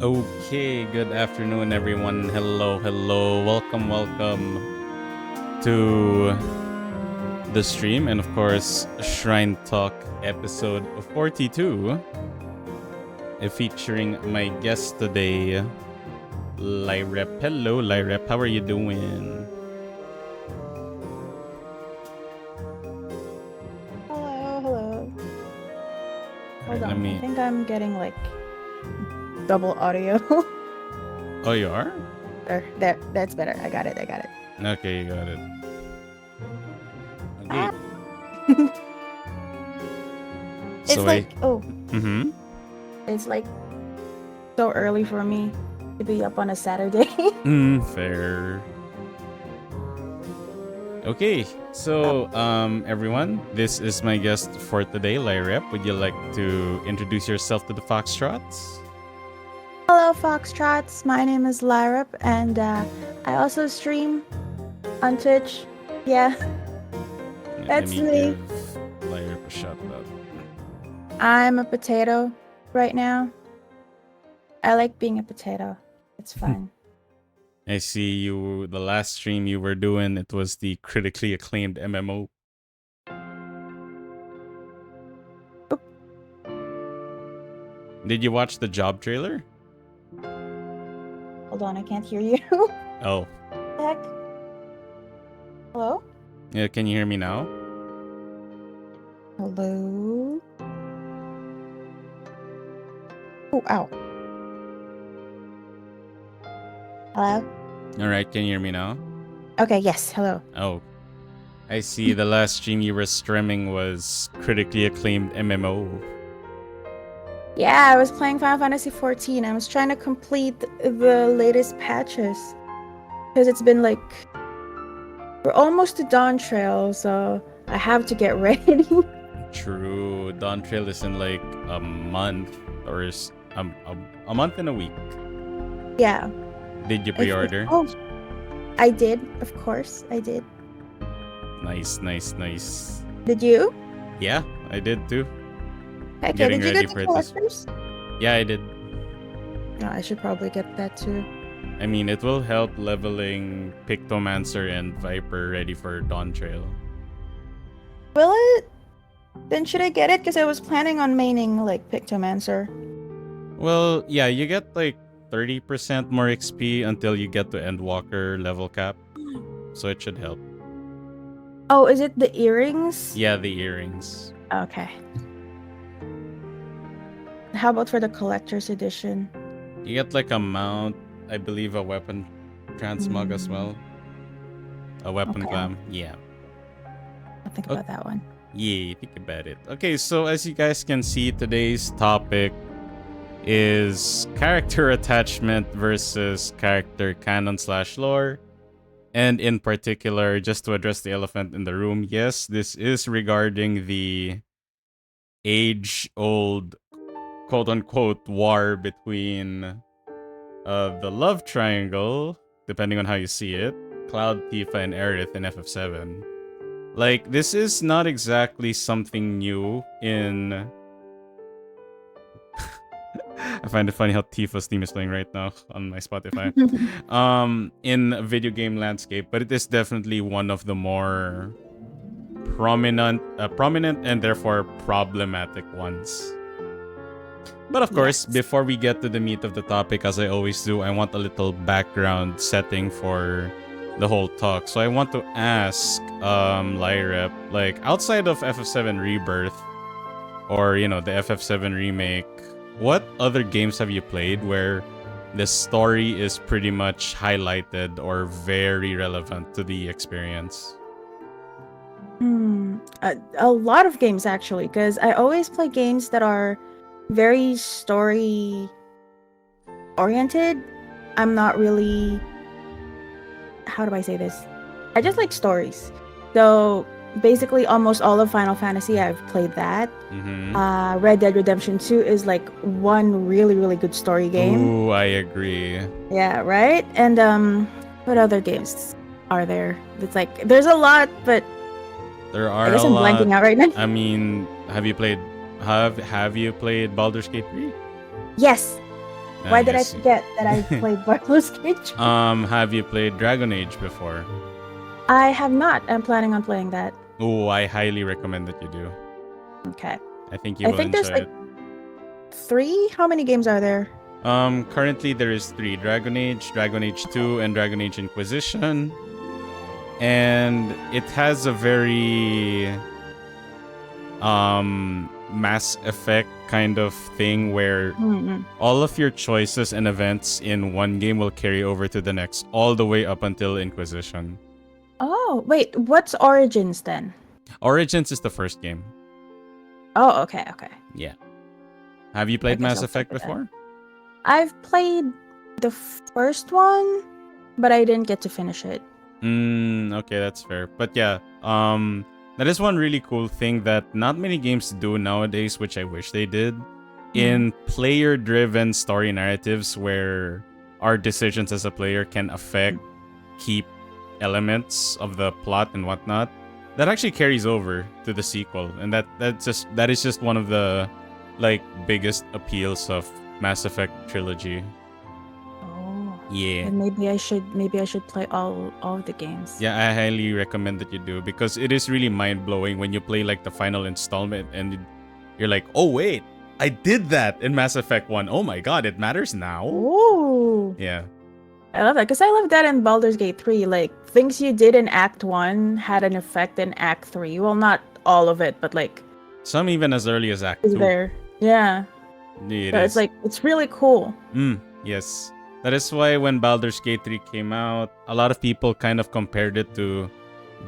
Okay, good afternoon, everyone. Hello, hello. Welcome to the stream and, of course, Shrine Talk episode 42, featuring my guest today, Lairep. Hello, Lairep. How are you doing? Hello. Right, Hold on. I think I'm getting like double audio. Oh, you are? There. That's better. I got it. Okay, you got it. Okay. Ah. It's It's like so early for me to be up on a Saturday. Fair. Okay, so everyone, this is my guest for today, Lairep. Would you like to introduce yourself to the Foxtrots? Hello, Foxtrots. My name is Lairep, and I also stream on Twitch. Yeah, that's Let me me. give Lairep a shout out. I'm a potato right now. I like being a potato. It's fun. I see you. The last stream you were doing, it was the critically acclaimed MMO. Oop. Did you watch the job trailer? Hold on, I can't hear you. Oh. Heck. Hello? Yeah, can you hear me now? Hello? Oh, ow. Hello? Alright, can you hear me now? Okay, yes, hello. Oh. I see the last stream you were streaming was critically acclaimed MMO. Yeah, I was playing Final Fantasy XIV. I was trying to complete the latest patches. Because it's been like... We're almost to Dawn Trail, so I have to get ready. True. Dawn Trail is in like a month or a month and a week. Yeah. Did you pre-order? I did, of course. I did. Nice. Did you? Yeah, I did too. Okay, Getting did you ready get for the it collectors? Yeah, I did. No, I should probably get that too. I mean, it will help leveling Pictomancer and Viper ready for Dawn Trail. Will it? Then should I get it? Because I was planning on maining like Pictomancer. Well, yeah, you get like 30% more XP until you get to Endwalker level cap. So it should help. Oh, is it the earrings? Yeah, the earrings. Okay. How about for the collector's edition? You get like a mount, I believe a weapon transmog as well. A weapon glam. Yeah. I'll think about that one. Yeah, think about it. Okay, so as you guys can see, today's topic is character attachment versus character canon/lore. And in particular, just to address the elephant in the room, yes, this is regarding the age-old, quote-unquote, war between the love triangle, depending on how you see it, Cloud, Tifa, and Aerith in FF7. Like, this is not exactly something new in... I find it funny how Tifa's theme is playing right now on my Spotify. In a video game landscape, but it is definitely one of the more prominent and therefore problematic ones. But of course, before we get to the meat of the topic, as I always do, I want a little background setting for the whole talk. So I want to ask Lairep, like, outside of FF7 Rebirth, or, you know, the FF7 remake, what other games have you played where the story is pretty much highlighted or very relevant to the experience? A lot of games, actually, because I always play games that are very story oriented. I'm not really... How do I say this? I just like stories. So basically almost all of Final Fantasy, I've played that. Red Dead Redemption 2 is like one really, really good story game. Ooh, I agree. Yeah, right? And what other games are there? It's like, there's a lot, but there are I guess I'm blanking out right now. I mean, have you played Baldur's Gate 3? Yes. Why did I see. forget that I played Baldur's Gate? Have you played Dragon Age before? I have not. I'm planning on playing that. Oh, I highly recommend that you do. Okay. I think you I will think there's enjoy like it. 3. How many games are there? Currently there is 3: Dragon Age, Dragon Age 2, and Dragon Age Inquisition. And it has a very Mass Effect kind of thing where Mm-mm. all of your choices and events in one game will carry over to the next, all the way up until Inquisition. Oh, wait. What's Origins then? Origins is the first game. Oh, okay. Yeah. Have you I played guess Mass I'll Effect check it out. before? I've played the first one, but I didn't get to finish it. Okay, that's fair. But yeah, that is one really cool thing that not many games do nowadays, which I wish they did. In player-driven story narratives where our decisions as a player can affect key elements of the plot and whatnot, that actually carries over to the sequel, and that is just one of the like biggest appeals of Mass Effect trilogy. Oh. Yeah. And maybe I should play all of the games. Yeah, I highly recommend that you do, because it is really mind-blowing when you play like the final installment and you're like, oh wait, I did that in Mass Effect 1. Oh my god, it matters now? Ooh. Yeah. I love that because I love that in Baldur's Gate 3. Like, things you did in Act 1 had an effect in Act 3. Well, not all of it, but like, Some even as early as Act is 2. there. Yeah. It So is. it's like, it's really cool. Yes. That is why when Baldur's Gate 3 came out, a lot of people kind of compared it to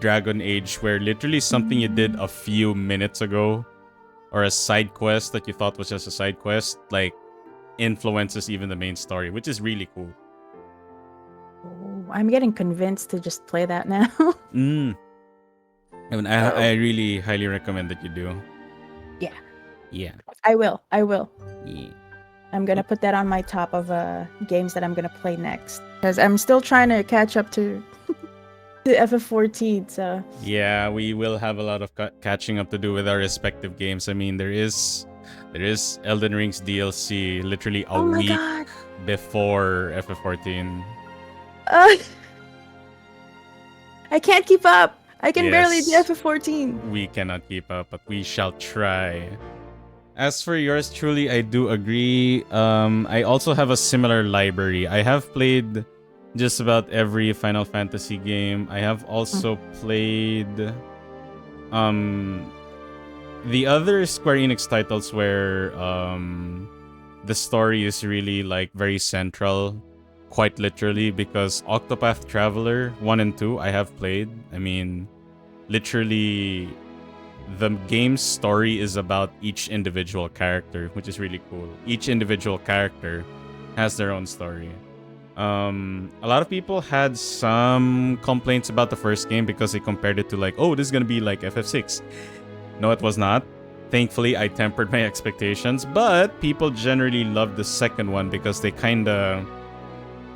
Dragon Age, where literally something you did a few minutes ago, or a side quest that you thought was just a side quest, like, influences even the main story, which is really cool. Oh, I'm getting convinced to just play that now. I mean, I really highly recommend that you do. Yeah. Yeah. I will. Yeah. I'm gonna put that on my top of games that I'm gonna play next, because I'm still trying to catch up to the FF14. So yeah, we will have a lot of catching up to do with our respective games. I mean, there is Elden Ring's DLC literally a week before FF14. I can't keep up. I can barely do FF14. We cannot keep up, but we shall try. As for yours truly, I do agree. I also have a similar library. I have played just about every Final Fantasy game. I have also played the other Square Enix titles where the story is really like very central, quite literally, because Octopath Traveler 1 and 2 I have played. I mean, literally the game's story is about each individual character, which is really cool. Each individual character has their own story. A lot of people had some complaints about the first game because they compared it to like, oh, this is gonna be like FF6. No, it was not. Thankfully, I tempered my expectations, but people generally loved the second one because they kinda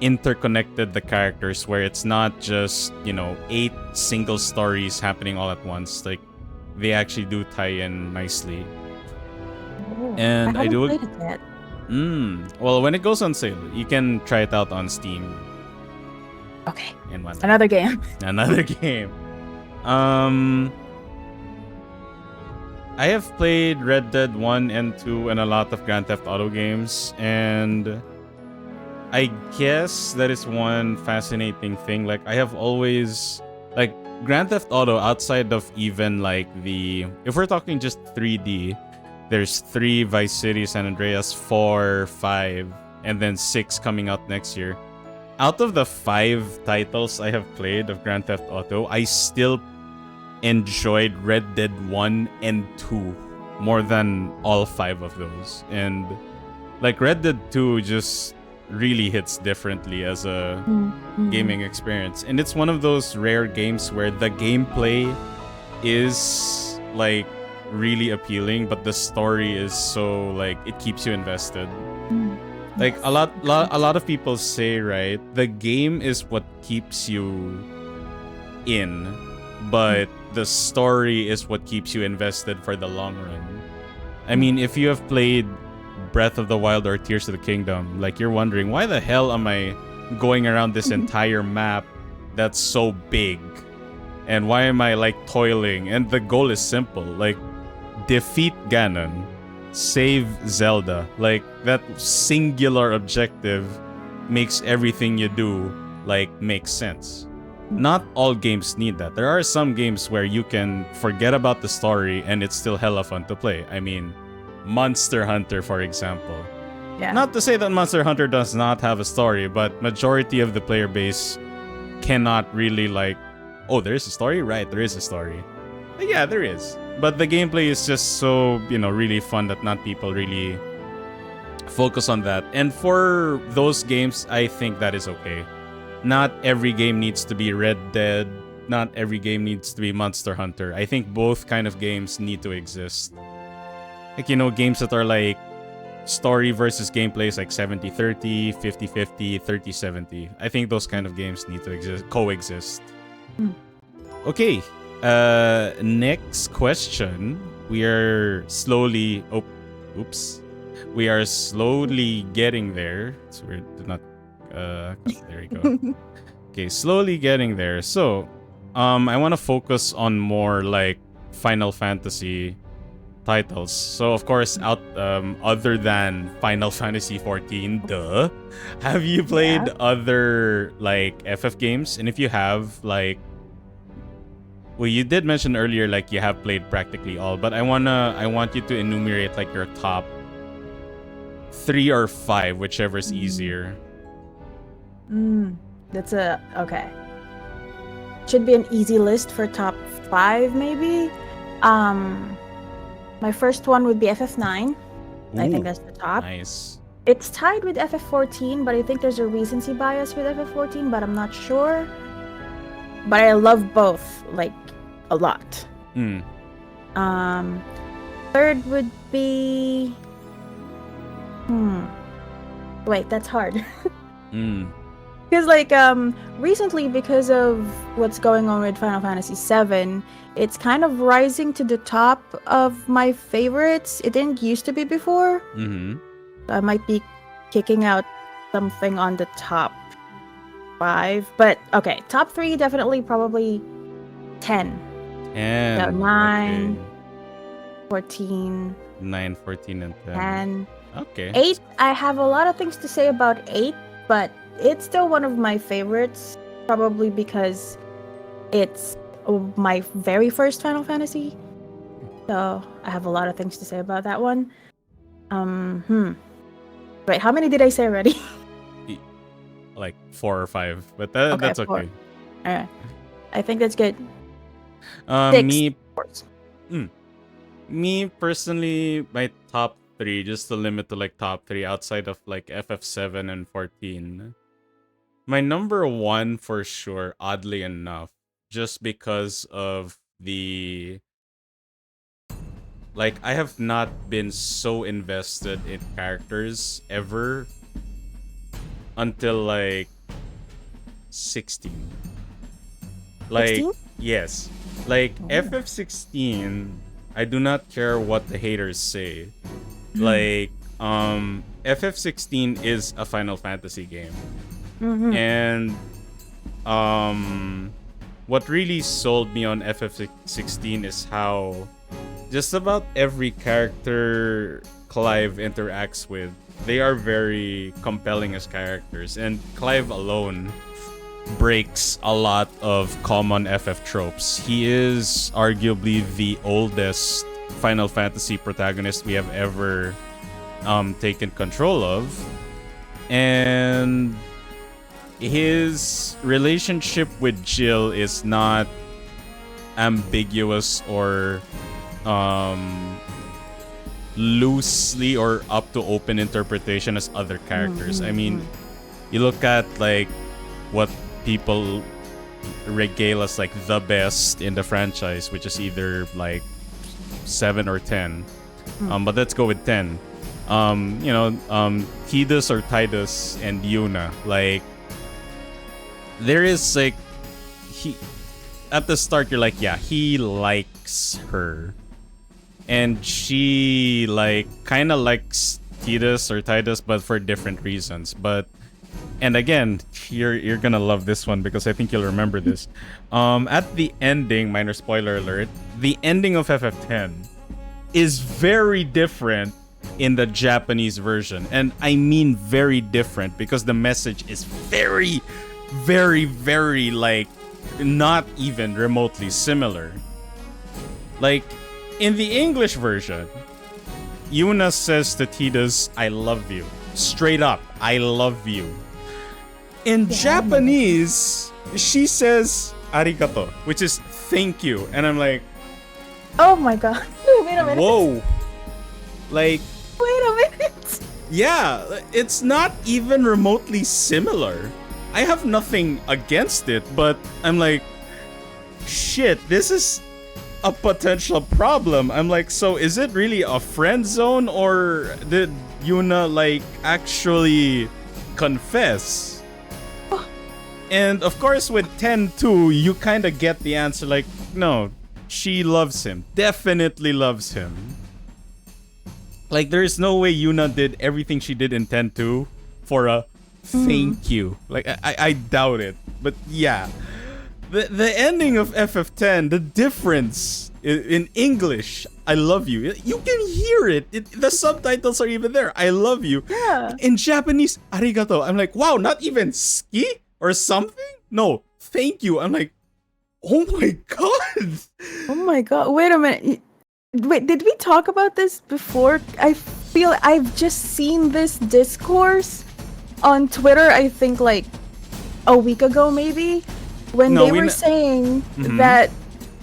interconnected the characters, where it's not just, 8 single stories happening all at once. Like, they actually do tie in nicely. And I do. Played it yet. Well, when it goes on sale, you can try it out on Steam. Okay. And another game. Another game. I have played Red Dead 1 and 2 and a lot of Grand Theft Auto games, and I guess that is one fascinating thing. Like, I have always, like, Grand Theft Auto, outside of even like if we're talking just 3D, there's 3 Vice City, San Andreas, 4, 5, and then 6 coming out next year. Out of the 5 titles I have played of Grand Theft Auto, I still enjoyed Red Dead 1 and 2 more than all 5 of those. And like, Red Dead 2 just really hits differently as a gaming experience, and it's one of those rare games where the gameplay is like really appealing, but the story is so like it keeps you invested. Like, a lot of people say, right, the game is what keeps you in, but the story is what keeps you invested for the long run. I mean, if you have played Breath of the Wild or Tears of the Kingdom, like you're wondering, why the hell am I going around this entire map that's so big? And why am I like toiling? And the goal is simple, like defeat Ganon, save Zelda. Like that singular objective makes everything you do like make sense. Not all games need that. There are some games where you can forget about the story and it's still hella fun to play. I mean, Monster Hunter, for example. Yeah. Not to say that Monster Hunter does not have a story, but majority of the player base cannot really like, oh, there is a story? Right, there is a story. Yeah, there is. But the gameplay is just so, really fun that not people really focus on that. And for those games, I think that is okay. Not every game needs to be Red Dead. Not every game needs to be Monster Hunter. I think both kind of games need to exist. Like, games that are like story versus gameplay is like 70-30, 50-50, 30-70. I think those kind of games need to coexist. Okay. Next question. We are slowly... oops. We are slowly getting there. So we're not... there you go. Okay, slowly getting there. So, I want to focus on more like Final Fantasy titles. So, of course, other than Final Fantasy 14, duh. Have you played other like FF games? And if you have, like, well, you did mention earlier like you have played practically all, but I want you to enumerate like your top 3 or 5, whichever is easier. That's okay. Should be an easy list for top 5, maybe. My first one would be FF9. Ooh, I think that's the top. Nice. It's tied with FF14, but I think there's a recency bias with FF14, but I'm not sure. But I love both, like, a lot. Third would be... Wait, that's hard. Because, like, recently, because of what's going on with Final Fantasy VII, it's kind of rising to the top of my favorites. It didn't used to be before. I might be kicking out something on the top 5. But, okay, top 3, definitely, probably 10. So 9, okay. 14. 9, 14, and 10. 10. Okay. 8, I have a lot of things to say about 8, but it's still one of my favorites, probably because it's my very first Final Fantasy. So I have a lot of things to say about that one. Wait, how many did I say already? Like 4 or 5, but that's okay. 4. Alright. I think that's good. 6. Me personally, my top 3, just to limit to like top 3 outside of like FF7 and 14. My number 1 for sure, oddly enough, just because of the... Like, I have not been so invested in characters ever until like 16. Like, 16? Yes. Like, FF16, I do not care what the haters say. Like, FF16 is a Final Fantasy game. And what really sold me on FF16 is how just about every character Clive interacts with, they are very compelling as characters. And Clive alone breaks a lot of common FF tropes. He is arguably the oldest Final Fantasy protagonist we have ever taken control of. And his relationship with Jill is not ambiguous or loosely or up to open interpretation as other characters. I mean, you look at like what people regale as like the best in the franchise, which is either like 7 or 10. But let's go with 10. Tidus or Tidus and Yuna. Like, there is like, he at the start you're like, yeah, he likes her, and she like kind of likes Titus or Titus, but for different reasons. And again, you're gonna love this one because I think you'll remember this. At the ending, minor spoiler alert, the ending of FF10 is very different in the Japanese version. And I mean very different because the message is very, very, very, like, not even remotely similar. Like, in the English version, Yuna says to Titus, I love you. Straight up, I love you. In Japanese, she says arigato, which is thank you. And I'm like, oh my god. Wait a minute. whoa. Like, wait a minute. Yeah, it's not even remotely similar. I have nothing against it, but I'm like, shit, this is a potential problem. I'm like, so is it really a friend zone, or did Yuna, like, actually confess? And of course, with 10-2, you kind of get the answer, like, no, she loves him. Definitely loves him. Like, there is no way Yuna did everything she did in 10-2 for a thank you. Like, I doubt it. But yeah. The ending of FF10, the difference in English, I love you. You can hear it. The subtitles are even there. I love you. Yeah. In Japanese, arigato. I'm like, wow, not even ski or something? No, thank you. I'm like, oh my god. Oh my god. Wait a minute. Wait, did we talk about this before? I feel I've just seen this discourse on Twitter, I think like a week ago maybe, when they were saying that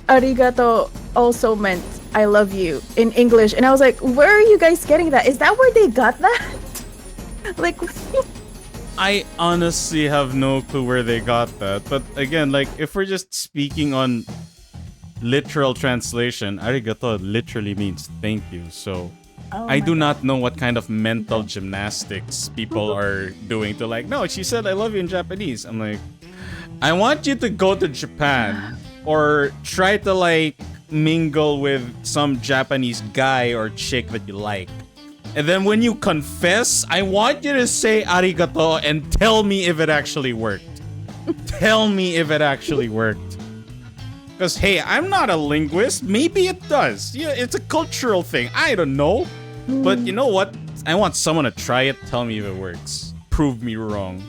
arigato also meant I love you in English. And I was like, where are you guys getting that? Is that where they got that? Like, I honestly have no clue where they got that. But again, like, if we're just speaking on literal translation, arigato literally means thank you. So I do not know what kind of mental gymnastics people are doing to, like, no, she said I love you in Japanese. I'm like, I want you to go to Japan or try to, like, mingle with some Japanese guy or chick that you like. And then when you confess, I want you to say arigato and tell me if it actually worked. Tell me if it actually worked. Because, hey, I'm not a linguist. Maybe it does. Yeah, it's a cultural thing. I don't know. But you know what? I want someone to try it. Tell me if it works. Prove me wrong.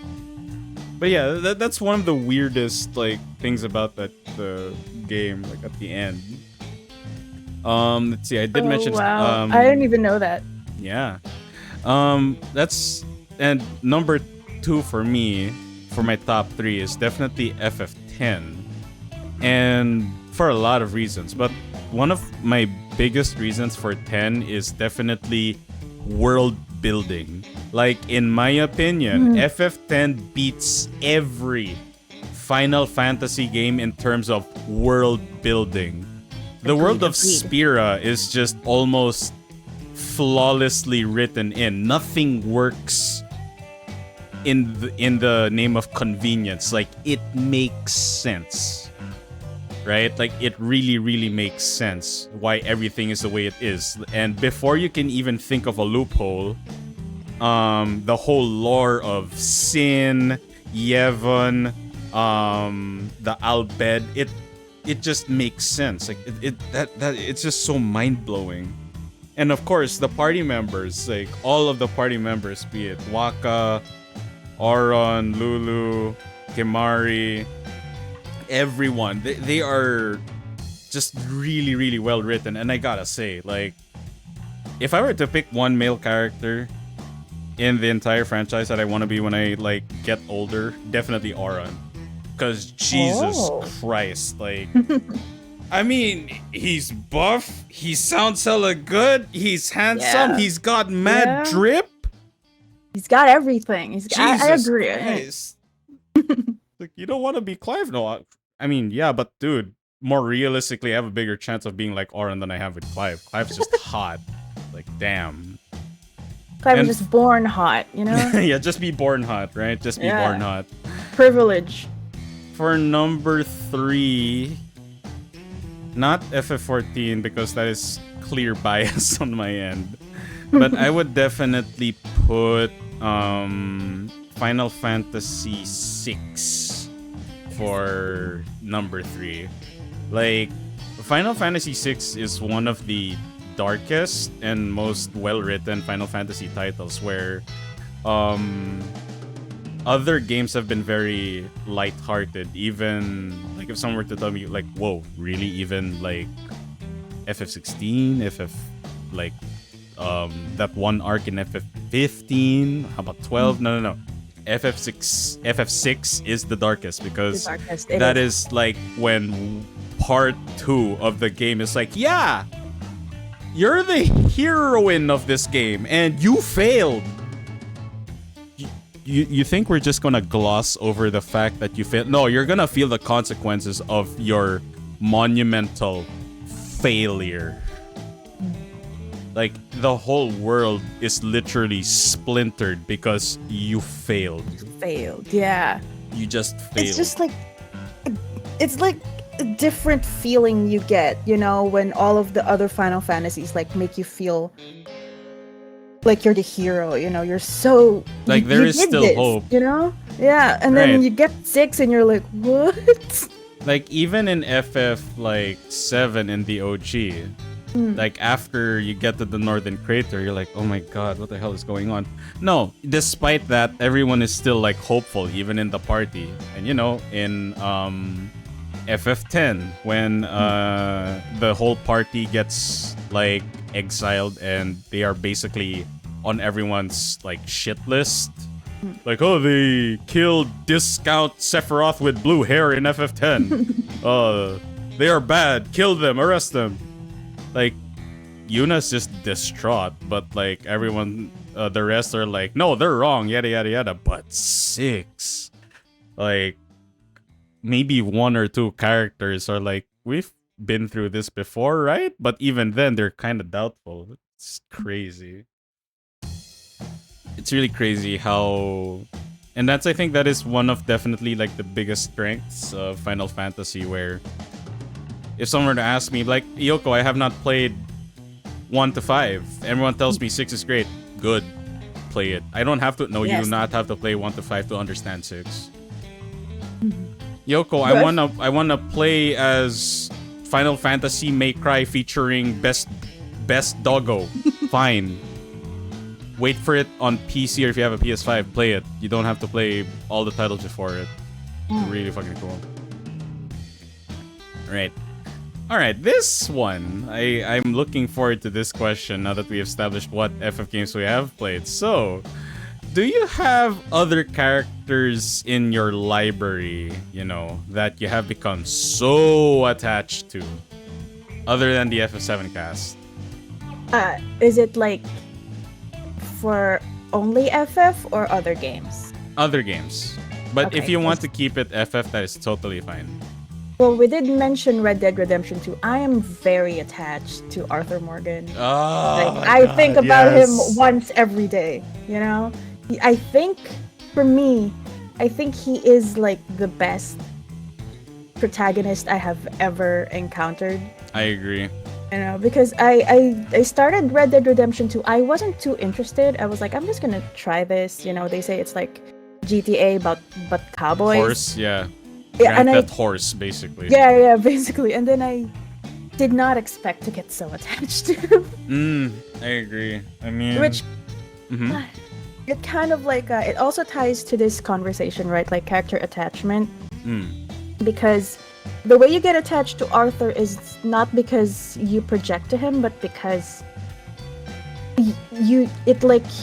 But yeah, that's one of the weirdest, like, things about the game, like, at the end. Let's see. I did mention. Wow. I didn't even know that. Yeah. That's, and number 2 for me, for my top 3, is definitely FF10. And for a lot of reasons. But one of my biggest reasons for 10 is definitely world building. Like, in my opinion, FF10 beats every Final Fantasy game in terms of world building. The world of Spira is just almost flawlessly written in. Nothing works in the name of convenience. Like, it makes sense. Right? Like, it really, really makes sense why everything is the way it is. And before you can even think of a loophole, the whole lore of Sin, Yevon, the Albed, it just makes sense. Like, it's just so mind-blowing. And of course, the party members, like, all of the party members, be it Waka, Auron, Lulu, Kimari, everyone, they are just really, really well written. And I gotta say, like, if I were to pick one male character in the entire franchise that I want to be when I, like, get older, definitely Auron. Because Jesus Christ, like, I mean, he's buff, he sounds hella good, he's handsome, he's got mad drip. He's got everything. I agree. Christ. Like, you don't want to be Clive? No, I mean, yeah, but dude, more realistically, I have a bigger chance of being like Auron than I have with Clive. Clive's just hot. Like, damn. Clive was just born hot, you know? Yeah, just be born hot, right? Just be born hot. Privilege. For number 3, not FF14, because that is clear bias on my end. but I would definitely put Final Fantasy 6 for number 3. Like, Final Fantasy 6 is one of the darkest and most well-written Final Fantasy titles where other games have been very light-hearted. Even like if someone were to tell me like, whoa, really? Even like FF16, FF like that one arc in FF15, how about 12? No. FF6 is the darkest because that is like when part 2 of the game is like, yeah, you're the heroine of this game and you failed. You think we're just gonna gloss over the fact that you failed? No, you're gonna feel the consequences of your monumental failure. Like, the whole world is literally splintered because you failed. Yeah. You just failed. It's just like, it's like a different feeling you get, you know, when all of the other Final Fantasies like make you feel like you're the hero, you know, you're so like there is still this, hope, you know. Yeah, and then you get 6 and you're like, what? Like even in FF like 7 in the OG, like after you get to the Northern Crater, you're like, oh my god, what the hell is going on? No, despite that, everyone is still like hopeful, even in the party. And you know, in FF10, when the whole party gets like exiled and they are basically on everyone's like shit list. Like, oh, they killed Discount Sephiroth with blue hair in FF10. They are bad. Kill them. Arrest them. Like, Yuna's just distraught, but like everyone, the rest are like, no, they're wrong. Yada yada yada. But 6, like, maybe 1 or 2 characters are like, we've been through this before, right? But even then, they're kind of doubtful. It's crazy. It's really crazy how, and that's, I think that is one of definitely like the biggest strengths of Final Fantasy, where if someone were to ask me like, Yoko, I have not played 1 to 5. Everyone tells me 6 is great. Good. Play it. I don't have to, no, you do not have to play 1 to 5 to understand 6. Yoko, I wanna play as Final Fantasy May Cry featuring best doggo. Fine. Wait for it on PC, or if you have a PS5, play it. You don't have to play all the titles before it. Really fucking cool. Alright, this one. I'm looking forward to this question now that we established what FF games we have played. So, do you have other characters in your library, you know, that you have become so attached to, other than the FF7 cast? Is it like for only FF or other games? Other games. But Okay, if you want to keep it FF, that is totally fine. Well, we did mention Red Dead Redemption 2. I am very attached to Arthur Morgan. Oh, like, I think about him once every day, you know? I think, for me, I think he is like the best protagonist I have ever encountered. I agree. You know, because I started Red Dead Redemption 2. I wasn't too interested. I was like, I'm just gonna try this. You know, they say it's like GTA but cowboys. Horse, yeah. Yeah, and that horse, basically. Yeah, basically. And then I did not expect to get so attached to him. I agree. I mean, which it kind of like it also ties to this conversation, right? Like character attachment. Because the way you get attached to Arthur is not because you project to him, but because he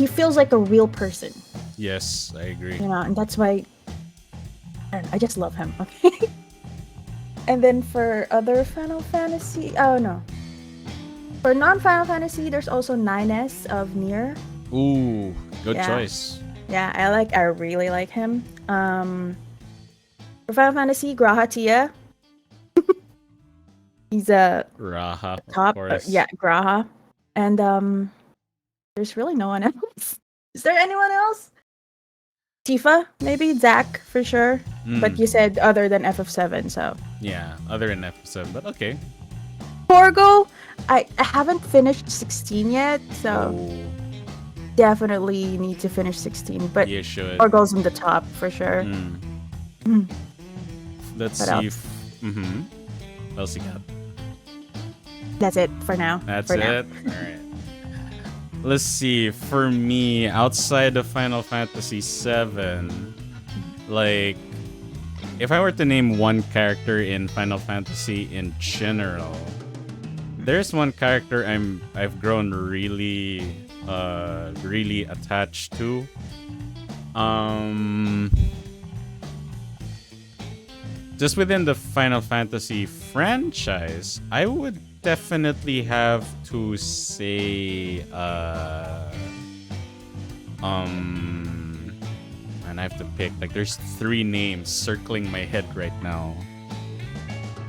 feels like a real person. Yes, I agree. You know, and that's why I just love him. Okay. And then for other Final Fantasy, for non-Final Fantasy, there's also 9S of Nier. Ooh, good choice. Yeah, I really like him. For Final Fantasy, Graha Tia. He's a Graha, top. of course. Graha. And there's really no one else. Is there anyone else? Tifa, maybe Zack for sure. But you said other than FF7, so yeah, other than FF7, but okay. Torgo, I haven't finished 16 yet, so definitely need to finish 16, but You should. or goes in the top for sure. Let's What see. else? What else you got? That's it for now. That's for it. Now. All right. Let's see. For me, outside of Final Fantasy VII, like, if I were to name one character in Final Fantasy in general, there's one character I've grown really attached to. Just within the Final Fantasy franchise, I would definitely have to say and I have to pick, like, there's 3 names circling my head right now.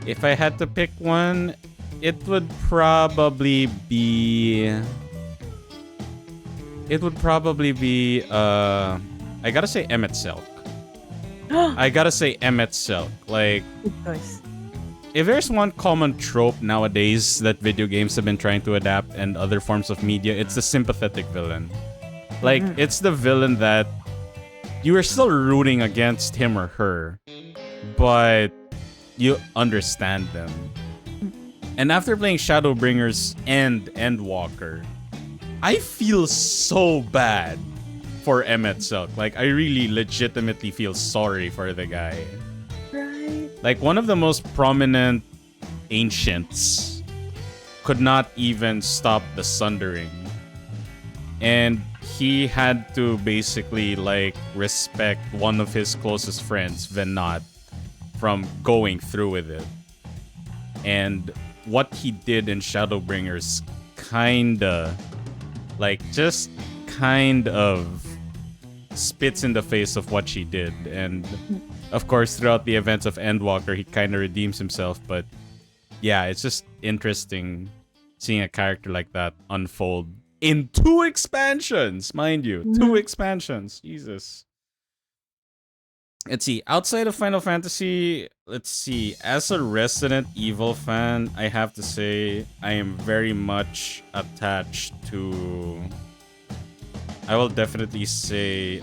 If I had to pick one, it would probably be I gotta say Emmett Silk. I gotta say Emmett Silk. Like, Good choice. if there's one common trope nowadays that video games have been trying to adapt and other forms of media, it's the sympathetic villain. Like, it's the villain that you are still rooting against him or her, but you understand them. And after playing Shadowbringers and Endwalker, I feel so bad for Emmett Silk. Like, I really legitimately feel sorry for the guy. Right. Like, one of the most prominent ancients could not even stop the Sundering. And he had to basically, like, respect one of his closest friends, Venat, from going through with it. And what he did in Shadowbringers kinda, like, just kind of spits in the face of what she did. And of course, throughout the events of Endwalker, he kind of redeems himself. But yeah, it's just interesting seeing a character like that unfold in 2 expansions, mind you. 2 expansions. Jesus. Let's see. Outside of Final Fantasy, let's see. As a Resident Evil fan, I have to say I am very much attached to... I will definitely say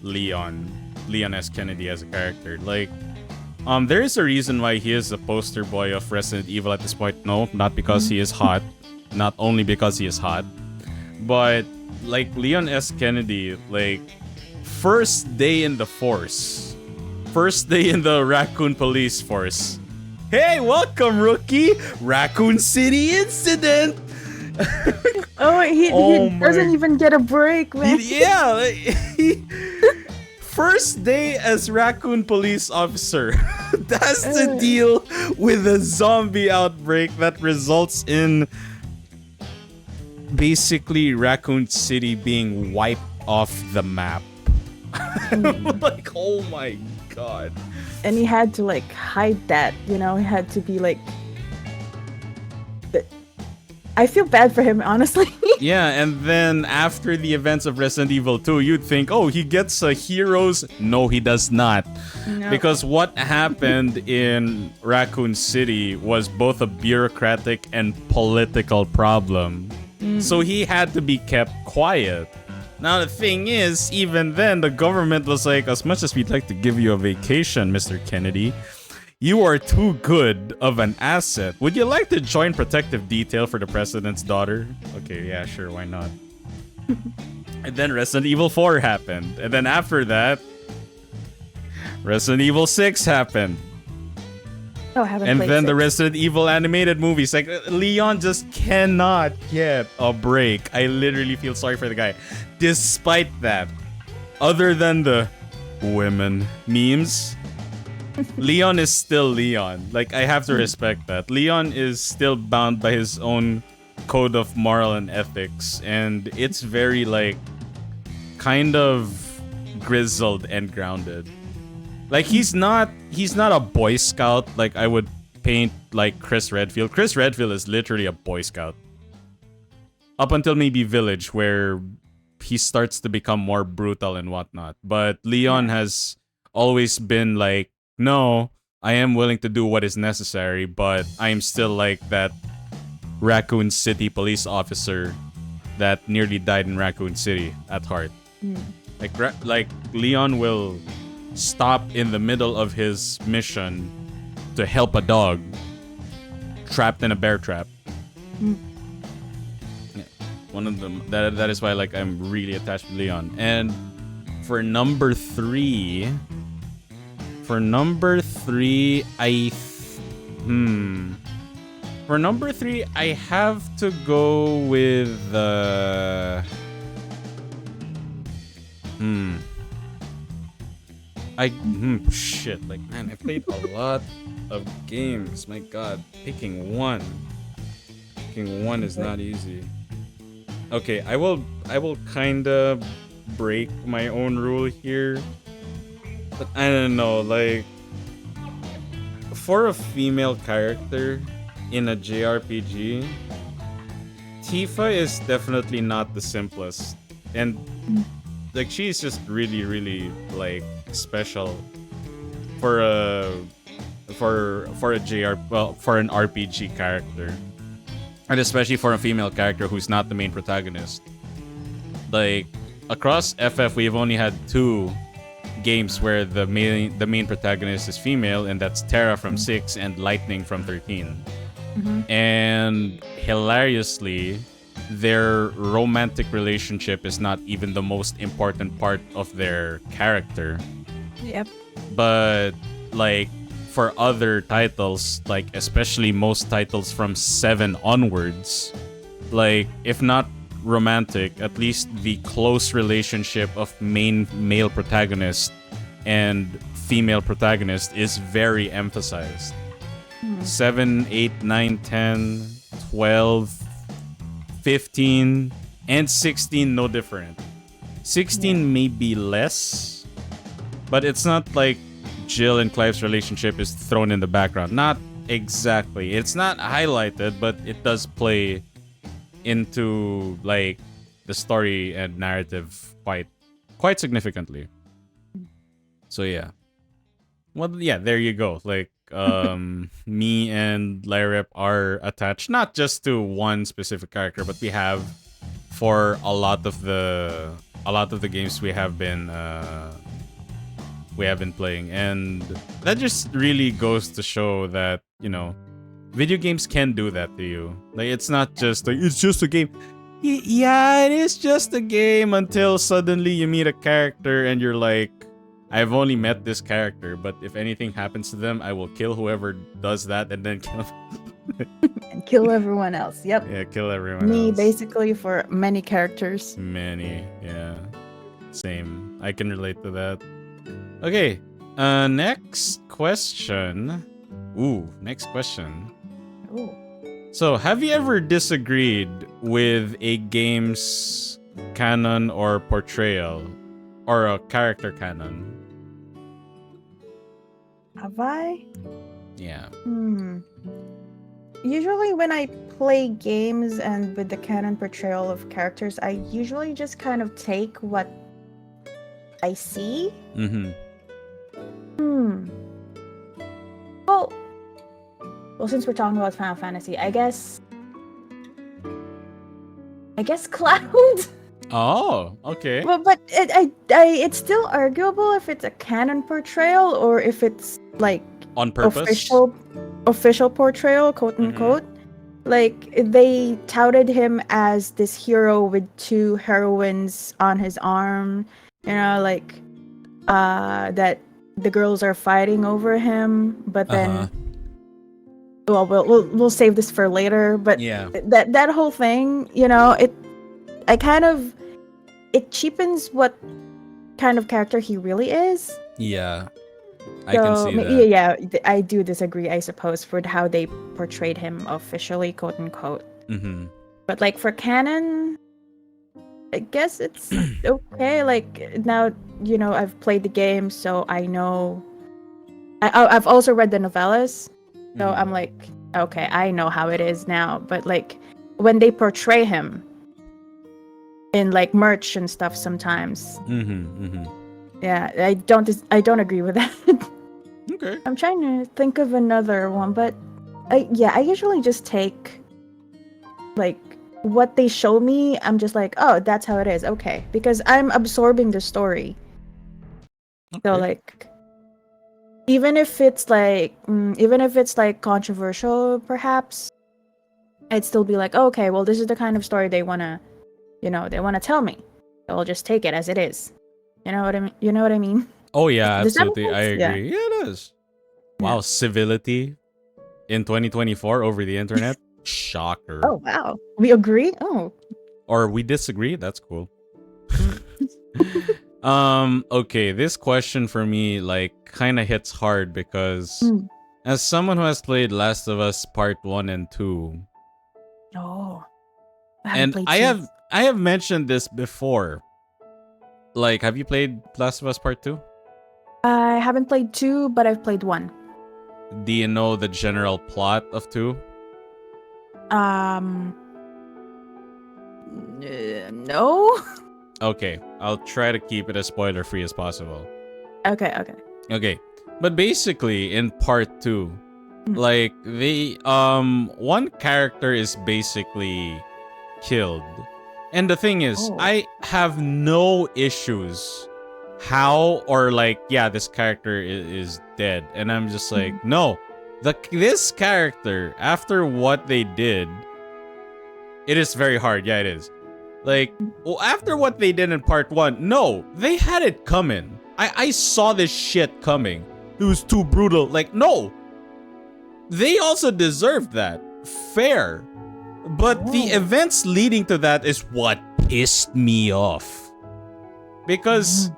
Leon S. Kennedy as a character. Like, there is a reason why he is the poster boy of Resident Evil at this point. No, not because he is hot. Not only because he is hot. But, like, Leon S. Kennedy, like, first day in the force. First day in the Raccoon Police Force. Hey, welcome, rookie! Raccoon City Incident! He doesn't even get a break, man. First day as Raccoon Police Officer has to deal with a zombie outbreak that results in basically Raccoon City being wiped off the map. Like, oh my god. And he had to, like, hide that, you know? He had to be like... I feel bad for him, honestly. Yeah, and then after the events of Resident Evil 2, you'd think, oh, he gets a hero's... No, he does not. No. Because what happened in Raccoon City was both a bureaucratic and political problem. So he had to be kept quiet. Now, the thing is, even then, the government was like, as much as we'd like to give you a vacation, Mr. Kennedy, you are too good of an asset. Would you like to join protective detail for the president's daughter? Okay, yeah, sure, why not? And then Resident Evil 4 happened. And then after that, Resident Evil 6 happened. Oh, I haven't And played then the 6. Resident Evil animated movies. Like, Leon just cannot get a break. I literally feel sorry for the guy. Despite that, other than the women memes, Leon is still Leon. Like, I have to respect that. Leon is still bound by his own code of moral and ethics. And it's very, like, kind of grizzled and grounded. Like, he's not a Boy Scout like I would paint like Chris Redfield. Chris Redfield is literally a Boy Scout. Up until maybe Village, where he starts to become more brutal and whatnot. But Leon has always been like, no, I am willing to do what is necessary, but I am still like that Raccoon City police officer that nearly died in Raccoon City at heart. Like Leon will stop in the middle of his mission to help a dog trapped in a bear trap. Yeah, one of them. That is why like I'm really attached to Leon. And for number three, For number three, I have to go with shit. Like, man, I played a lot of games. My God, picking one is not easy. Okay, I will kind of break my own rule here. But I don't know, like, for a female character in a JRPG, Tifa is definitely not the simplest. And, like, she's just really, really, like, special for an RPG character. And especially for a female character who's not the main protagonist. Like, across FF, we've only had 2 games where the main protagonist is female, and that's Terra from 6 and Lightning from 13. And hilariously, their romantic relationship is not even the most important part of their character. Yep. But like for other titles, like especially most titles from 7 onwards, like if not romantic, at least the close relationship of main male protagonist and female protagonist is very emphasized. 7, 8, 9, 10, 12, 15, and 16 no different. 16 may be less, but it's not like Jill and Clive's relationship is thrown in the background. Not exactly. It's not highlighted, but it does play into like the story and narrative quite significantly. So yeah. Well, yeah, there you go. Like me and Lairep are attached not just to one specific character, but we have for a lot of the games we have been playing, and that just really goes to show that, you know, video games can do that to you. Like, it's not just like, it's just a game. Yeah, it is just a game until suddenly you meet a character and you're like, I've only met this character, but if anything happens to them, I will kill whoever does that and then kill And kill everyone else. Yep. Yeah, kill everyone Me, else. basically, for many characters. Many, yeah. Same. I can relate to that. Okay, next question. Next question. Ooh. So, have you ever disagreed with a game's canon or portrayal? Or a character canon? Have I? Yeah. Usually when I play games and with the canon portrayal of characters, I usually just kind of take what I see. Well, since we're talking about Final Fantasy, I guess Cloud. Oh, okay. But it's still arguable if it's a canon portrayal or if it's like On purpose? official portrayal, quote unquote. Like, they touted him as this hero with 2 heroines on his arm, you know, like that the girls are fighting over him, but then well, we'll save this for later, but yeah, that whole thing, you know, it cheapens what kind of character he really is. Yeah. So, I can see that. Yeah, I do disagree, I suppose, with how they portrayed him officially, quote unquote. But like for canon, I guess it's okay. Like, now, you know, I've played the game, so I know. I've also read the novellas, so I'm like, okay, I know how it is now. But like, when they portray him in like merch and stuff, sometimes, yeah, I don't agree with that. Okay. I'm trying to think of another one, but I usually just take like what they show me, I'm just like, oh, that's how it is. Okay, because I'm absorbing the story. So Okay. like, even if it's like controversial, perhaps, I'd still be like, oh, okay, well, this is the kind of story they wanna, they wanna tell me. So I'll just take it as it is. You know what I mean? You know what I mean? Oh yeah, Does that absolutely. make I sense? Yeah. agree. Yeah, it is. Yeah. Wow, civility in 2024 over the internet. Shocker. Oh wow, we agree. Oh. Or we disagree. That's cool. Mm. Okay, this question for me like kind of hits hard because Mm. as someone who has played Last of Us Part 1 and 2, Oh, I haven't and played I two. have mentioned this before. Like, have you played Last of Us Part 2? I haven't played two, but I've played one. Do you know the general plot of 2? Um, no. Okay, I'll try to keep it as spoiler free as possible. Okay, okay. Okay. But basically in part 2, Mm. like the one character is basically killed. And the thing is, Oh. I have no issues how or like yeah, this character is dead and I'm just like, no. This character after what they did, it is very hard. Yeah, it is. Like, well, after what they did in part 1, no, they had it coming. I saw this shit coming. It was too brutal. Like, no. They also deserved that. Fair. But the Oh. events leading to that is what pissed me off. Because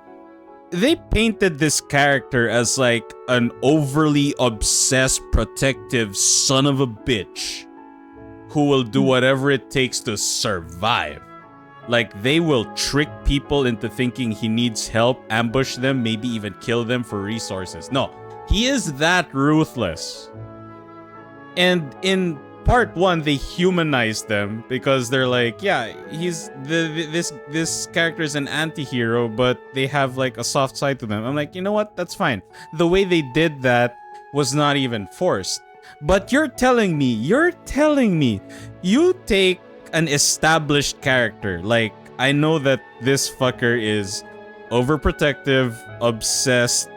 they painted this character as like an overly obsessed, protective son of a bitch who will do whatever it takes to survive. Like, they will trick people into thinking he needs help, ambush them, maybe even kill them for resources. No, he is that ruthless. And in part 1, they humanized them because they're like, yeah, he's this character is an anti-hero, but they have like a soft side to them. I'm like, you know what? That's fine. The way they did that was not even forced. But you're telling me you take an established character. Like, I know that this fucker is overprotective, obsessed,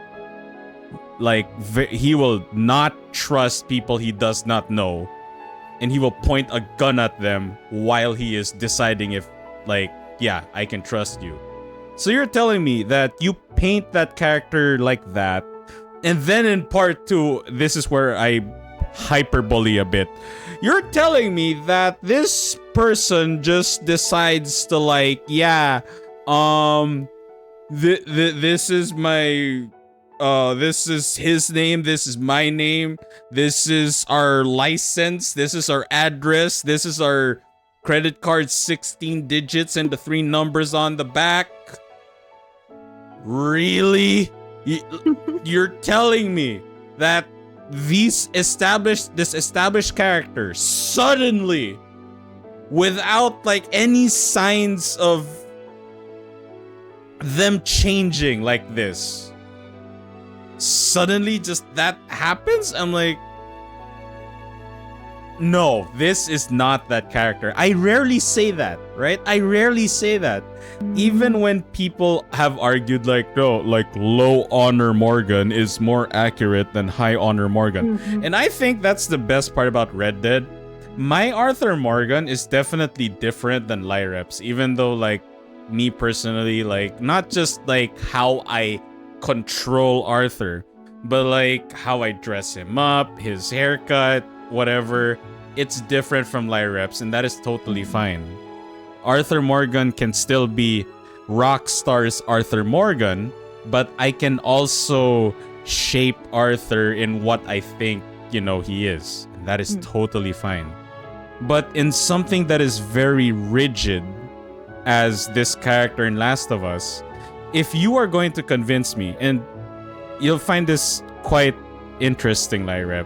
like he will not trust people he does not know, and he will point a gun at them while he is deciding if, like, yeah, I can trust you. So you're telling me that you paint that character like that, and then in part 2, this is where I hyperbole a bit. You're telling me that this person just decides to like, yeah, this is my, this is his name, this is my name, this is our license, this is our address, this is our credit card 16 digits and the 3 numbers on the back. Really? You're telling me that this established character suddenly, without like any signs of them changing like this, suddenly just that happens? I'm like, no, this is not that character. I rarely say that, right? I rarely say that. Even when people have argued like, no, like low honor Morgan is more accurate than high honor Morgan. And I think that's the best part about Red Dead. My Arthur Morgan is definitely different than Lairep's, even though like me personally, like not just like how I control Arthur, but like how I dress him up, his haircut, whatever. It's different from Lairep's, and that is totally fine. Arthur Morgan can still be Rockstar's Arthur Morgan, but I can also shape Arthur in what I think, he is. And that is totally fine. But in something that is very rigid, as this character in Last of Us, if you are going to convince me, and you'll find this quite interesting, Lairep,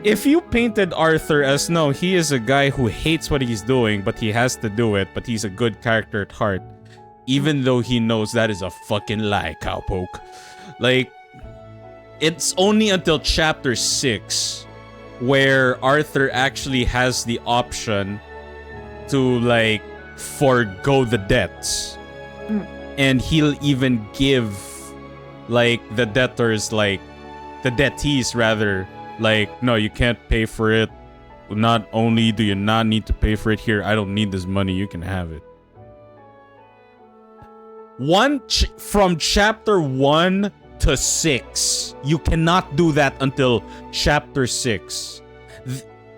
if you painted Arthur as, no, he is a guy who hates what he's doing, but he has to do it, but he's a good character at heart, even though he knows that is a fucking lie, cowpoke. Like, it's only until chapter 6 where Arthur actually has the option to like forego the debts. And he'll even give like the debtors, like the debtees rather, like, no, you can't pay for it. Not only do you not need to pay for it here, I don't need this money, you can have it. From chapter 1 to 6, you cannot do that until chapter 6.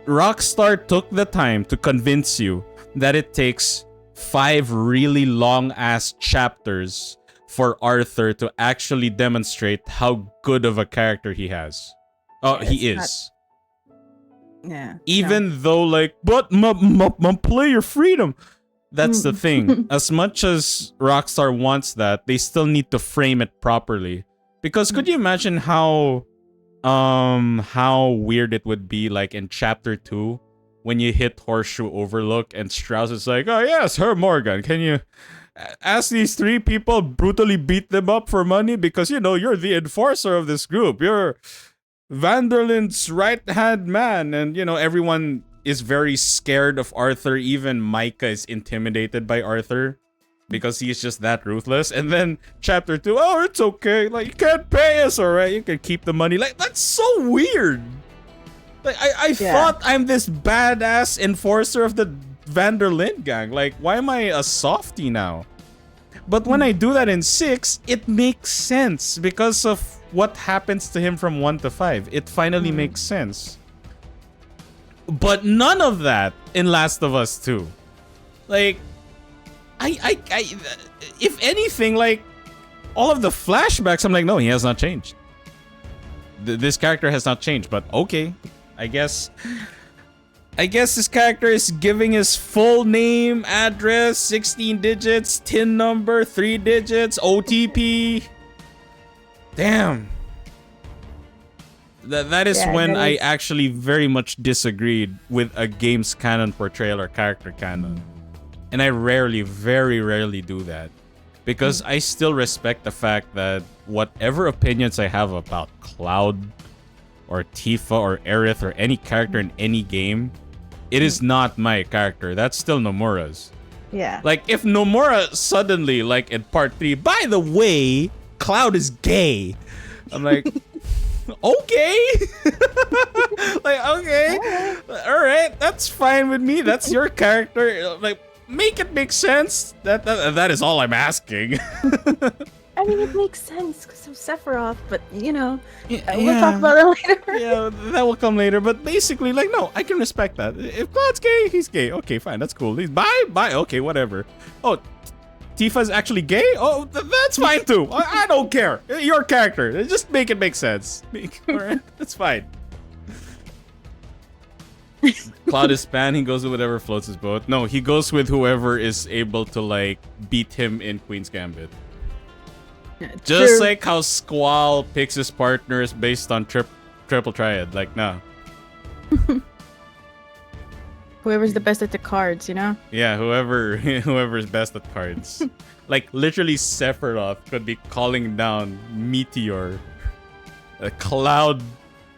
Rockstar took the time to convince you that it takes 5 really long ass chapters for Arthur to actually demonstrate how good of a character he has. Oh, Yeah, he it's is. Yeah. Even though, like, but my player freedom. That's the thing. As much as Rockstar wants that, they still need to frame it properly. Because could you imagine how weird it would be, like, in chapter 2 when you hit Horseshoe Overlook and Strauss is like, oh yes, Herr Morgan, can you ask these 3 people, brutally beat them up for money because, you know, you're the enforcer of this group. You're Vanderlyn's right-hand man. And, you know, everyone is very scared of Arthur. Even Micah is intimidated by Arthur because he's just that ruthless. And then chapter 2, oh, it's okay. Like, you can't pay us, alright? You can keep the money. Like, that's so weird. Like, I thought I'm this badass enforcer of the Vanderlyn gang. Like, why am I a softie now? But when I do that in 6, it makes sense because of what happens to him from 1 to 5. It finally makes sense. But none of that in Last of Us 2. Like, I if anything, like, all of the flashbacks, I'm like, no, he has not changed. This character has not changed, but okay. I guess this character is giving his full name, address, 16 digits, TIN number, 3 digits, OTP. Damn. That is when I actually very much disagreed with a game's canon portrayal or character canon. And I very rarely do that. Because I still respect the fact that whatever opinions I have about Cloud or Tifa or Aerith or any character in any game, it is not my character. That's still Nomura's. Yeah. Like, if Nomura suddenly, like in part 3, by the way, Cloud is gay. I'm like, okay. Like, okay. Alright, that's fine with me. That's your character. Like, make it make sense. That is all I'm asking. I mean, it makes sense because of Sephiroth, but, you know, we'll talk about that later. Yeah, that will come later. But basically, like, no, I can respect that. If Cloud's gay, he's gay. Okay, fine, that's cool. He's bi. Okay, whatever. Oh, Tifa's actually gay? Oh, that's fine too. I don't care. Your character. Just make it make sense. Alright, that's fine. Cloud is pan. He goes with whatever floats his boat. No, he goes with whoever is able to, like, beat him in Queen's Gambit. Just like how Squall picks his partners based on triple triad. Like, nah. Whoever's the best at the cards, you know? Yeah, whoever's best at cards. Like, literally Sephiroth could be calling down Meteor. A Cloud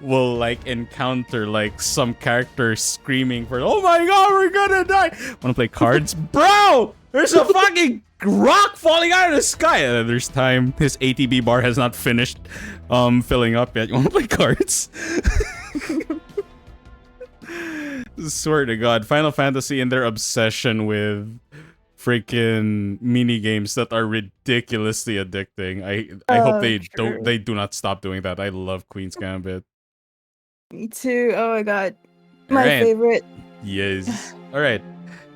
will, like, encounter, like, some character screaming for, oh my god, we're gonna die! Wanna play cards? Bro! There's a fucking rock falling out of the sky! And there's time. His ATB bar has not finished filling up yet. You wanna play cards? Swear to God, Final Fantasy and their obsession with freaking mini games that are ridiculously addicting. I hope they do not stop doing that. I love Queen's Gambit. Me too. Oh my god, my favorite. Yes. All right.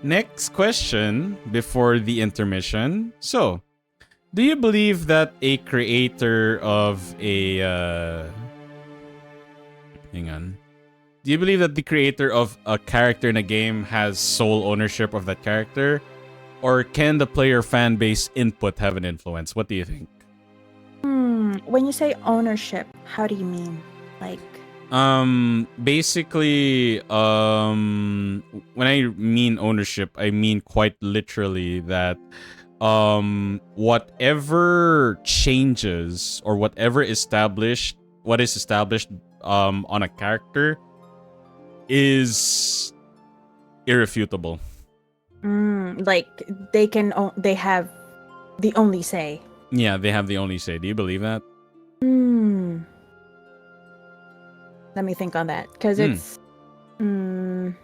Next question before the intermission. So, do you believe that a creator of a hang on. Do you believe that the creator of a character in a game has sole ownership of that character? Or can the player fan base input have an influence? What do you think? When you say ownership, how do you mean? Like, basically, when I mean ownership, I mean quite literally that whatever changes or what is established on a character is irrefutable. Like they have the only say. Yeah, they have the only say. Do you believe that? Hmm. Let me think on that, because Hmm. it's. Mm,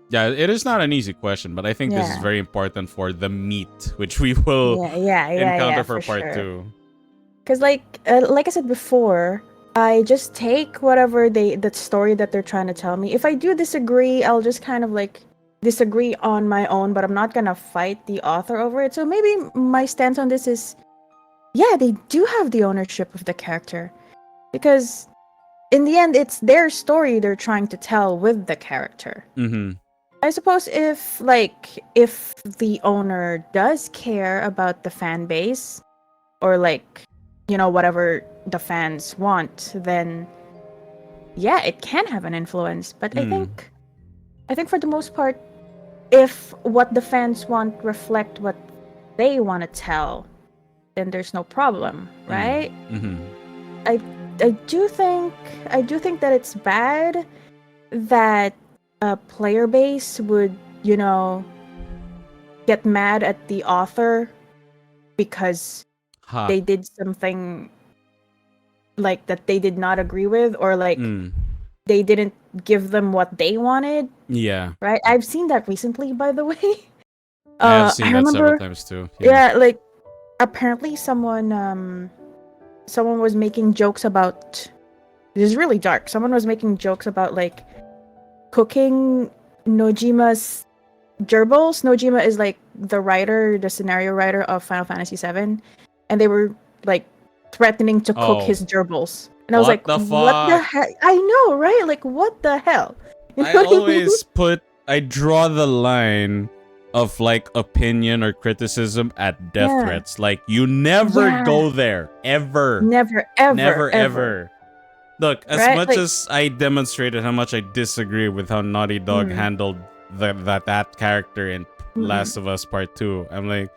Yeah, it is not an easy question, but I think this is yeah. very important for the meat, which we will Yeah, encounter for for part sure. 2. Because like I said before, I just take whatever the story that they're trying to tell me. If I do disagree, I'll just kind of like disagree on my own, but I'm not gonna fight the author over it. So maybe my stance on this is, yeah, they do have the ownership of the character, because in the end, it's their story they're trying to tell with the character. Mm-hmm. I suppose if the owner does care about the fan base, or whatever the fans want, then yeah, it can have an influence. But I think for the most part, if what the fans want reflect what they want to tell, then there's no problem, right? Mm-hmm. I I do think that it's bad that a player base would, get mad at the author because Ha. they did something like that they did not agree with, or like Mm. they didn't give them what they wanted, Yeah. right? I've seen that recently, by the way. I have seen I that several remember, times too. Yeah. yeah, like apparently someone was making jokes about, this is really dark. Someone was making jokes about like cooking Nojima's gerbils. Nojima is like the scenario writer of Final Fantasy VII, and they were like threatening to cook Oh. his gerbils. And I was What like, the what the fuck? heck? I know, right? Like, what the hell? You know I what I mean? always I draw the line of like opinion or criticism at death Yeah. threats. Like, you never Yeah. go there. Ever. Never, ever, Never, ever. ever. Look, as Right? much Like, as I demonstrated how much I disagree with how Naughty Dog mm, handled that character in mm, Last of Us Part 2, I'm like,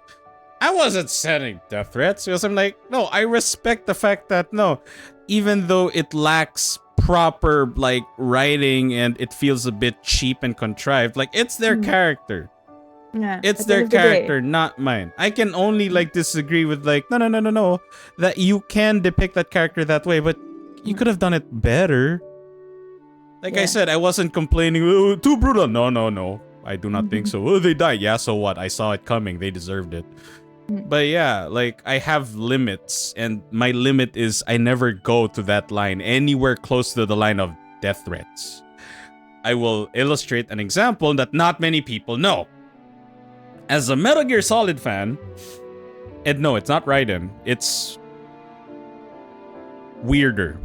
I wasn't sending death threats because I'm like, no, I respect the fact that no, even though it lacks proper like writing and it feels a bit cheap and contrived, like it's their mm. character. Yeah. It's At the end their of the day. character, not mine. I can only like disagree with like no, that you can depict that character that way, but you Mm, could have done it better. Like I yeah. said, I wasn't complaining, oh, too brutal. No. I do not think Mhm. so. Oh, they died. Yeah, so what? I saw it coming. They deserved it. Mm. But yeah, like I have limits, and my limit is I never go to that line, anywhere close to the line of death threats. I will illustrate an example that not many people know. As a Metal Gear Solid fan, and no, it's not Raiden, it's weirder.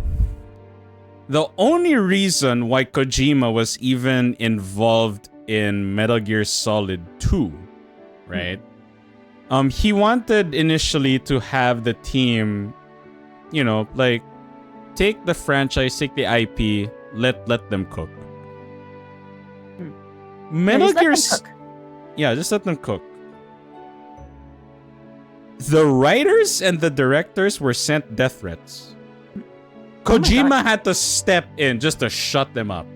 The only reason why Kojima was even involved in Metal Gear Solid 2, right? He wanted initially to have the team, like take the franchise, take the IP, let them cook. Yeah, Metal just let Gear, them cook. yeah, just let them cook. The writers and the directors were sent death threats. Oh my Kojima God. had to step in just to shut them up.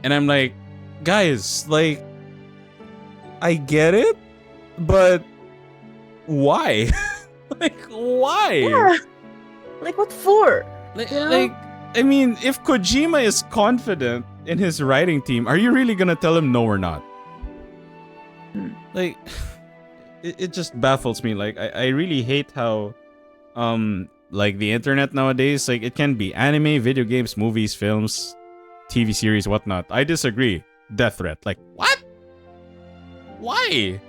And I'm like, guys, like, I get it, but why? Like, why? Yeah. Like, what for? Like, You know? like, I mean, if Kojima is confident in his writing team, are you really gonna tell him no or not? Hmm. Like, it just baffles me. Like, I really hate how, like the internet nowadays, like it can be anime, video games, movies, films, TV series, whatnot. I disagree. Death threat. Like, what? Why?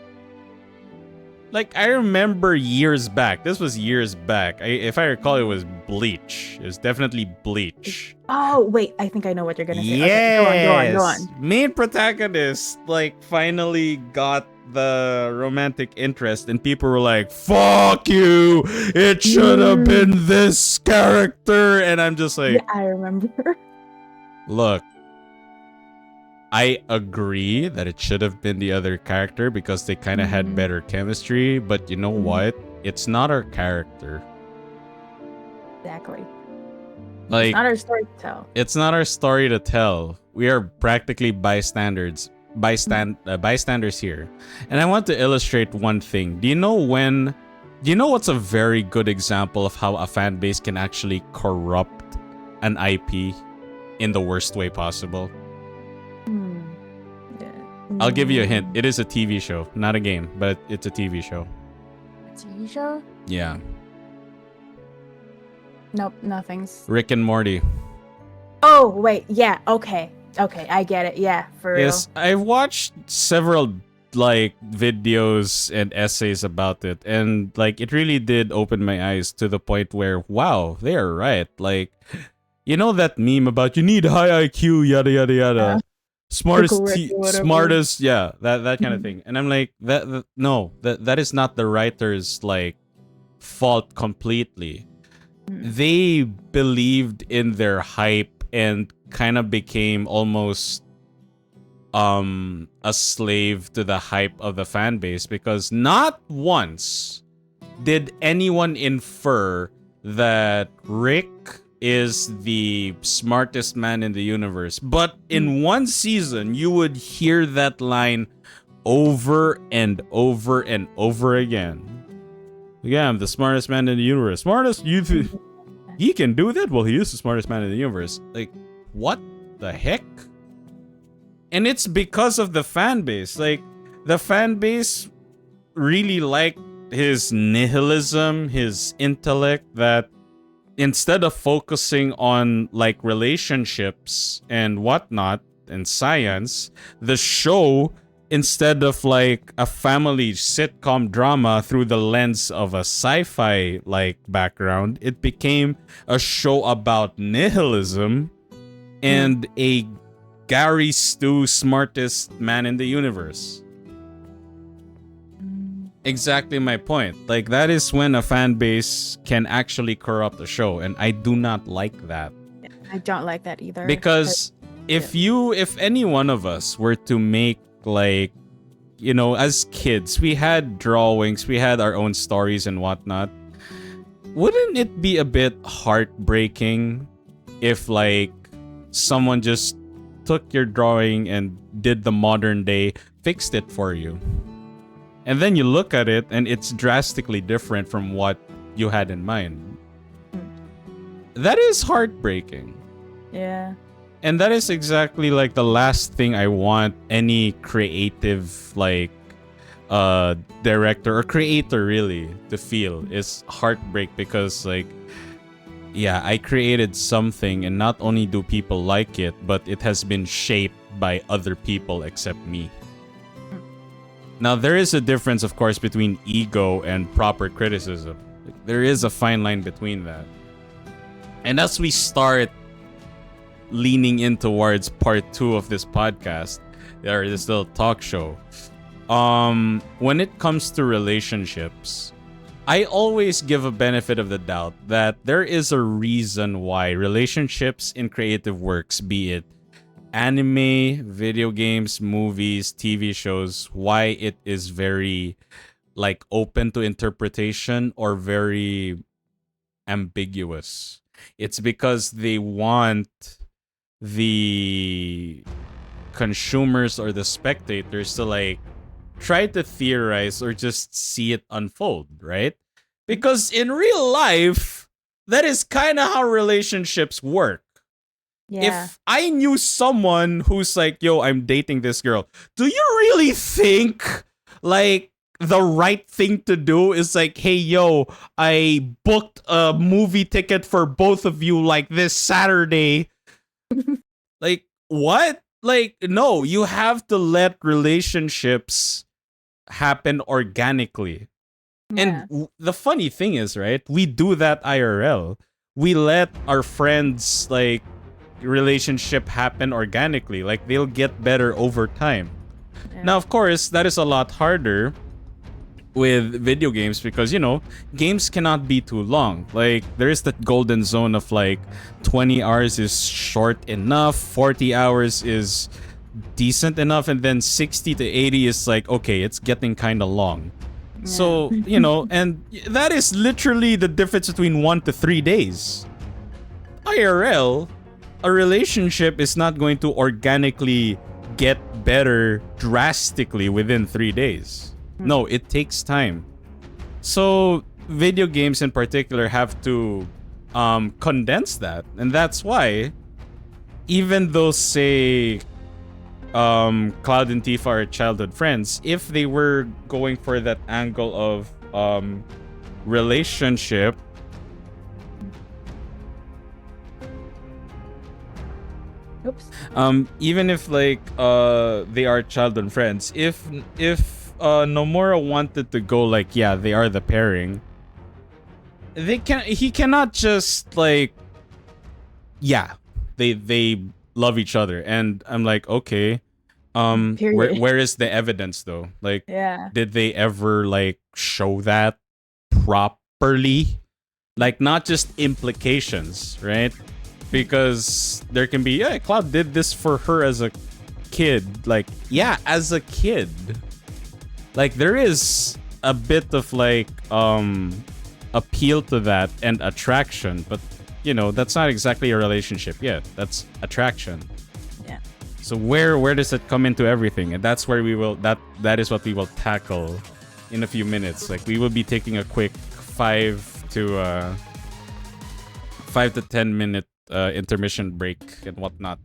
Like, I remember years back. This was years back. If I recall, it was Bleach. It was definitely Bleach. Oh, wait. I think I know what you're gonna say. Okay, go Yes! on. Main protagonist, like, finally got the romantic interest, and people were like, fuck you! It should have been this character! And I'm just like, Yeah, I remember. look, I agree that it should have been the other character because they kind of had better chemistry, but you know what? It's not our character. Exactly. Like, It's not our story to tell. it's not our story to tell. We are practically bystanders. bystanders here, and I want to illustrate one thing. Do you know what's a very good example of how a fan base can actually corrupt an IP in the worst way possible? I'll give you a hint. It is a TV show, not a game, but it's a TV show. A TV show? Yeah. Nope, nothing's. Rick and Morty. Oh, wait. Yeah, okay. Okay, I get it. Yeah, for real. Yes, I've watched several like videos and essays about it, and like it really did open my eyes to the point where, wow, they are right. Like, you know that meme about you need high IQ, yada yada yada. Smartest, yeah, that kind of thing. And I'm like, that is not the writer's like fault completely. They believed in their hype and kind of became almost a slave to the hype of the fan base, because not once did anyone infer that Rick is the smartest man in the universe. But in one season, you would hear that line over and over and over again. Yeah, I'm the smartest man in the universe. Smartest? He can do that? Well, he is the smartest man in the universe. Like, what the heck? And it's because of the fan base. Like, the fan base really liked his nihilism, his intellect, that instead of focusing on like relationships and whatnot and science, the show, instead of like a family sitcom drama through the lens of a sci-fi like background, it became a show about nihilism and a Gary Stu smartest man in the universe. Exactly my point. Like, that is when a fan base can actually corrupt a show, and I do not like that. I don't like that either. Because if any one of us were to make, like, you know, as kids, we had drawings, we had our own stories and whatnot. Wouldn't it be a bit heartbreaking if, like, someone just took your drawing and did the modern day, fixed it for you? And then you look at it and it's drastically different from what you had in mind. That is heartbreaking. Yeah. And that is exactly like the last thing I want any creative like director or creator really to feel, is heartbreak, because like, yeah, I created something and not only do people like it, but it has been shaped by other people except me. Now, there is a difference, of course, between ego and proper criticism. There is a fine line between that. And as we start leaning in towards part 2 of this podcast, or this little talk show, when it comes to relationships, I always give a benefit of the doubt that there is a reason why relationships in creative works, be it anime, video games, movies, TV shows, why it is very like open to interpretation or very ambiguous. It's because they want the consumers or the spectators to like try to theorize or just see it unfold, right? Because in real life, that is kind of how relationships work. Yeah. If I knew someone who's like, yo, I'm dating this girl, do you really think like the right thing to do is like, hey, yo, I booked a movie ticket for both of you like this Saturday? Like, what? Like, no, you have to let relationships happen organically. Yeah. And the funny thing is, right, we do that IRL. We let our friends like relationship happen organically, like they'll get better over time. Yeah. Now, of course, that is a lot harder with video games because, you know, games cannot be too long. Like, there is that golden zone of like 20 hours is short enough, 40 hours is decent enough, and then 60 to 80 is like, okay, it's getting kind of long. Yeah. So, you know, and that is literally the difference between 1 to 3 days. IRL, a relationship is not going to organically get better drastically within 3 days. No, it takes time. So video games in particular have to condense that, and that's why even though, say, Cloud and Tifa are childhood friends, if they were going for that angle of relationship, even if like they are childhood friends, if Nomura wanted to go like, yeah, they are the pairing, he cannot just like, yeah, they love each other. And I'm like, okay, where is the evidence though? Like, did they ever like show that properly? Like, not just implications, right? Because there can be, yeah, Cloud did this for her as a kid. Like, yeah, as a kid. Like, there is a bit of like appeal to that and attraction, but you know, that's not exactly a relationship yet. That's attraction. Yeah. So where does it come into everything? And that's where we will that is what we will tackle in a few minutes. Like, we will be taking a quick 5 to 10 minute intermission break and whatnot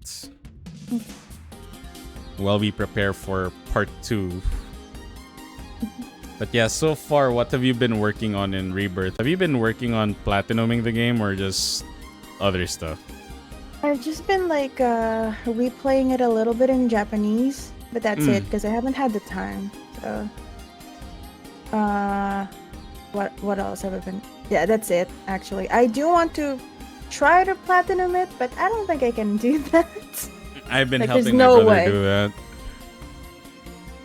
while we prepare for part 2. But yeah, so far, what have you been working on in Rebirth? Have you been working on platinuming the game or just other stuff? I've just been like replaying it a little bit in Japanese, but that's it because I haven't had the time. So, what else have I been? Yeah, that's it. Actually, I do want to try to platinum it, but I don't think I can do that. I've been like, helping my brother do that.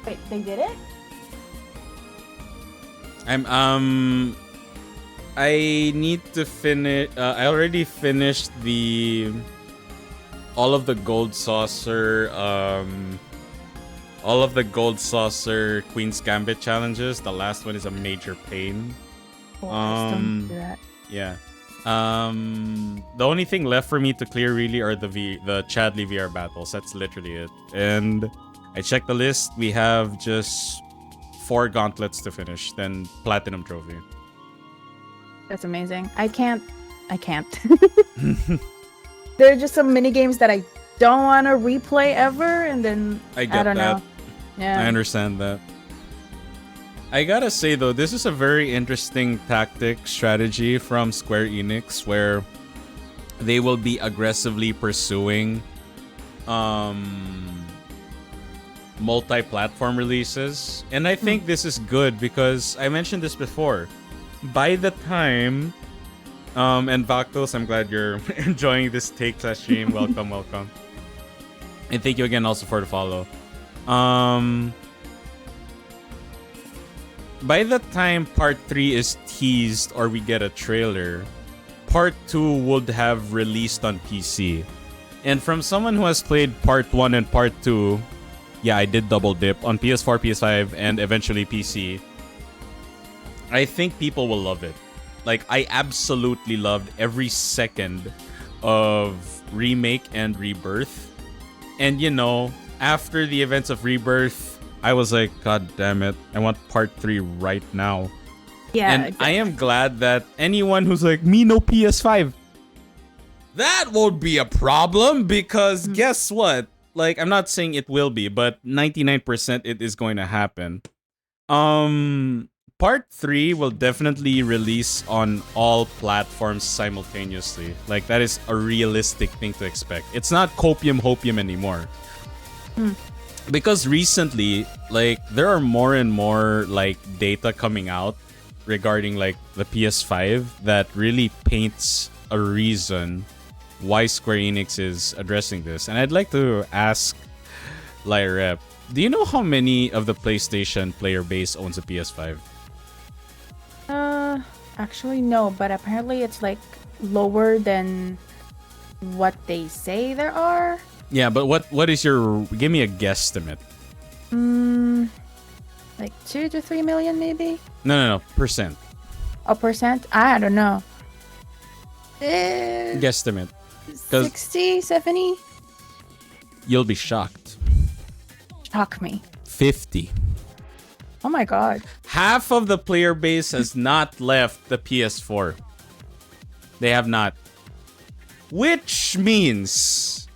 Wait, they did it? I need to finish. I already finished all of the gold saucer Queen's Gambit challenges. The last one is a major pain. Yeah. The only thing left for me to clear really are the Chadley VR battles. That's literally it. And I checked the list. We have just 4 gauntlets to finish, then platinum trophy. That's amazing. I can't. There are just some mini games that I don't want to replay ever, and then I don't know. Yeah, I understand that. I gotta say though, this is a very interesting strategy from Square Enix, where they will be aggressively pursuing multi-platform releases. And I think this is good because I mentioned this before. By the time and Vactos, I'm glad you're enjoying this stream. Welcome. And thank you again also for the follow. By the time part 3 is teased or we get a trailer, part 2 would have released on PC. And from someone who has played part 1 and part 2, yeah, I did double dip on PS4, PS5, and eventually PC. I think people will love it. Like, I absolutely loved every second of Remake and Rebirth. And you know, after the events of Rebirth, I was like, God damn it, I want part 3 right now. Yeah. And exactly. I am glad that anyone who's like, me no PS5, that won't be a problem because guess what? Like, I'm not saying it will be, but 99% it is going to happen. Part 3 will definitely release on all platforms simultaneously. Like, that is a realistic thing to expect. It's not copium anymore. Because recently, like, there are more and more, like, data coming out regarding, like, the PS5 that really paints a reason why Square Enix is addressing this. And I'd like to ask Lairep, do you know how many of the PlayStation player base owns a PS5? Actually no, but apparently it's like lower than what they say there are. Yeah, but what is your, give me a guesstimate. Like 2 to 3 million maybe? No, percent. A percent? I don't know. Guesstimate. 60, 70? You'll be shocked. Shock me. 50. Oh my god. Half of the player base has not left the PS4. They have not. Which means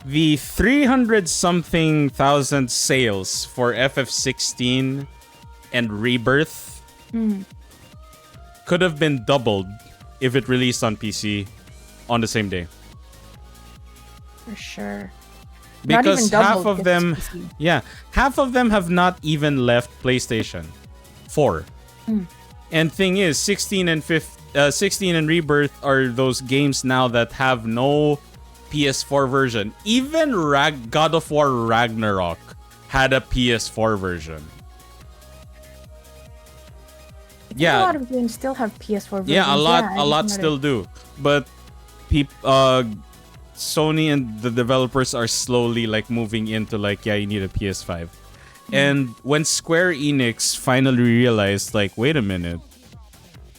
the 300-something thousand sales for FF16 and Rebirth could have been doubled if it released on PC on the same day. For sure. Because half of them, half of them have not even left PlayStation 4. And thing is, 16 and 16 and Rebirth are those games now that have no PS4 version. Even God of War Ragnarok had a PS4 version. A lot of games still have PS4 versions. Yeah, a lot still do. But Sony and the developers are slowly like moving into like, you need a PS5. And when Square Enix finally realized, like, wait a minute.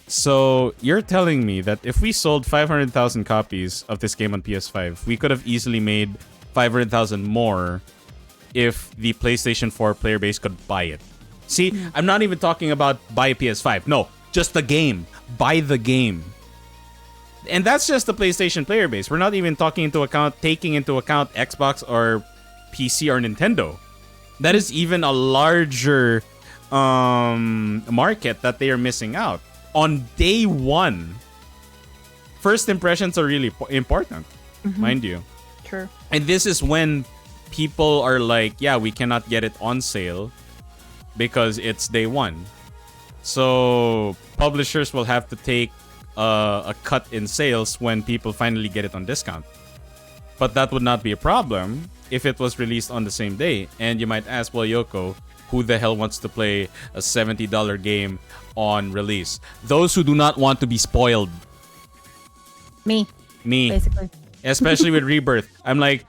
So you're telling me that if we sold 500,000 copies of this game on PS5, we could have easily made 500,000 more if the PlayStation 4 player base could buy it. See, I'm not even talking about buy a PS5. No, just the game. Buy the game. And that's just the PlayStation player base. We're not even taking into account Xbox or PC or Nintendo. That is even a larger market that they are missing out. On day one, first impressions are really important, mind you. True. And this is when people are like, we cannot get it on sale because it's day one. So publishers will have to take a cut in sales when people finally get it on discount. But that would not be a problem if it was released on the same day. And you might ask, well, Yoko, who the hell wants to play a $70 game on release? Those who do not want to be spoiled. Me. Basically. Especially with Rebirth. I'm like,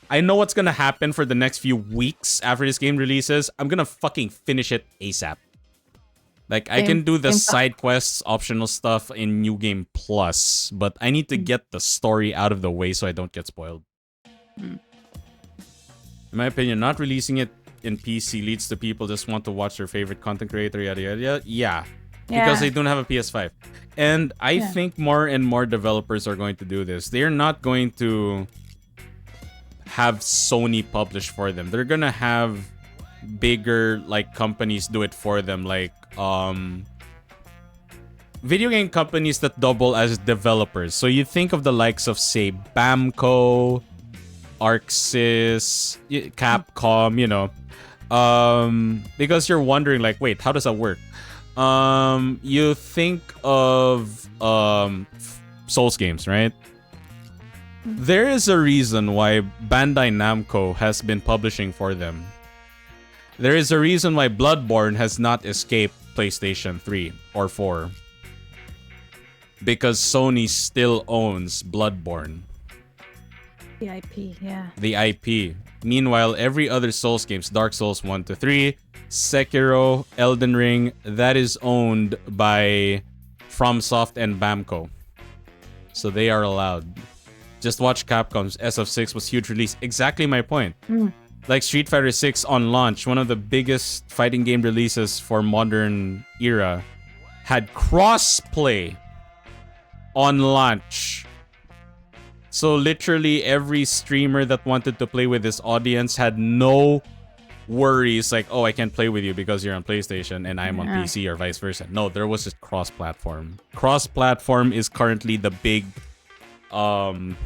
I know what's gonna happen for the next few weeks after this game releases. I'm gonna fucking finish it ASAP. Like, I can do the side quests, optional stuff in New Game Plus, but I need to get the story out of the way so I don't get spoiled. In my opinion, not releasing it in PC leads to people just want to watch their favorite content creator, yada yada yada. Yeah. Because they don't have a PS5. And I think more and more developers are going to do this. They're not going to have Sony publish for them. They're gonna have bigger like companies do it for them, like video game companies that double as developers. So you think of the likes of, say, Bamco, Arxis, Capcom, because you're wondering, like, wait, how does that work? You think of Souls games, right? There is a reason why Bandai Namco has been publishing for them. There is a reason why Bloodborne has not escaped PlayStation 3 or 4. Because Sony still owns Bloodborne. The IP, The IP. Meanwhile, every other Souls games, Dark Souls 1 to 3, Sekiro, Elden Ring, that is owned by FromSoft and Bamco. So they are allowed. Just watch Capcom's SF6 was huge release. Exactly my point. Like Street Fighter 6 on launch, one of the biggest fighting game releases for modern era, had cross-play on launch. So literally every streamer that wanted to play with his audience had no worries like, oh, I can't play with you because you're on PlayStation and I'm on PC or vice versa. No, there was just cross-platform. Cross-platform is currently the big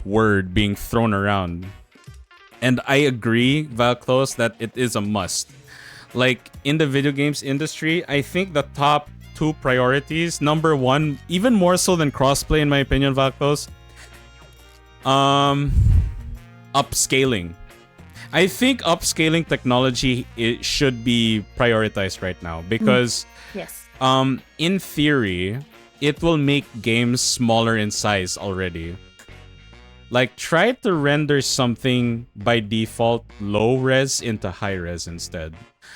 word being thrown around. And I agree, Valclos, that it is a must. Like, in the video games industry, I think the top two priorities, number one, even more so than crossplay in my opinion, Valclos, upscaling. I think upscaling technology, it should be prioritized right now because in theory, it will make games smaller in size already. Like, try to render something by default low res into high res instead.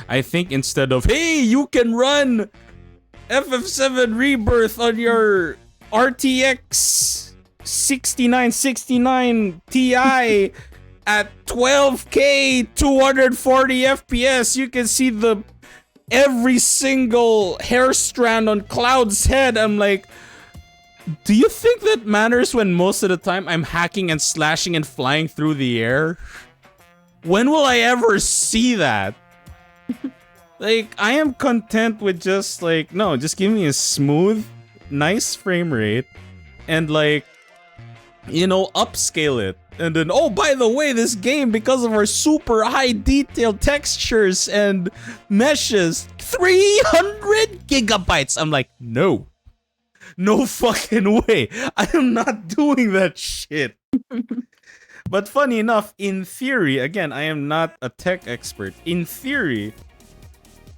I think instead of, hey, you can run FF7 Rebirth on your RTX 6969 Ti at 12K 240 FPS, you can see every single hair strand on Cloud's head. I'm like, do you think that matters when most of the time I'm hacking and slashing and flying through the air? When will I ever see that? Like, I am content with just like, no, just give me a smooth, nice frame rate and like, you know, upscale it. And then, oh, by the way, this game, because of our super high detail textures and meshes, 300 gigabytes. I'm like, no. No fucking way. I am not doing that shit. But funny enough, in theory, again, I am not a tech expert. In theory,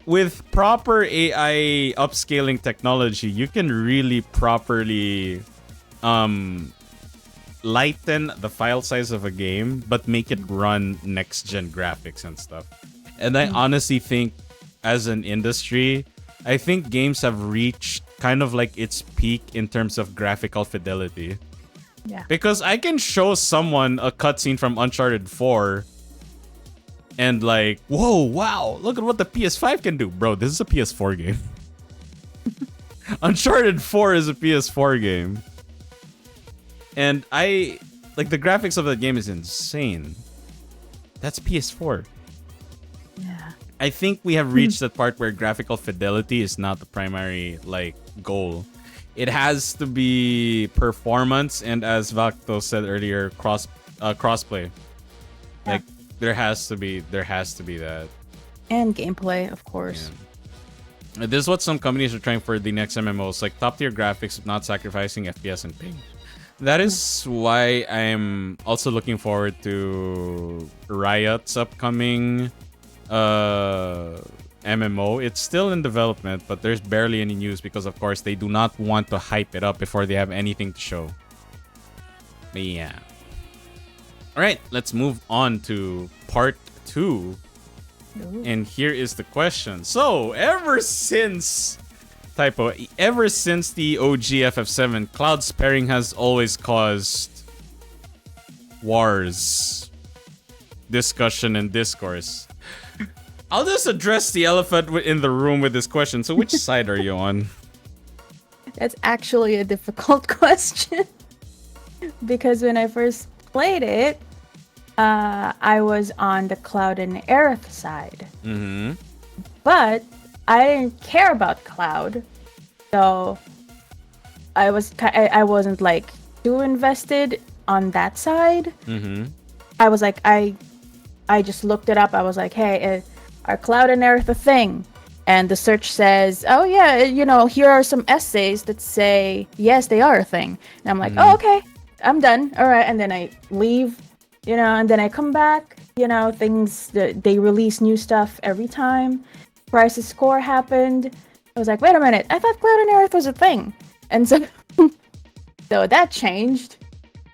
with proper AI upscaling technology, you can really properly lighten the file size of a game, but make it run next-gen graphics and stuff. And I honestly think, as an industry, I think games have reached kind of like its peak in terms of graphical fidelity. Yeah. Because I can show someone a cutscene from Uncharted 4 and like, whoa, wow, look at what the PS5 can do. Bro, this is a PS4 game. Uncharted 4 is a PS4 game. And the graphics of the game is insane. That's PS4. Yeah. I think we have reached that part where graphical fidelity is not the primary like goal. It has to be performance, and as Vakto said earlier, crossplay. Yeah. Like there has to be that. And gameplay, of course. Yeah. This is what some companies are trying for the next MMOs, like top tier graphics, not sacrificing FPS and ping. That is why I'm also looking forward to Riot's upcoming MMO. It's still in development, but there's barely any news because, of course, they do not want to hype it up before they have anything to show. But yeah. Alright, let's move on to part 2. Ooh. And here is the question. So, ever since the OG FF7, Cloud sparing has always caused wars, discussion, and discourse. I'll just address the elephant in the room with this question. So which side are you on? That's actually a difficult question. Because when I first played it, I was on the Cloud and Aerith side. Mm-hmm. But I didn't care about Cloud. So I wasn't like too invested on that side. Mm-hmm. I was like, I just looked it up. I was like, hey, are Cloud and Aerith a thing? And the search says, oh yeah, you know, here are some essays that say, yes, they are a thing. And I'm like, oh, okay, I'm done. All right. And then I leave, you know, and then I come back, you know, they release new stuff every time. Crisis Core happened. I was like, wait a minute, I thought Cloud and Aerith was a thing. And so, so that changed.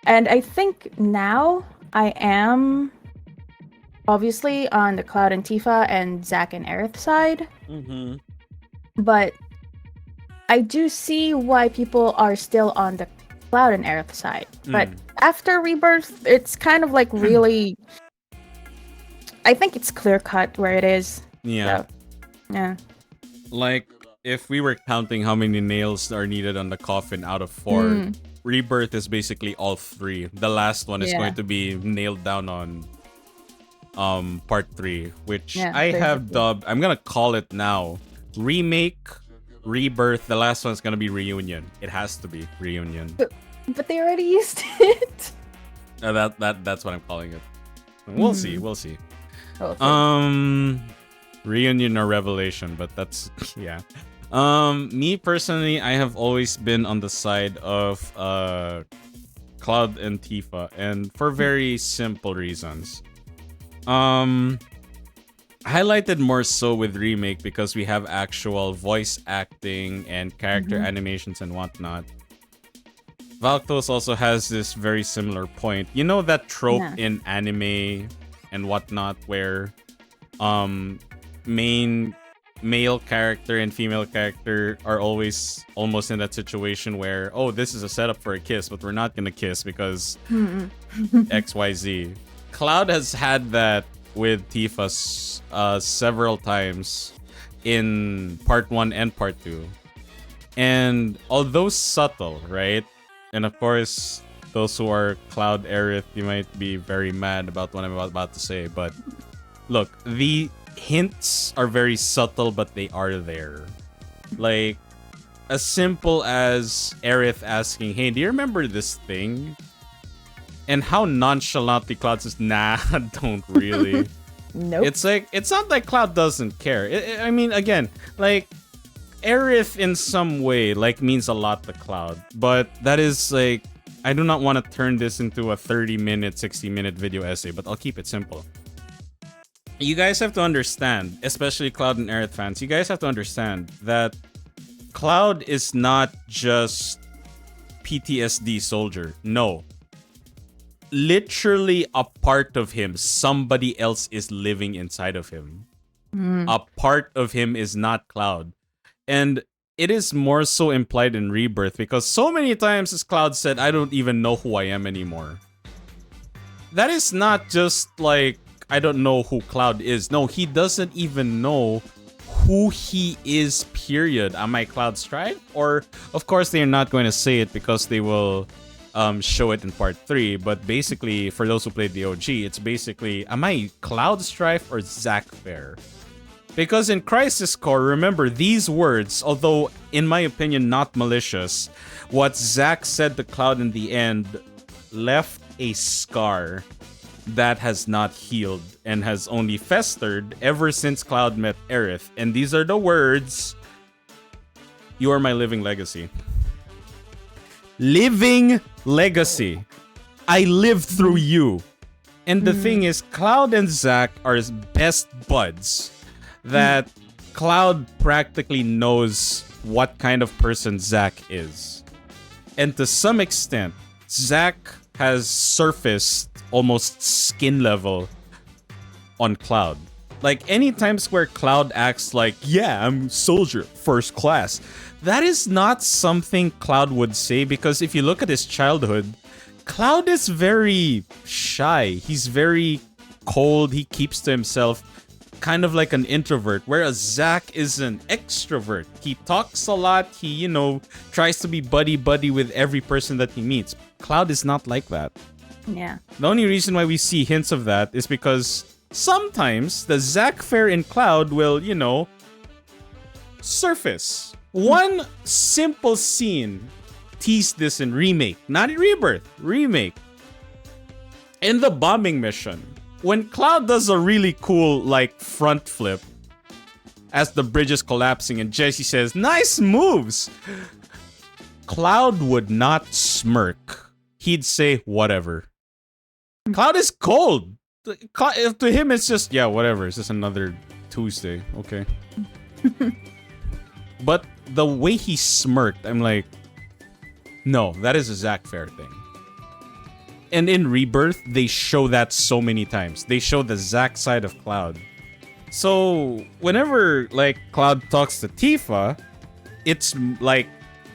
And I think now I am obviously on the Cloud and Tifa and Zack and Aerith side. Mm-hmm. But I do see why people are still on the Cloud and Aerith side. But after Rebirth, it's kind of like really... I think it's clear-cut where it is. Yeah. So, yeah. Like, if we were counting how many nails are needed on the coffin out of 4, Rebirth is basically all 3. The last one is going to be nailed down on part 3, which I have dubbed, I'm gonna call it now, Remake, Rebirth. The last one's gonna be Reunion. It has to be Reunion. But they already used it. That's what I'm calling it. We'll see. Okay. Reunion or Revelation, but that's yeah. Me personally, I have always been on the side of Cloud and Tifa, and for very simple reasons. Highlighted more so with Remake because we have actual voice acting and character animations and whatnot. Valktos also has this very similar point. You know that trope in anime and whatnot where main male character and female character are always almost in that situation where, oh, this is a setup for a kiss, but we're not gonna kiss because XYZ. Cloud has had that with Tifa several times in part 1 and part 2. And although subtle, right? And of course, those who are Cloud Aerith, you might be very mad about what I'm about to say. But look, the hints are very subtle, but they are there. Like, as simple as Aerith asking, hey, do you remember this thing? And how nonchalantly Cloud says, nah, don't really. Nope. It's like, it's not like Cloud doesn't care. I mean, again, like, Aerith in some way, like, means a lot to Cloud. But that is, like, I do not want to turn this into a 30-minute, 60-minute video essay, but I'll keep it simple. You guys have to understand, especially Cloud and Aerith fans, you guys have to understand that Cloud is not just PTSD soldier. No. Literally a part of him, somebody else is living inside of him. A part of him is not Cloud. And it is more so implied in Rebirth because so many times as Cloud said, I don't even know who I am anymore. That is not just like, I don't know who Cloud is. No, he doesn't even know who he is, period. Am I Cloud Strife? Or, of course, they're not going to say it because they will show it in part 3. But basically, for those who played the OG, it's basically, am I Cloud Strife or Zack Fair? Because in Crisis Core, remember, these words, although in my opinion not malicious, what Zack said to Cloud in the end left a scar that has not healed and has only festered ever since Cloud met Aerith. And these are the words, you are my living legacy. Living legacy. I live through you. And the thing is, Cloud and Zack are his best buds. That Cloud practically knows what kind of person Zack is. And to some extent, Zack has surfaced almost skin level on Cloud. Like, any times where Cloud acts like, yeah, I'm soldier, first class, that is not something Cloud would say, because if you look at his childhood, Cloud is very shy. He's very cold. He keeps to himself, kind of like an introvert, whereas Zack is an extrovert. He talks a lot. He, you know, tries to be buddy-buddy with every person that he meets. Cloud is not like that. Yeah. The only reason why we see hints of that is because sometimes the Zack Fair in Cloud will, you know, surface. One simple scene teased this in Remake, not in Rebirth, Remake. In the bombing mission, when Cloud does a really cool, like, front flip as the bridge is collapsing and Jessie says, nice moves, Cloud would not smirk. He'd say, whatever. Cloud is cold. To him, it's just, yeah, whatever. It's just another Tuesday. Okay. But the way he smirked, I'm like, no, that is a Zack Fair thing. And in Rebirth, they show that so many times. They show the Zack side of Cloud. So, whenever, like, Cloud talks to Tifa, it's like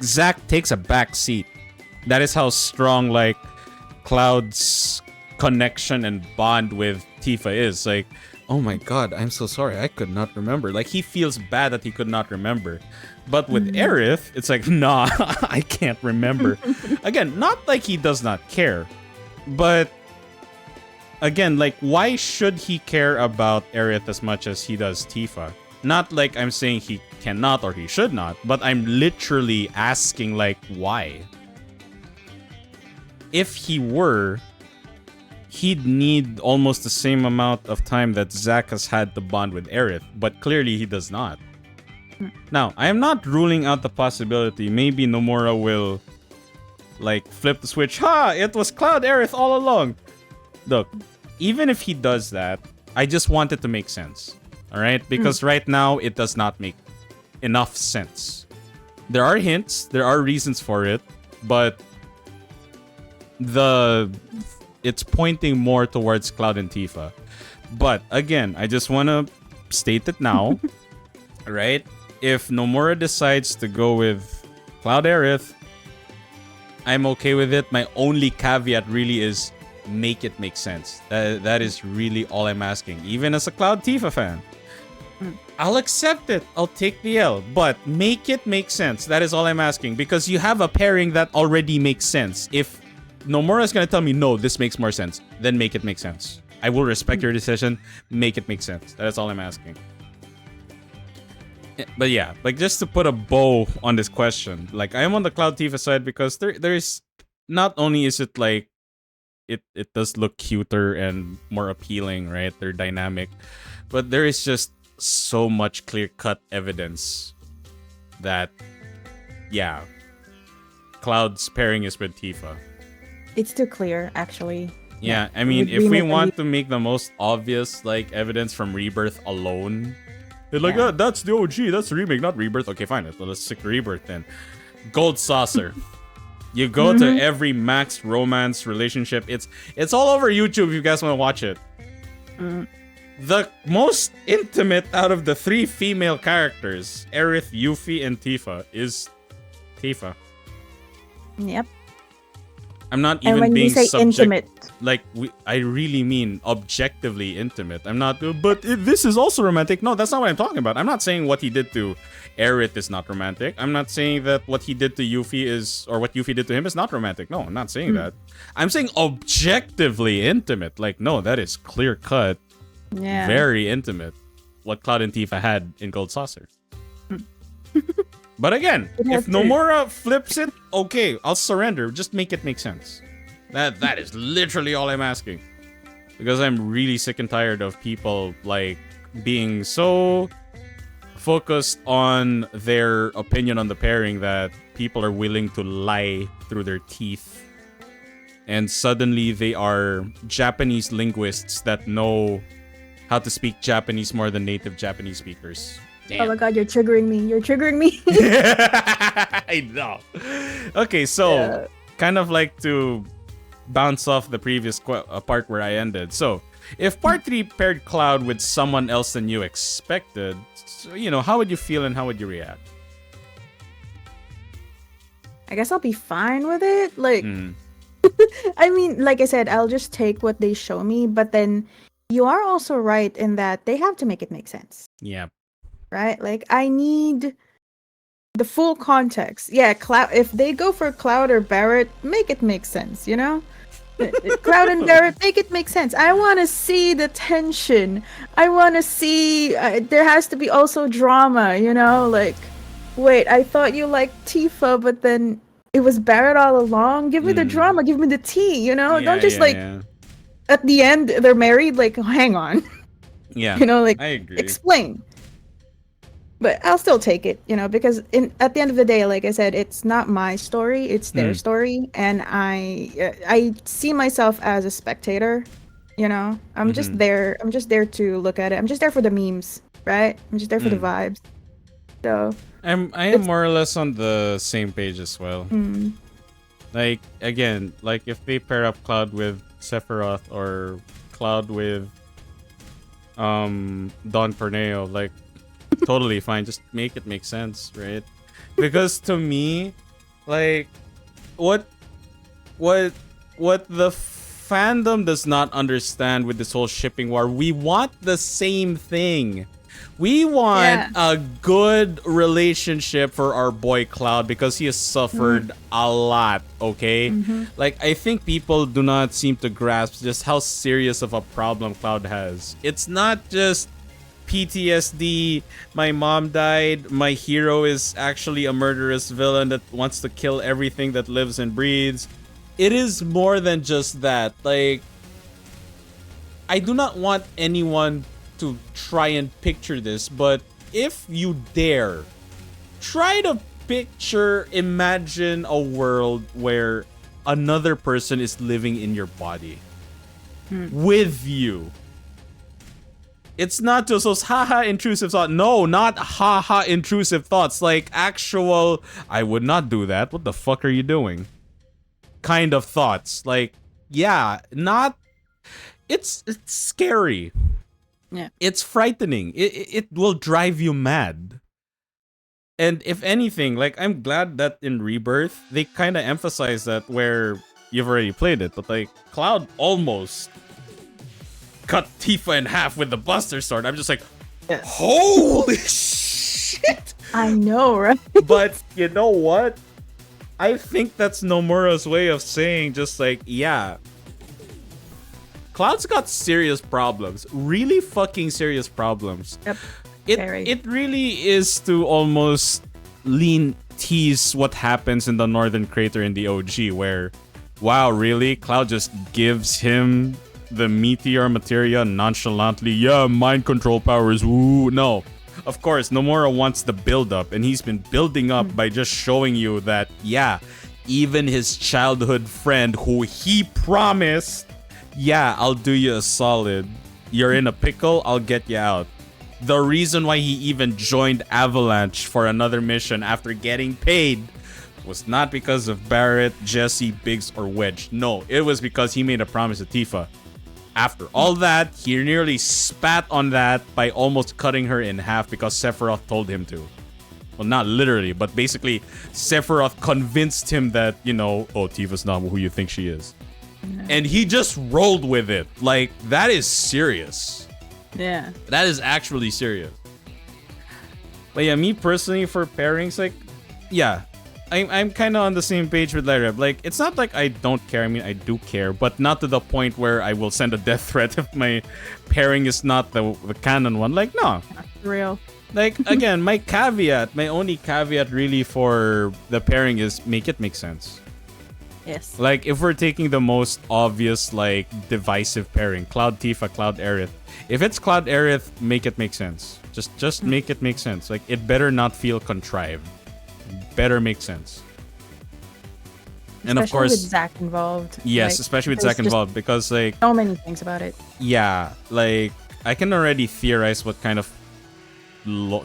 Zack takes a back seat. That is how strong, like, Cloud's connection and bond with Tifa is. Like, oh my god, I'm so sorry, I could not remember. Like, he feels bad that he could not remember. But with Aerith, it's like, nah, I can't remember. Again, not like he does not care. But, again, like, why should he care about Aerith as much as he does Tifa? Not like I'm saying he cannot or he should not, but I'm literally asking, like, why? If he were, he'd need almost the same amount of time that Zack has had to bond with Aerith, but clearly he does not. Now, I am not ruling out the possibility maybe Nomura will, like, flip the switch. Ha! It was Cloud Aerith all along! Look, even if he does that, I just want it to make sense. Alright? Because right now, it does not make enough sense. There are hints, there are reasons for it, but it's pointing more towards Cloud and Tifa. But, again, I just want to state it now. Right? If Nomura decides to go with Cloud Aerith, I'm okay with it. My only caveat really is, make it make sense. That is really all I'm asking. Even as a Cloud Tifa fan, I'll accept it. I'll take the L, but make it make sense. That is all I'm asking, because you have a pairing that already makes sense. If Nomura's gonna tell me no, this makes more sense, then make it make sense. I will respect your decision. Make it make sense. That is all I'm asking. But yeah, like, just to put a bow on this question, like, I am on the Cloud Tifa side because there's not only is it like it does look cuter and more appealing, right? They're dynamic, but there is just so much clear-cut evidence that, yeah, Cloud's pairing is with Tifa. It's too clear, actually. Yeah, I mean, if we want to make the most obvious, like, evidence from Rebirth alone, they're like, oh, that's the OG, that's the remake, not Rebirth. Okay, fine, let's stick to Rebirth then. Gold Saucer. You go to every Max romance relationship. It's all over YouTube if you guys want to watch it. The most intimate out of the 3 female characters, Aerith, Yuffie, and Tifa, is Tifa. Yep. I'm not And even when being you say intimate, like, I really mean objectively intimate. I'm not, but this is also romantic. No, that's not what I'm talking about. I'm not saying what he did to Aerith is not romantic. I'm not saying that what he did to Yuffie is, or what Yuffie did to him is not romantic. No, I'm not saying that. I'm saying objectively intimate. Like, no, that is clear cut. yeah, Very intimate. What Cloud and Tifa had in Gold Saucer. But again, if Nomura flips it, okay, I'll surrender. Just make it make sense. That is literally all I'm asking. Because I'm really sick and tired of people, like, being so focused on their opinion on the pairing that people are willing to lie through their teeth. And suddenly they are Japanese linguists that know how to speak Japanese more than native Japanese speakers. Damn. Oh my god, you're triggering me. You're triggering me. I know. Okay, so kind of like to bounce off the previous part where I ended. So, if part 3 paired Cloud with someone else than you expected, so, you know, how would you feel and how would you react? I guess I'll be fine with it. Like, I mean, like I said, I'll just take what they show me. But then you are also right in that they have to make it make sense. Yeah. Right? Like, I need the full context. Yeah, Cloud. If they go for Cloud or Barrett, make it make sense, you know? Cloud and Barrett, make it make sense. I want to see the tension. I want to see, there has to be also drama, you know? Like, wait, I thought you liked Tifa, but then it was Barrett all along. Give me the drama, give me the tea, you know? Don't just at the end, they're married, like, hang on. Yeah, you know, like, I agree. Explain. But I'll still take it, you know, because at the end of the day, like I said, it's not my story, it's their story, and I see myself as a spectator, you know. I'm just there to look at it. I'm just there for the memes, right? I'm just there for the vibes. So I am more or less on the same page as well. Like, again, like, if they pair up Cloud with Sephiroth or Cloud with Don Corneo, like, totally fine. Just make it make sense, right? Because to me, like, what the fandom does not understand with this whole shipping war, we want the same thing. We want a good relationship for our boy Cloud because he has suffered a lot, okay? Like, I think people do not seem to grasp just how serious of a problem Cloud has. It's not just PTSD, my mom died, my hero is actually a murderous villain that wants to kill everything that lives and breathes. It is more than just that. Like, I do not want anyone to try and picture this, but if you dare, try to imagine a world where another person is living in your body with you. It's not just those haha intrusive thoughts. No, not haha intrusive thoughts. Like, actual, I would not do that. What the fuck are you doing? Kind of thoughts. Like, yeah, not. It's scary. Yeah. It's frightening. It will drive you mad. And if anything, like, I'm glad that in Rebirth, they kind of emphasize that where you've already played it, but like Cloud almost cut Tifa in half with the Buster Sword. I'm just like, Yes. holy shit! I know, right? But you know what? I think that's Nomura's way of saying just like, yeah, Cloud's got serious problems. Really fucking serious problems. Yep. It really is to almost tease what happens in the Northern Crater in the OG, where, wow, really? Cloud just gives him the meteor materia nonchalantly. Yeah, mind control powers. Woo. No. Of course, Nomura wants the build-up, and he's been building up by just showing you that, yeah, even his childhood friend who he promised, yeah, I'll do you a solid. You're in a pickle, I'll get you out. The reason why he even joined Avalanche for another mission after getting paid was not because of Barret, Jesse, Biggs, or Wedge. No, it was because he made a promise to Tifa. After all that, he nearly spat on that by almost cutting her in half because Sephiroth told him to. Well, not literally, but basically, Sephiroth convinced him that, you know, oh, Tifa's not who you think she is. No. And he just rolled with it. Like, that is serious. Yeah. That is actually serious. But yeah, me personally, for pairings, like, yeah, I'm kind of on the same page with Lairep. Like, it's not like I don't care. I mean, I do care, but not to the point where I will send a death threat if my pairing is not the canon one. Like, no. Not real. Like, again, my only caveat really for the pairing is make it make sense. Yes. Like, if we're taking the most obvious, like, divisive pairing, Cloud Tifa, Cloud Aerith. If it's Cloud Aerith, make it make sense. Just make it make sense. Like, it better not feel contrived. Better make sense. And especially of course, with Zack involved. Yes, like, especially with Zack involved, because like so many things about it. Yeah, like I can already theorize what kind of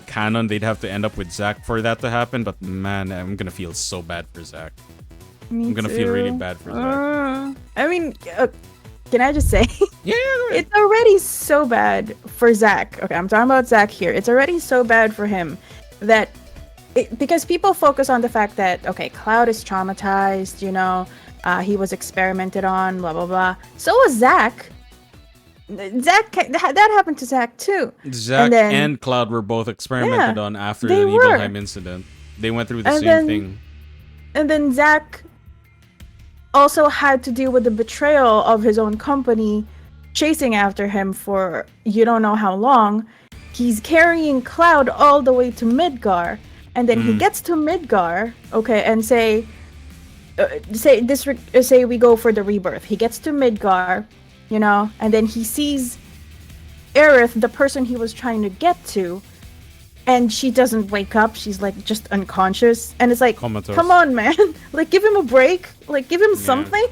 canon they'd have to end up with Zack for that to happen. But man, I'm gonna feel so bad for Zack. I'm gonna feel really bad for Zack. I mean, can I just say? Yeah, it's already so bad for Zack. Okay, I'm talking about Zack here. It's already so bad for him that. Because people focus on the fact that, okay, Cloud is traumatized, you know, he was experimented on, blah, blah, blah. So was Zack. That happened to Zack too. Zack and Cloud were both experimented on after the Nibelheim incident. They went through the same thing. And then Zack also had to deal with the betrayal of his own company chasing after him for you don't know how long. He's carrying Cloud all the way to Midgar. And then he gets to Midgar, okay, and say we go for the rebirth. He gets to Midgar, you know, and then he sees Aerith, the person he was trying to get to, and she doesn't wake up. She's like just unconscious, and it's like, comatose. Come on, man, like give him a break, like give him something.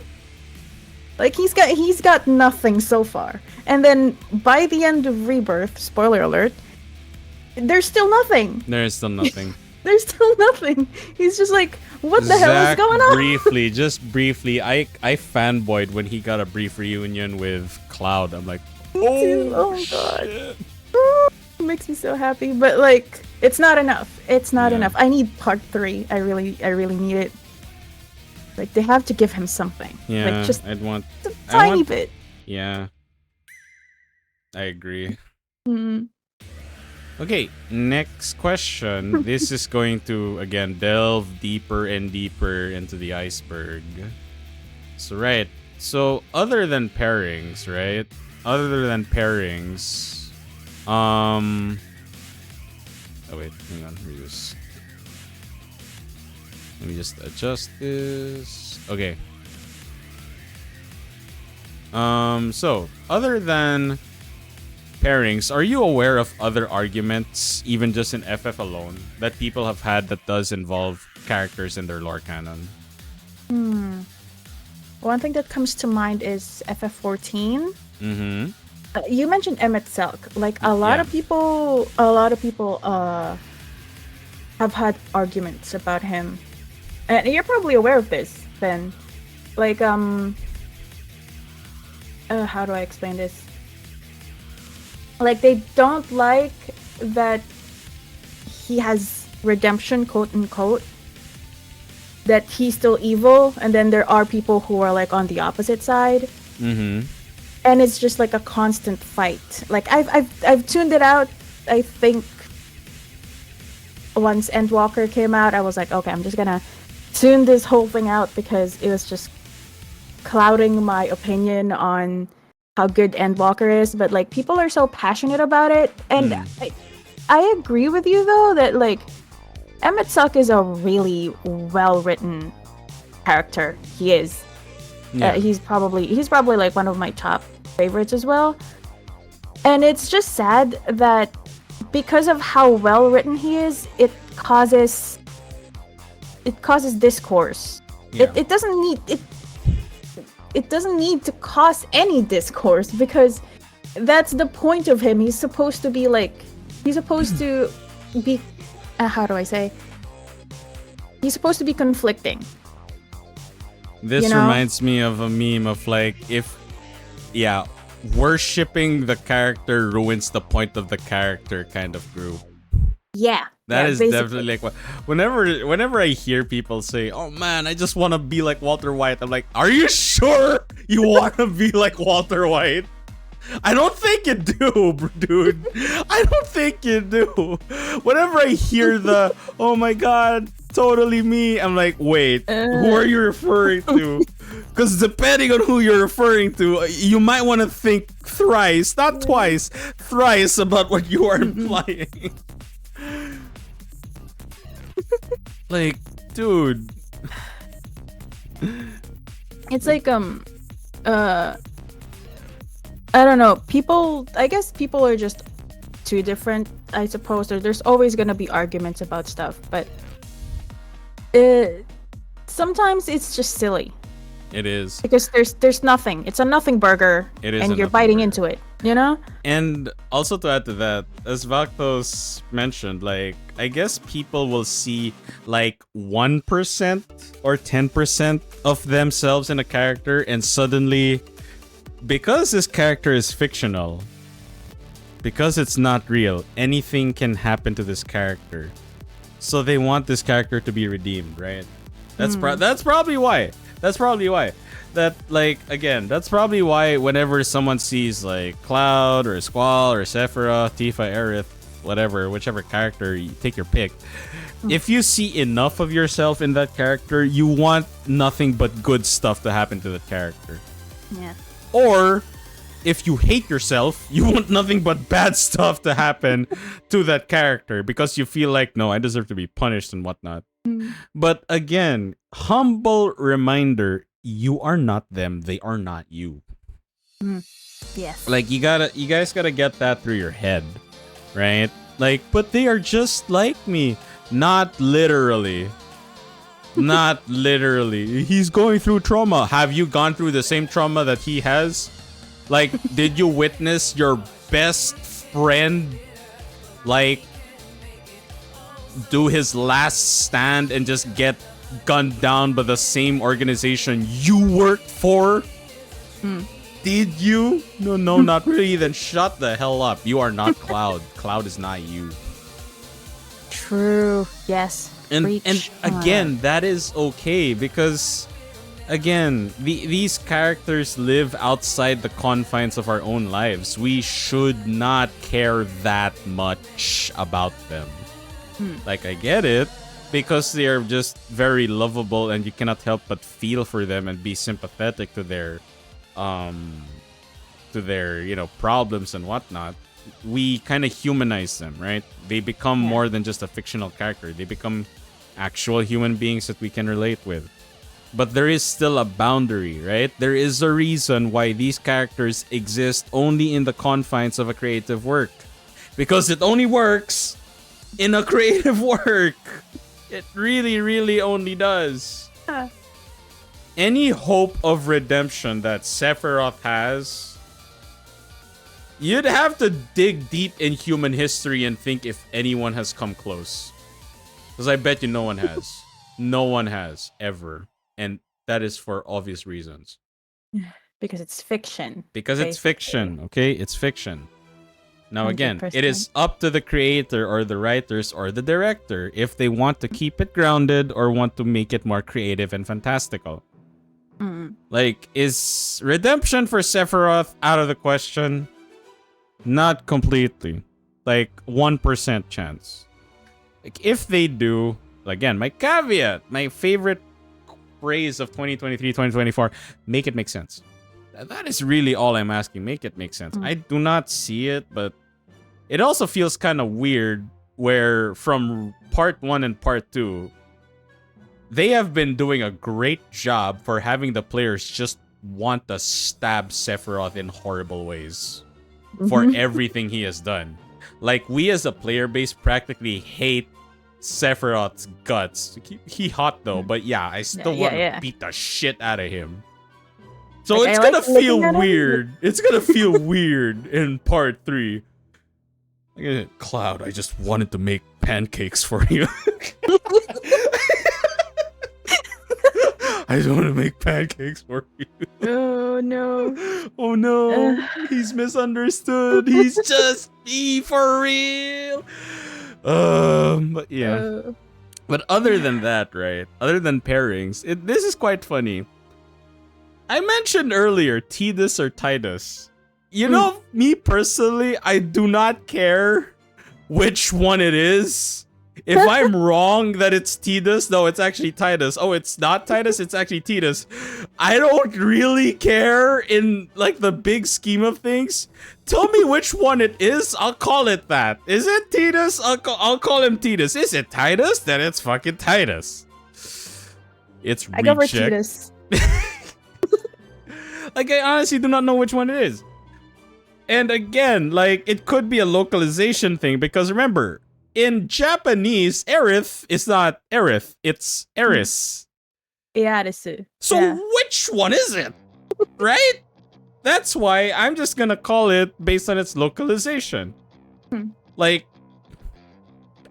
Like he's got nothing so far, and then by the end of Rebirth, spoiler alert, there's still nothing. There's still nothing. There's still nothing. He's just like, what the hell is going on? briefly, I fanboyed when he got a brief reunion with Cloud. I'm like, oh god. Oh, it makes me so happy. But like, it's not enough. It's not enough. I need part 3. I really need it. Like, they have to give him something. Yeah, like, just I'd want a tiny bit. Yeah. I agree. Mm-hmm. Okay, next question. This is going to, again, delve deeper and deeper into the iceberg. So, right. So, other than pairings, right? Oh, wait. Hang on. Let me just adjust this. Okay. So, other than pairings, are you aware of other arguments, even just in FF alone, that people have had that does involve characters in their lore canon? One thing that comes to mind is FF14. Mm-hmm. You mentioned Emmett Selk. Like a lot of people have had arguments about him, and you're probably aware of this, Ben. Like how do I explain this? Like, they don't like that he has redemption, quote unquote, that he's still evil, and then there are people who are like on the opposite side. Mm-hmm. And it's just like a constant fight. Like I've tuned it out. I think once Endwalker came out, I was like, okay, I'm just gonna tune this whole thing out because it was just clouding my opinion on how good Endwalker is. But like people are so passionate about it, and I agree with you though that like Emmett Suck is a really well written character. He is. Yeah. He's probably like one of my top favorites as well. And it's just sad that because of how well written he is, it causes discourse. Yeah. It doesn't need it doesn't need to cause any discourse because that's the point of him. He's supposed to be how do I say? He's supposed to be conflicting. This reminds me of a meme of like worshipping the character ruins the point of the character kind of group. Yeah. That is basically. definitely like whenever I hear people say, "Oh man, I just want to be like Walter White," I'm like, "Are you sure you want to be like Walter White?" I don't think you do, dude. I don't think you do. Whenever I hear the, "Oh my god, totally me," I'm like, wait, who are you referring to? Because depending on who you're referring to, you might want to think thrice, not twice, thrice about what you are implying. Like, dude. It's like I don't know. I guess people are just too different, I suppose. There's always gonna be arguments about stuff, but sometimes it's just silly. It is. Because there's nothing. It's a nothing burger. It is. And you're biting into it, you know? And also to add to that, as Vaktos mentioned, like, I guess people will see like 1% or 10% of themselves in a character, and suddenly, because this character is fictional, because it's not real, anything can happen to this character. So they want this character to be redeemed, right? That's probably why. That's probably why. That, like, again, that's probably why whenever someone sees, like, Cloud or Squall or Sephiroth, Tifa, Aerith, whatever, whichever character, you take your pick. If you see enough of yourself in that character, you want nothing but good stuff to happen to that character. Yeah. Or, if you hate yourself, you want nothing but bad stuff to happen to that character because you feel like, no, I deserve to be punished and whatnot. But again, humble reminder, you are not them, they are not you. Yes. Like, you guys gotta get that through your head, right? Like, but they are just like me. Not literally. Not literally. He's going through trauma. Have you gone through the same trauma that he has? Like, did you witness your best friend, like, do his last stand and just get gunned down by the same organization you worked for? Did you? No, not really. Then shut the hell up. You are not Cloud. Cloud is not you. True. Yes. And again, that is okay because, again, these characters live outside the confines of our own lives. We should not care that much about them. Like, I get it, because they are just very lovable and you cannot help but feel for them and be sympathetic to their problems and whatnot. We kind of humanize them, right? They become more than just a fictional character. They become actual human beings that we can relate with. But there is still a boundary, right? There is a reason why these characters exist only in the confines of a creative work. Because it only works in a creative work. It really, really only does. Any hope of redemption that Sephiroth has, you'd have to dig deep in human history and think if anyone has come close. Because I bet you no one has. No one has, ever. And that is for obvious reasons. Because it's fiction. Because it's fiction, okay? It's fiction. Now again, it 100%. is up to the creator or the writers or the director if they want to keep it grounded or want to make it more creative and fantastical. Like, is redemption for Sephiroth out of the question? Not completely. Like, 1% chance. Like, if they do, again, my caveat, my favorite phrase of 2023, 2024, make it make sense. That is really all I'm asking. Make it make sense. I do not see it, but it also feels kind of weird where from part 1 and part 2, they have been doing a great job for having the players just want to stab Sephiroth in horrible ways for everything he has done. Like, we as a player base practically hate Sephiroth's guts. He hot though, but yeah, I still want to beat the shit out of him. So like, it's gonna feel weird. It's gonna feel weird in part 3. Cloud, I just wanted to make pancakes for you. I just want to make pancakes for you. Oh no. Oh no. He's misunderstood. He's just me for real. But yeah. But other than that, right? Other than pairings, this is quite funny. I mentioned earlier Tidus or Titus. You know, me personally, I do not care which one it is. If I'm wrong that it's Tidus, no, it's actually Titus. Oh, it's not Titus, it's actually Tidus. I don't really care in like the big scheme of things. Tell me which one it is, I'll call it that. Is it Tidus? I'll call him Tidus. Is it Titus? Then it's fucking Titus. It's I go for Tidus. Like, I honestly do not know which one it is. And again, like, it could be a localization thing because remember, in Japanese, Aerith is not Aerith, it's Eris. So which one is it? Right? That's why I'm just gonna call it based on its localization. Like,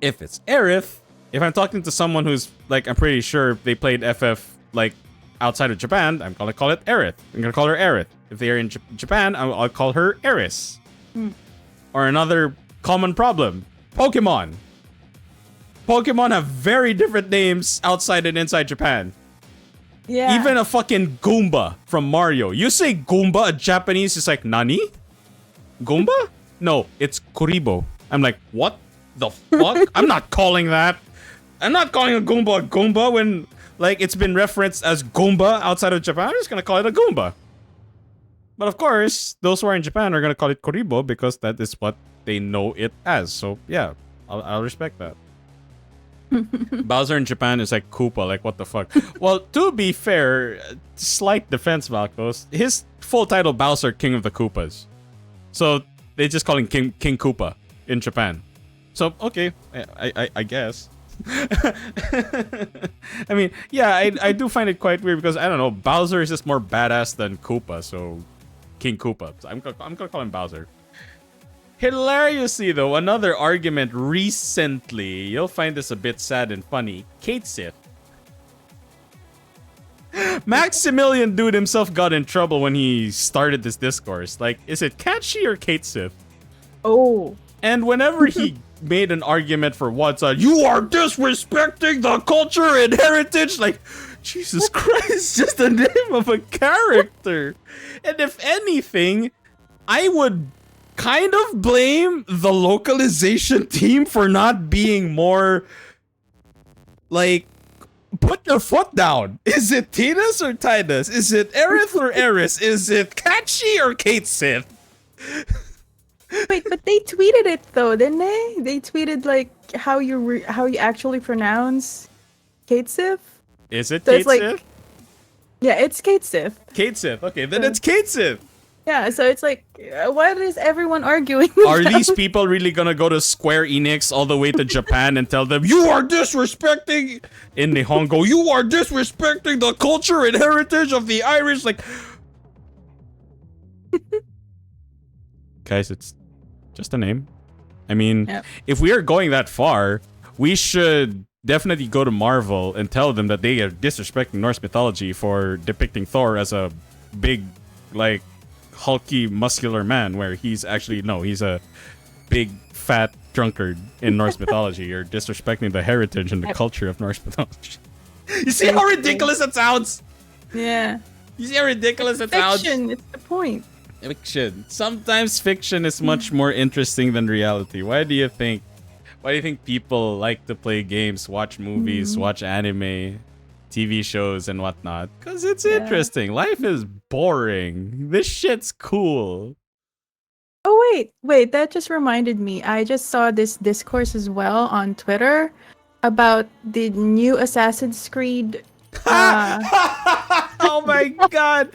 if it's Aerith, if I'm talking to someone who's, like, I'm pretty sure they played FF, like, outside of Japan, I'm gonna call it Aerith. I'm gonna call her Aerith. If they're in Japan, I'll call her Eris. Or another common problem. Pokemon. Pokemon have very different names outside and inside Japan. Yeah. Even a fucking Goomba from Mario. You say Goomba, a Japanese is like, Nani? Goomba? No, it's Kuribo. I'm like, what the fuck? I'm not calling that. I'm not calling a Goomba when, like, it's been referenced as Goomba outside of Japan. I'm just gonna call it a Goomba. But of course, those who are in Japan are gonna call it Kuribo because that is what they know it as. So yeah, I'll respect that. Bowser in Japan is like Koopa, like what the fuck? Well, to be fair, slight defense, Valkos, his full title Bowser, King of the Koopas. So they just call him King Koopa in Japan. So okay, I guess. I mean, yeah, I do find it quite weird because I don't know, Bowser is just more badass than Koopa, so King Koopa. So I'm gonna call him Bowser. Hilariously, though, another argument recently, you'll find this a bit sad and funny. Kate Sith. Maximilian dude himself got in trouble when he started this discourse. Like, is it Catchy or Kate Sith? Oh. And whenever he made an argument for what's you are disrespecting the culture and heritage, like, Jesus Christ, just the name of a character. And if anything, I would kind of blame the localization team for not being more, like, put your foot down. Is it Tidus or Tidus? Is it Aerith or Eris? Is it Catchy or Kate Sith? Wait, but they tweeted it though, didn't they? They tweeted like how you actually pronounce Kate Sith. Is it So Kate it's like, Sith? yeah, it's Kate Sith. Kate Sith. Okay, then it's Kate Sith. Yeah, so it's like, what is everyone arguing Are about? these people really gonna go to Square Enix all the way to Japan and tell them, you are disrespecting, in Nihongo, you are disrespecting the culture and heritage of the Irish? Like, guys, it's just a name. I mean, if we are going that far, we should definitely go to Marvel and tell them that they are disrespecting Norse mythology for depicting Thor as a big, like, hulky, muscular man, where he's actually, no, he's a big fat drunkard in Norse mythology. You're disrespecting the heritage and the culture of Norse mythology. You see how ridiculous it sounds? Yeah. You see how ridiculous it sounds? Fiction, it's the point. Fiction. Sometimes fiction is much more interesting than reality. Why do you think people like to play games, watch movies, watch anime, TV shows, and whatnot? Because it's interesting. Life is boring. This shit's cool. Oh, wait, that just reminded me. I just saw this discourse as well on Twitter about the new Assassin's Creed. Oh my god!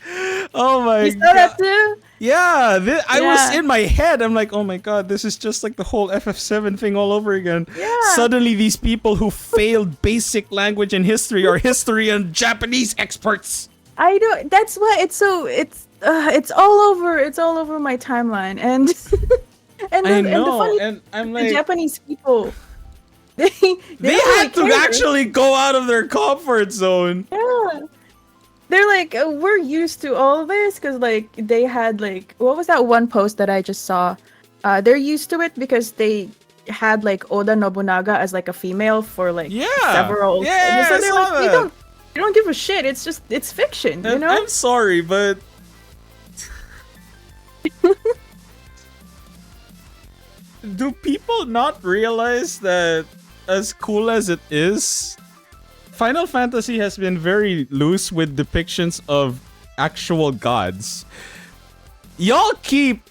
Oh my god! You saw that too? Yeah, I was in my head. I'm like, oh my god, this is just like the whole FF7 thing all over again. Yeah. Suddenly, these people who failed basic language and history are history and Japanese experts. I know. That's why it's all over. It's all over my timeline, and and the funny and I'm like, the Japanese people. They had to actually go out of their comfort zone. Yeah. They're like, we're used to all this because, like, they had, like, what was that one post that I just saw? They're used to it because they had, like, Oda Nobunaga as, like, a female for, like, several. Yeah, so they're like, you don't give a shit. It's just, it's fiction, you know? I'm sorry, but do people not realize that as cool as it is, Final Fantasy has been very loose with depictions of actual gods. Y'all keep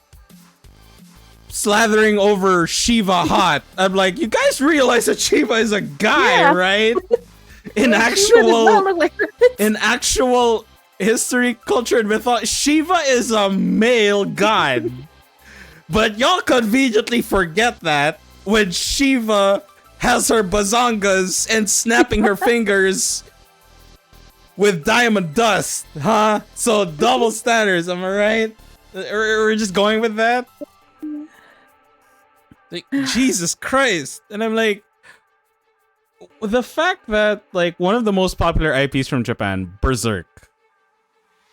slathering over Shiva hot. I'm like, you guys realize that Shiva is a guy, right? In actual history, culture, and mythology, Shiva is a male god. But y'all conveniently forget that when Shiva has her bazongas and snapping her fingers with diamond dust, huh? So double standards, am I right? We're just going with that? Like, Jesus Christ. And I'm like, the fact that, like, one of the most popular IPs from Japan, Berserk,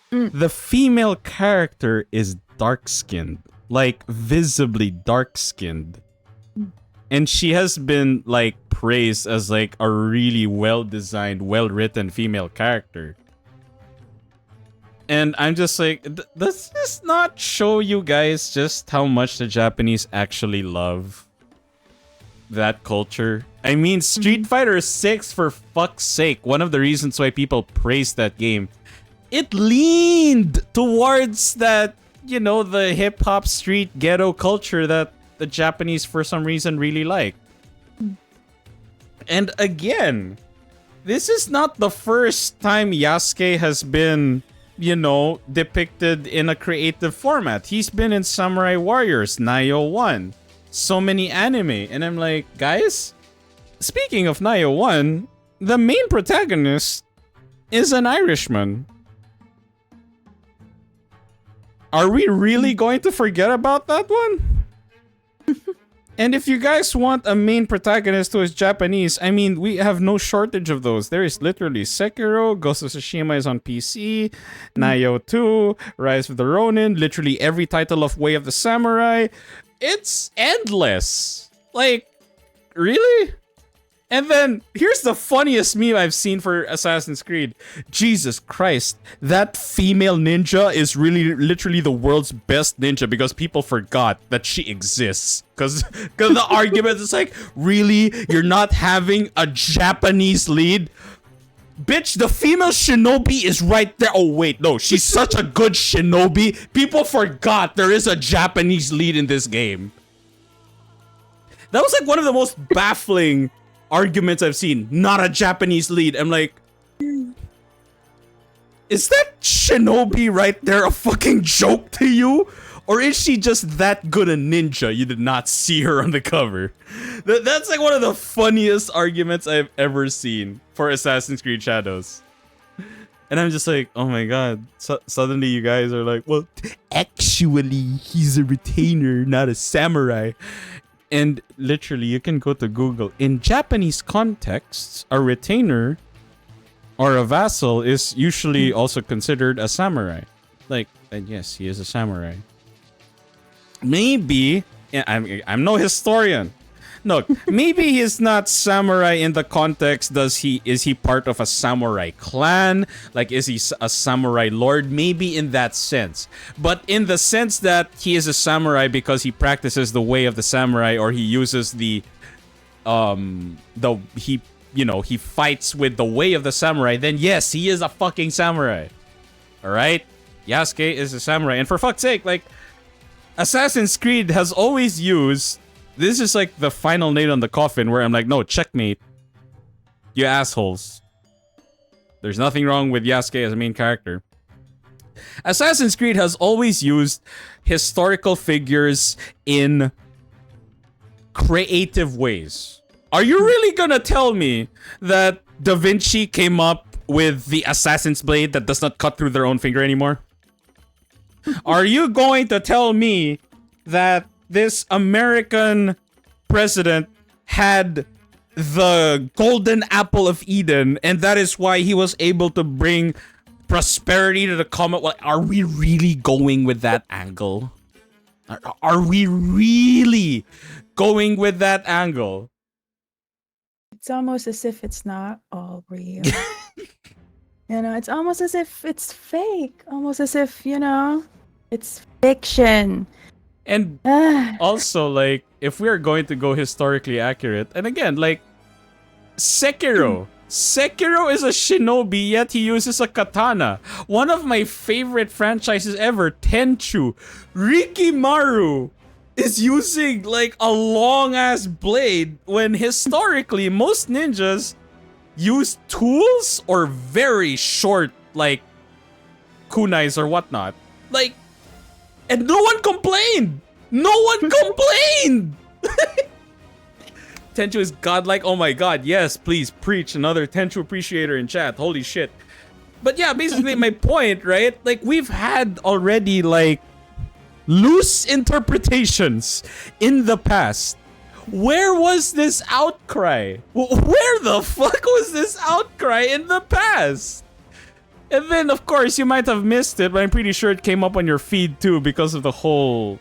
the female character is dark-skinned. Like, visibly dark-skinned. And she has been, like, praised as, like, a really well-designed, well-written female character. And I'm just like, does this not show you guys just how much the Japanese actually love that culture? I mean, Street Fighter 6, for fuck's sake, one of the reasons why people praise that game, it leaned towards that, you know, the hip-hop street ghetto culture that the Japanese, for some reason, really like. And again, this is not the first time Yasuke has been, you know, depicted in a creative format. He's been in Samurai Warriors, Nioh 1, so many anime. And I'm like, guys, speaking of Nioh 1, the main protagonist is an Irishman. Are we really going to forget about that one? And if you guys want a main protagonist who is Japanese, I mean, we have no shortage of those. There is literally Sekiro, Ghost of Tsushima is on PC, Nioh 2, Rise of the Ronin, literally every title of Way of the Samurai. It's endless. Like, really? And then, here's the funniest meme I've seen for Assassin's Creed. Jesus Christ, that female ninja is really, literally the world's best ninja because people forgot that she exists. Because the argument is like, really? You're not having a Japanese lead? Bitch, the female shinobi is right there. Oh, wait, no, she's such a good shinobi. People forgot there is a Japanese lead in this game. That was like one of the most baffling arguments I've seen. Not a Japanese lead. I'm like, is that shinobi right there a fucking joke to you? Or is she just that good a ninja you did not see her on the cover? That's like one of the funniest arguments I've ever seen for Assassin's Creed Shadows. And I'm just like, oh my god. Suddenly you guys are like, well, actually, he's a retainer, not a samurai. And literally, you can go to Google. In Japanese contexts, a retainer or a vassal is usually also considered a samurai. Like, and yes, he is a samurai. Maybe I'm no historian. Look, maybe he's not samurai in the context. Is he part of a samurai clan? Like, is he a samurai lord? Maybe in that sense, but in the sense that he is a samurai because he practices the way of the samurai, or he uses he fights with the way of the samurai. Then yes, he is a fucking samurai. All right, Yasuke is a samurai, and for fuck's sake, like, Assassin's Creed has always used. This is like the final nail on the coffin where I'm like, no, checkmate. You assholes. There's nothing wrong with Yasuke as a main character. Assassin's Creed has always used historical figures in creative ways. Are you really gonna tell me that Da Vinci came up with the assassin's blade that does not cut through their own finger anymore? Are you going to tell me that this American president had the golden apple of Eden, and that is why he was able to bring prosperity to the Commonwealth? Are we really going with that angle? Are we really going with that angle? It's almost as if it's not all real. It's almost as if it's fake. Almost as if, it's fiction. And also, like, if we are going to go historically accurate, and again, like, Sekiro. Sekiro is a shinobi, yet he uses a katana. One of my favorite franchises ever, Tenchu. Rikimaru is using, like, a long-ass blade when historically most ninjas use tools or very short, like, kunais or whatnot. Like, and no one complained! No one complained! Tenchu is godlike. Oh my god, yes, please preach. Another Tenchu appreciator in chat. Holy shit. But yeah, basically my point, right? Like, we've had already, like, loose interpretations in the past. Where was this outcry? Where the fuck was this outcry in the past? And then, of course, you might have missed it, but I'm pretty sure it came up on your feed too because of the whole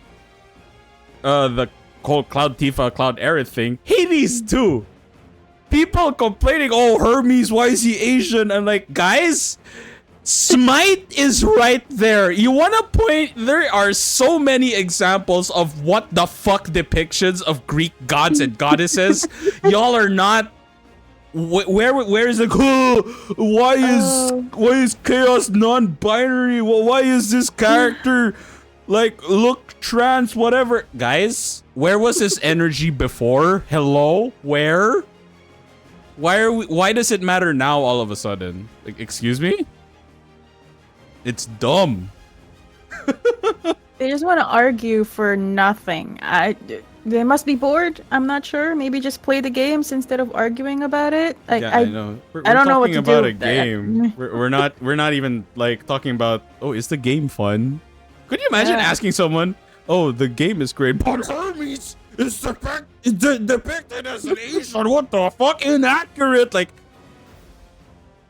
Cloud Tifa, Cloud Aerith thing. Hades too. People complaining, oh, Hermes, why is he Asian? I'm like, guys, Smite is right there. You wanna point? There are so many examples of what the fuck depictions of Greek gods and goddesses. Y'all are not. Where is it? Why is chaos non-binary? Why is this character look trans? Whatever, guys. Where was this energy before? Hello, where? Why does it matter now all of a sudden? Like, excuse me? It's dumb. They just want to argue for nothing. They must be bored. I'm not sure. Maybe just play the games instead of arguing about it. Like, yeah, I know. We're I don't know what to talking about do a game. We're not even like talking about. Oh, is the game fun? Could you imagine asking someone? Oh, the game is great, but Hermes is depicted as an Asian. What the fuck? Inaccurate. Like,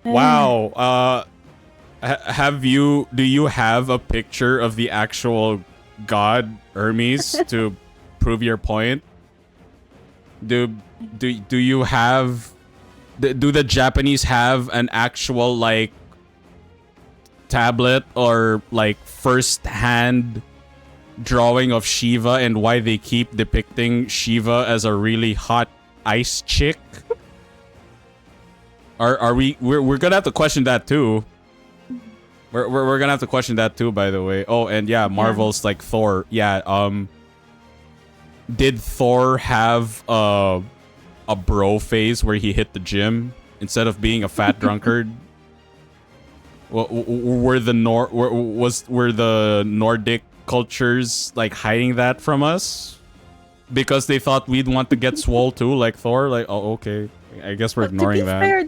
wow. Do you have a picture of the actual god Hermes to prove your point? Do you have do the Japanese have an actual like tablet or like first hand drawing of Shiva and why they keep depicting Shiva as a really hot ice chick? We're gonna have to question that too. We're gonna have to question that too, by the way. Oh, and yeah, Marvel's like Thor. Yeah, did Thor have a bro phase where he hit the gym instead of being a fat drunkard? Were the Nordic cultures like hiding that from us because they thought we'd want to get swole too, like Thor? Like, oh, okay, I guess we're ignoring that. To be fair,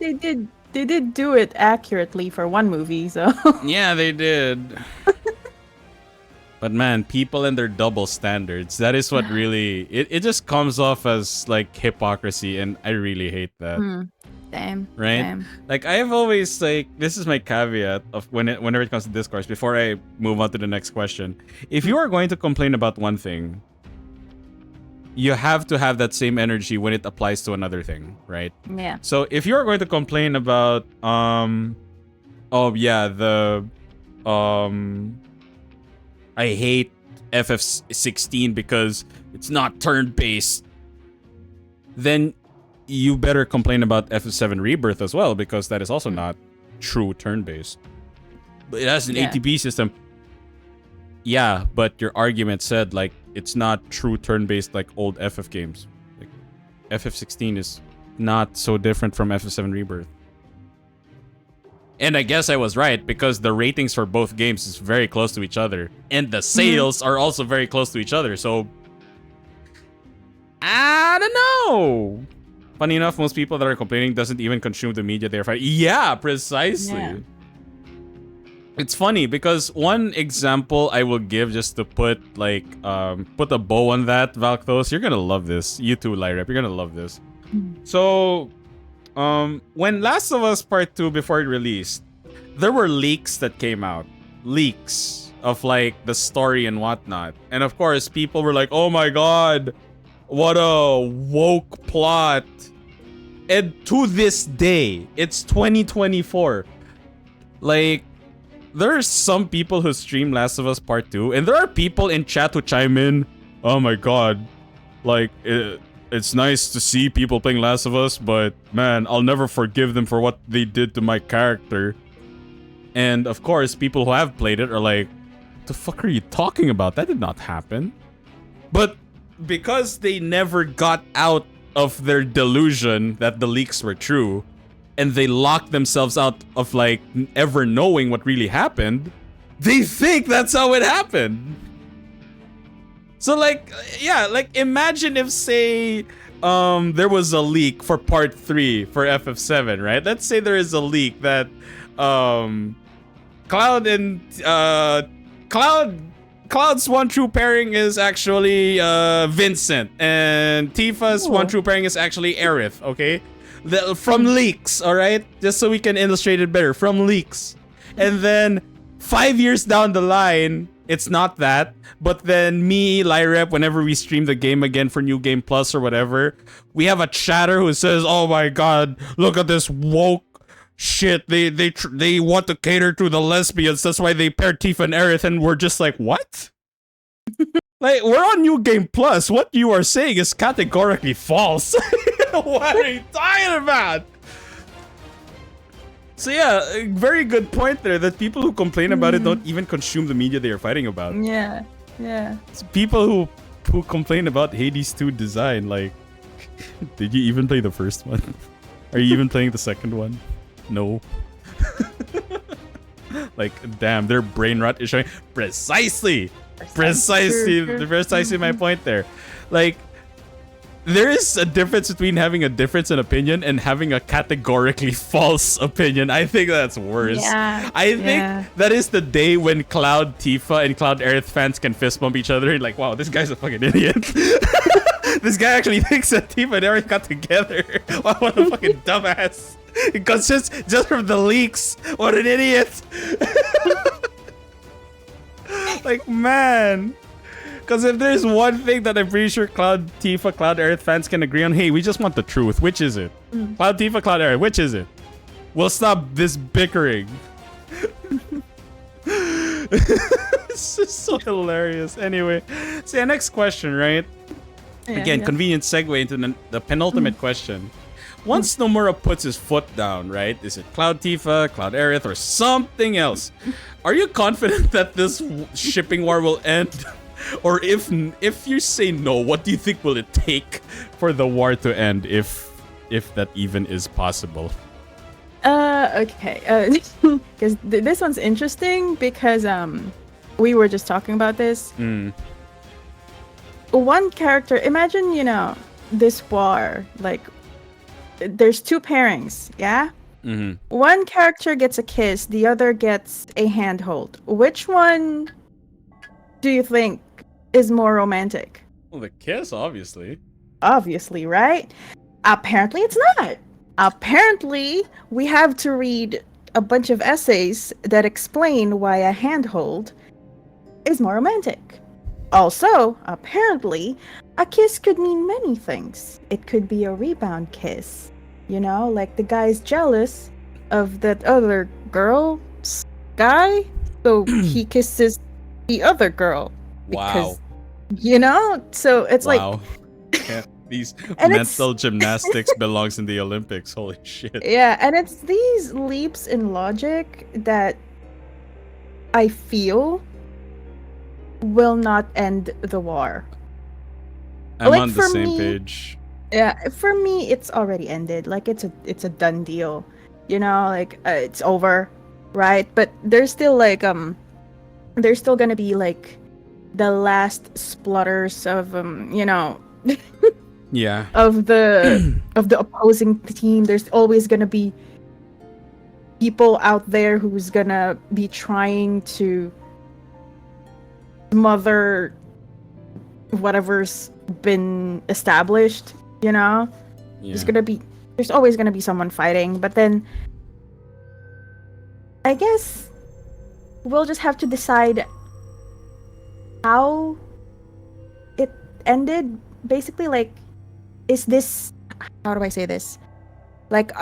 they did do it accurately for one movie, so. Yeah, they did. But man, people and their double standards, that is what really it just comes off as like hypocrisy, and I really hate that. Damn. Right? Damn. Like, I've always like, this is my caveat of whenever it comes to discourse before I move on to the next question. If you are going to complain about one thing, you have to have that same energy when it applies to another thing, right? Yeah. So if you're going to complain about oh yeah, I hate FF16 because it's not turn-based, then you better complain about FF7 Rebirth as well, because that is also not true turn-based. But it has an ATB system. Yeah, but your argument said like it's not true turn-based like old FF games. Like FF16 is not so different from FF7 Rebirth. And I guess I was right, because the ratings for both games is very close to each other. And the sales are also very close to each other, so I don't know. Funny enough, most people that are complaining doesn't even consume the media they're fighting. Yeah, precisely. Yeah. It's funny because one example I will give just to put like put a bow on that, Valkthos, you're gonna love this. You too, Lairep, you're gonna love this. So when Last of Us Part 2 before it released, there were leaks that came out. Leaks of like the story and whatnot. And of course, people were like, oh my god, what a woke plot. And to this day, it's 2024. Like, there are some people who stream Last of Us Part 2, and there are people in chat who chime in, oh my god, like, it's nice to see people playing Last of Us, but man, I'll never forgive them for what they did to my character. And of course, people who have played it are like, what the fuck are you talking about? That did not happen. But because they never got out of their delusion that the leaks were true, and they locked themselves out of like ever knowing what really happened, they think that's how it happened. So like, yeah, like imagine if say there was a leak for part 3 for FF7, right? Let's say there is a leak that Cloud and Cloud's one true pairing is actually Vincent, and Tifa's one true pairing is actually Aerith, okay? From leaks, alright? Just so we can illustrate it better. From leaks. And then 5 years down the line, it's not that. But then me, Lairep, whenever we stream the game again for New Game Plus or whatever, we have a chatter who says, oh my god, look at this woke shit. They want to cater to the lesbians. That's why they pair Tifa and Aerith. And we're just like, what? Like, we're on New Game Plus. What you are saying is categorically false. What are you talking about? So yeah, very good point there, that people who complain about it don't even consume the media they are fighting about. Yeah. It's people who complain about Hades 2 design, like, did you even play the first one? Are you even playing the second one? No. Like, damn, their brain rot is showing. Precisely my point there. Like, there is a difference between having a difference in opinion and having a categorically false opinion. I think that's worse. Yeah, I think that is the day when Cloud Tifa and Cloud Aerith fans can fist bump each other and like, wow, this guy's a fucking idiot. This guy actually thinks that Tifa and Aerith got together. Wow, what a fucking dumbass. Because just from the leaks, what an idiot. Like, man. Because if there's one thing that I'm pretty sure Cloud Tifa, Cloud Aerith fans can agree on, hey, we just want the truth. Which is it? Cloud Tifa, Cloud Aerith, which is it? We'll stop this bickering. It's just so hilarious. Anyway, so next question, right? Again, convenient segue into the penultimate question. Once Nomura puts his foot down, right? Is it Cloud Tifa, Cloud Aerith, or something else? Are you confident that this shipping war will end? Or if you say no, what do you think will it take for the war to end, if that even is possible? Okay. Because this one's interesting because we were just talking about this. One character, imagine, this war, like, there's two pairings, yeah? One character gets a kiss, the other gets a handhold. Which one do you think is more romantic? Well, the kiss, obviously. Obviously, right? Apparently it's not. Apparently, we have to read a bunch of essays that explain why a handhold is more romantic. Also, apparently, a kiss could mean many things. It could be a rebound kiss. You know, like the guy's jealous of that other girl, guy, so he kisses the other girl Wow. because, you know, so it's like, Wow. Yeah, these and mental gymnastics belongs in the Olympics. Holy shit. and it's these leaps in logic that I feel will not end the war. I'm Like, on the for same me, page. Yeah, for me, it's already ended. Like, it's a done deal. You know, like, it's over, right? But there's still like there's still gonna be like the last splutters of you know, Yeah. of the opposing team. There's always gonna be people out there who's gonna be trying to smother whatever's been established. You know, Yeah. there's always gonna be someone fighting. But then I guess we'll just have to decide how it ended. Basically, like, is this, how do I say this? Like,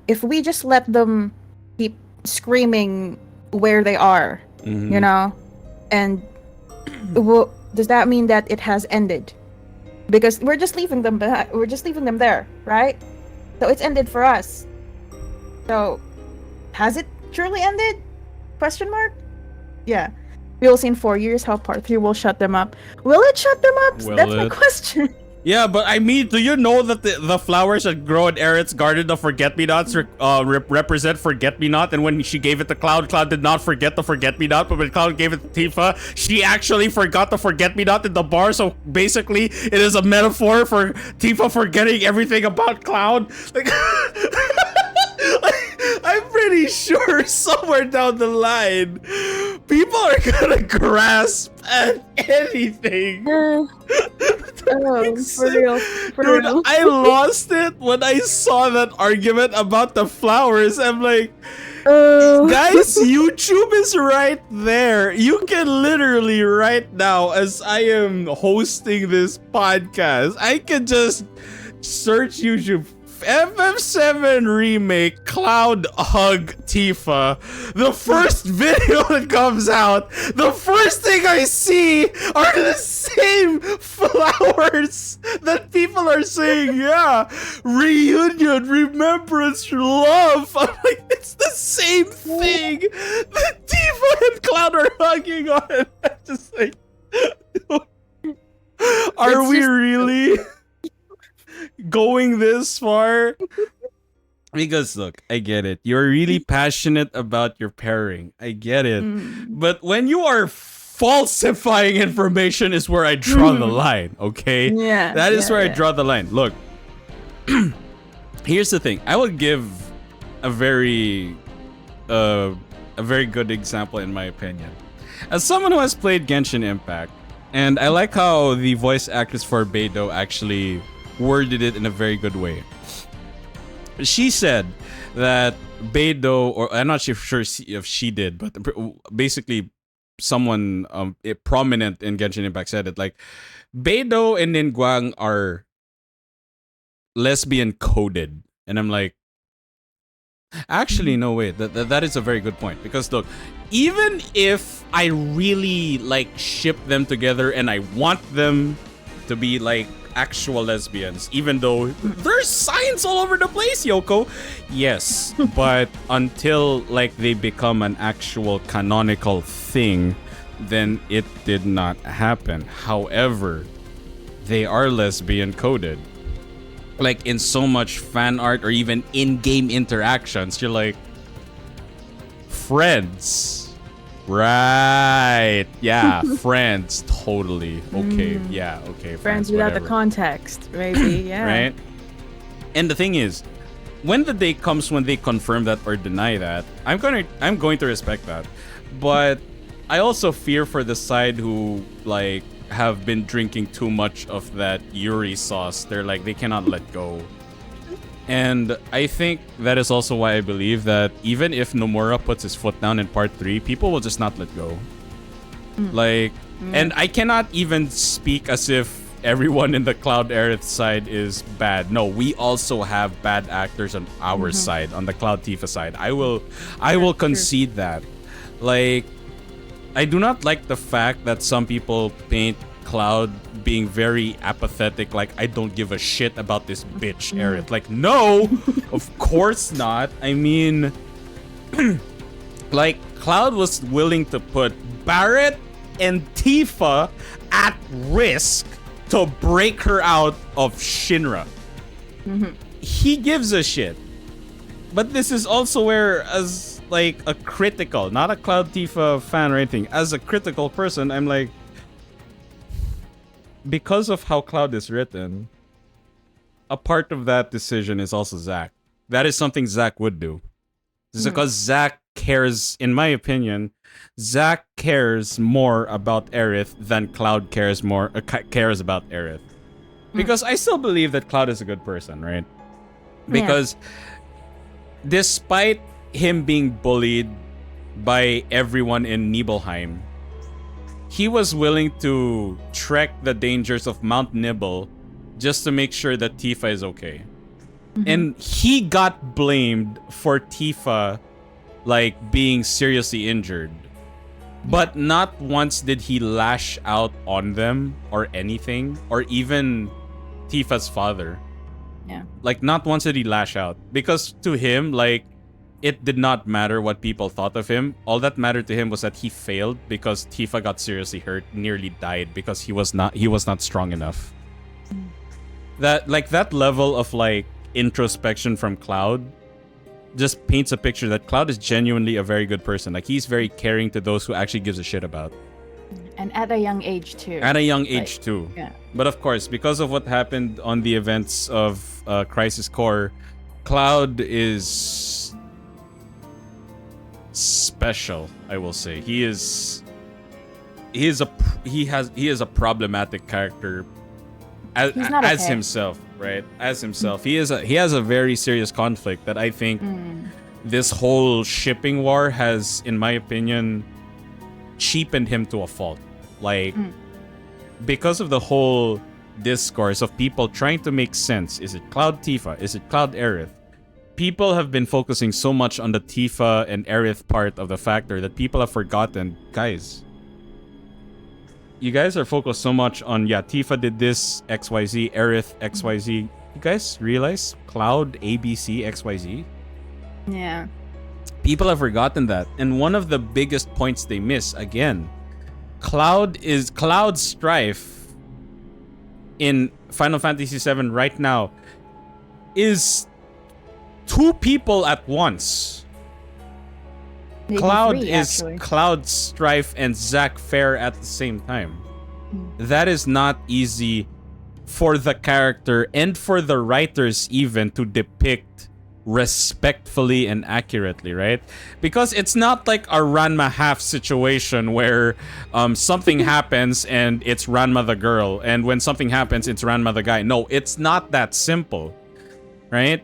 if we just let them keep screaming where they are, Mhm. you know, and does that mean that it has ended? Because we're just leaving them behind. We're just leaving them there, right? So it's ended for us. So has it truly ended? Question mark. Yeah. We will see in 4 years how part 3 will shut them up. Will it shut them up? Will That's my it? question. Yeah, but I mean, do you know that the flowers that grow in Aerith's garden of forget-me-nots represent forget-me-not? And when she gave it to Cloud, Cloud did not forget the forget-me-not, but when Cloud gave it to Tifa, she actually forgot the forget-me-not in the bar. So basically, it is a metaphor for Tifa forgetting everything about Cloud. Like, I'm pretty sure somewhere down the line, people are gonna grasp at anything. For real. For Dude, real. I lost it when I saw that argument about the flowers. I'm like, guys, YouTube is right there. You can literally right now, as I am hosting this podcast, I can just search YouTube FF7 remake Cloud Hug Tifa. The first video that comes out, the first thing I see are the same flowers that people are saying, yeah, reunion, remembrance, love. I'm like, it's the same thing that Tifa and Cloud are hugging on. I'm just like, are we really going this far? Because look, I get it. You're really passionate about your pairing. I get it. But when you are falsifying information is where I draw the line, okay? Yeah. That is where I draw the line. Look, here's the thing. I will give a very good example in my opinion. As someone who has played Genshin Impact, and I like how the voice actress for Beidou actually worded it in a very good way. She said that Beidou, or I'm not sure if she did, but basically someone prominent in Genshin Impact said it, like, Beidou and Ningguang are lesbian coded. And I'm like, actually, no, wait, that is a very good point. Because look, even if I really like ship them together and I want them to be like actual lesbians, even though there's signs all over the place, Yoko. Yes, but until like they become an actual canonical thing, then it did not happen. However, they are lesbian coded. Like in so much fan art or even in-game interactions, you're like, friends. Right. Yeah, friends. Totally. Okay. Yeah, okay. Friends without the context, maybe. Yeah. Right? And the thing is, when the day comes when they confirm that or deny that, I'm going to respect that. But I also fear for the side who like have been drinking too much of that Yuri sauce. They're like, they cannot let go. And I think that is also why I believe that even if Nomura puts his foot down in part 3, people will just not let go. Like, And I cannot even speak as if everyone in the Cloud Aerith side is bad. No, we also have bad actors on our side, on the Cloud Tifa side. I will concede that. Like, I do not like the fact that some people paint Cloud being very apathetic, like, I don't give a shit about this bitch, Aerith. Like, no, of course not. I mean, like, Cloud was willing to put Barret and Tifa at risk to break her out of Shinra. He gives a shit. But this is also where, as like a critical, not a Cloud Tifa fan or anything, as a critical person, I'm like, because of how Cloud is written, a part of that decision is also Zack. That is something Zack would do. This is because Zack cares, in my opinion, Zack cares more about Aerith than Cloud cares about Aerith. Because I still believe that Cloud is a good person, right? Because despite him being bullied by everyone in Nibelheim, he was willing to trek the dangers of Mount Nibel just to make sure that Tifa is okay. And he got blamed for Tifa, like, being seriously injured. But not once did he lash out on them or anything, or even Tifa's father. Yeah. Like, not once did he lash out. Because to him, like, it did not matter what people thought of him. All that mattered to him was that he failed because Tifa got seriously hurt, nearly died because he was not strong enough. That level of, like, introspection from Cloud just paints a picture that Cloud is genuinely a very good person. Like, he's very caring to those who actually gives a shit about. And at a young age too. At a young age too. Yeah. But of course, because of what happened on the events of Crisis Core, Cloud is special, I will say. He is a problematic character as himself, right? As himself. He has a very serious conflict that I think this whole shipping war has, in my opinion, cheapened him to a fault. Like, because of the whole discourse of people trying to make sense. Is it Cloud Tifa? Is it Cloud Aerith? People have been focusing so much on the Tifa and Aerith part of the factor that people have forgotten, guys. You guys are focused so much on, Tifa did this, XYZ, Aerith, XYZ. You guys realize Cloud, ABC, XYZ? Yeah. People have forgotten that. And one of the biggest points they miss, again, Cloud's strife in Final Fantasy VII right now is two people at once. Maybe Cloud three, is actually. Cloud Strife and Zack Fair at the same time. That is not easy for the character and for the writers even to depict respectfully and accurately, right? Because it's not like a Ranma half situation where something happens and it's Ranma the girl, and when something happens it's Ranma the guy. No, it's not that simple, right?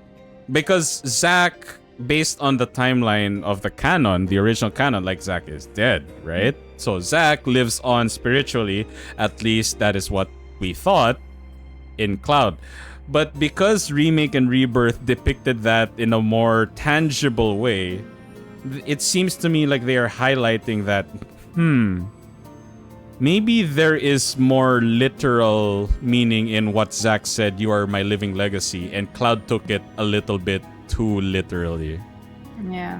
Because Zack, based on the timeline of the canon, the original canon, like, Zack is dead, right? So Zack lives on spiritually, at least that is what we thought in Cloud. But because Remake and Rebirth depicted that in a more tangible way, it seems to me like they are highlighting that, maybe there is more literal meaning in what Zack said, "You are my living legacy," and Cloud took it a little bit too literally. Yeah.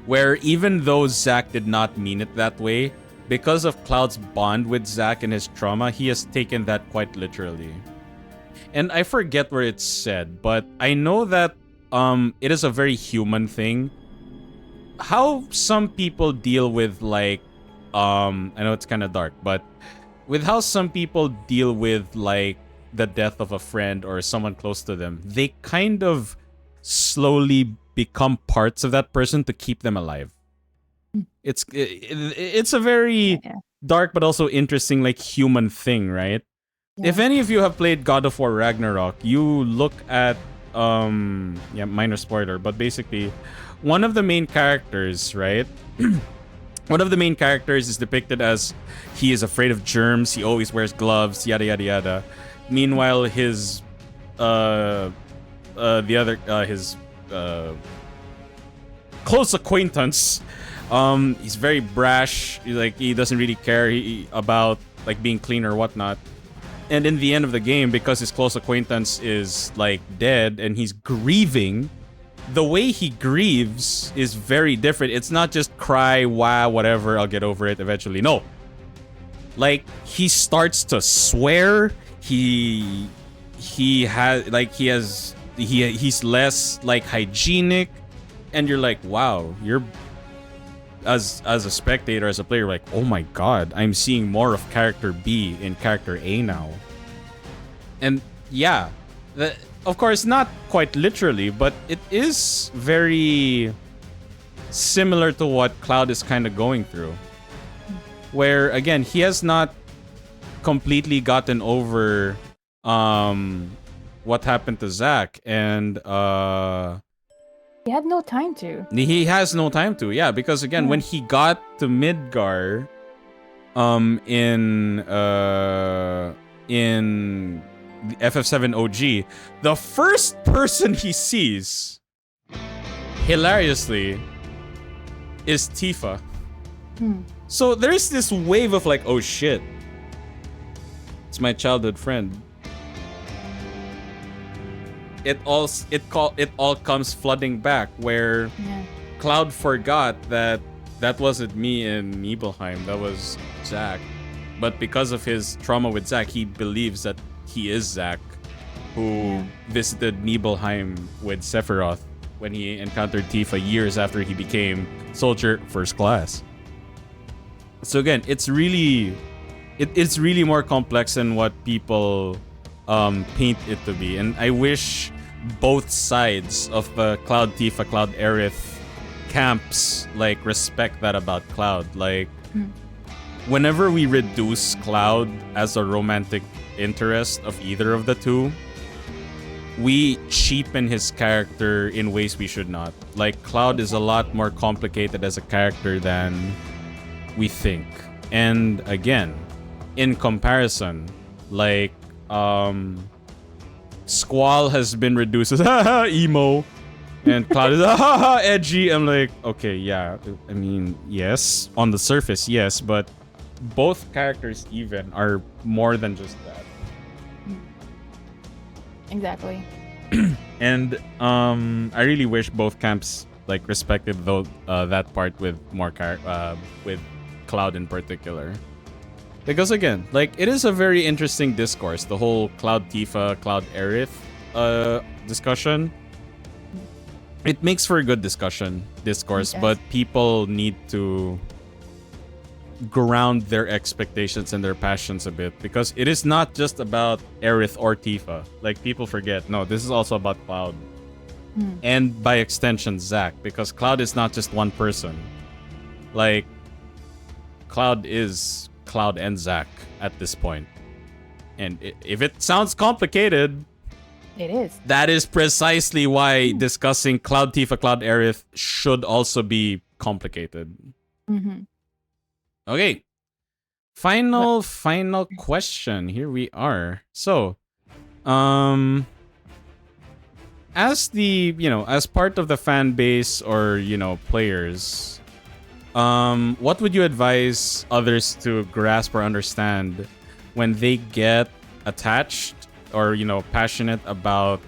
Where even though Zack did not mean it that way, because of Cloud's bond with Zack and his trauma, he has taken that quite literally. And I forget where it's said, but I know that it is a very human thing. How some people deal with, like, I know it's kind of dark, but with how some people deal with, like, the death of a friend or someone close to them, they kind of slowly become parts of that person to keep them alive. It's a very dark but also interesting, like, human thing, right? If any of you have played God of War Ragnarok, you look at minor spoiler, but basically one of the main characters, right? one of the main characters is depicted as he is afraid of germs. He always wears gloves. Yada yada yada. Meanwhile, his his close acquaintance, he's very brash. He doesn't really care about like being clean or whatnot. And in the end of the game, because his close acquaintance is like dead and he's grieving, the way he grieves is very different. It's not just cry, wow, whatever, I'll get over it eventually. No. Like, he starts to swear. He's less like hygienic, and you're like, wow, you're as a spectator, as a player, like, oh my god, I'm seeing more of character B in character A now. And yeah, of course, not quite literally, but it is very similar to what Cloud is kind of going through. Where, again, he has not completely gotten over what happened to Zack, and he had no time to. He has no time to, yeah, because again, when he got to Midgar, in the FF7 OG, the first person he sees, hilariously, is Tifa. So there's this wave of like, oh shit, it's my childhood friend. It all comes flooding back, where Cloud forgot that wasn't me in Nibelheim, that was Zack. But because of his trauma with Zack, he believes that he is Zack, who visited Nibelheim with Sephiroth when he encountered Tifa years after he became Soldier First Class. So again, it's really more complex than what people paint it to be, and I wish both sides of the Cloud Tifa, Cloud Aerith camps like respect that about Cloud. Like, whenever we reduce Cloud as a romantic interest of either of the two, we cheapen his character in ways we should not. Like, Cloud is a lot more complicated as a character than we think. And again, in comparison, like, Squall has been reduced as haha emo, and Cloud is haha edgy. I'm like, okay, yeah, I mean, yes, on the surface, yes, but both characters even are more than just that. Exactly. And I really wish both camps like respected that part with more with Cloud in particular. Because again, like, it is a very interesting discourse, the whole Cloud Tifa, Cloud Aerith discussion. It makes for a good discourse, but people need to ground their expectations and their passions a bit, because it is not just about Aerith or Tifa. Like, people forget, no, this is also about Cloud. And by extension, Zack, because Cloud is not just one person. Like, Cloud is Cloud and Zack at this point. And if it sounds complicated, it is. That is precisely why discussing Cloud Tifa, Cloud Aerith should also be complicated. Okay. Final question. Here we are. So, as as part of the fan base or, players, what would you advise others to grasp or understand when they get attached or, passionate about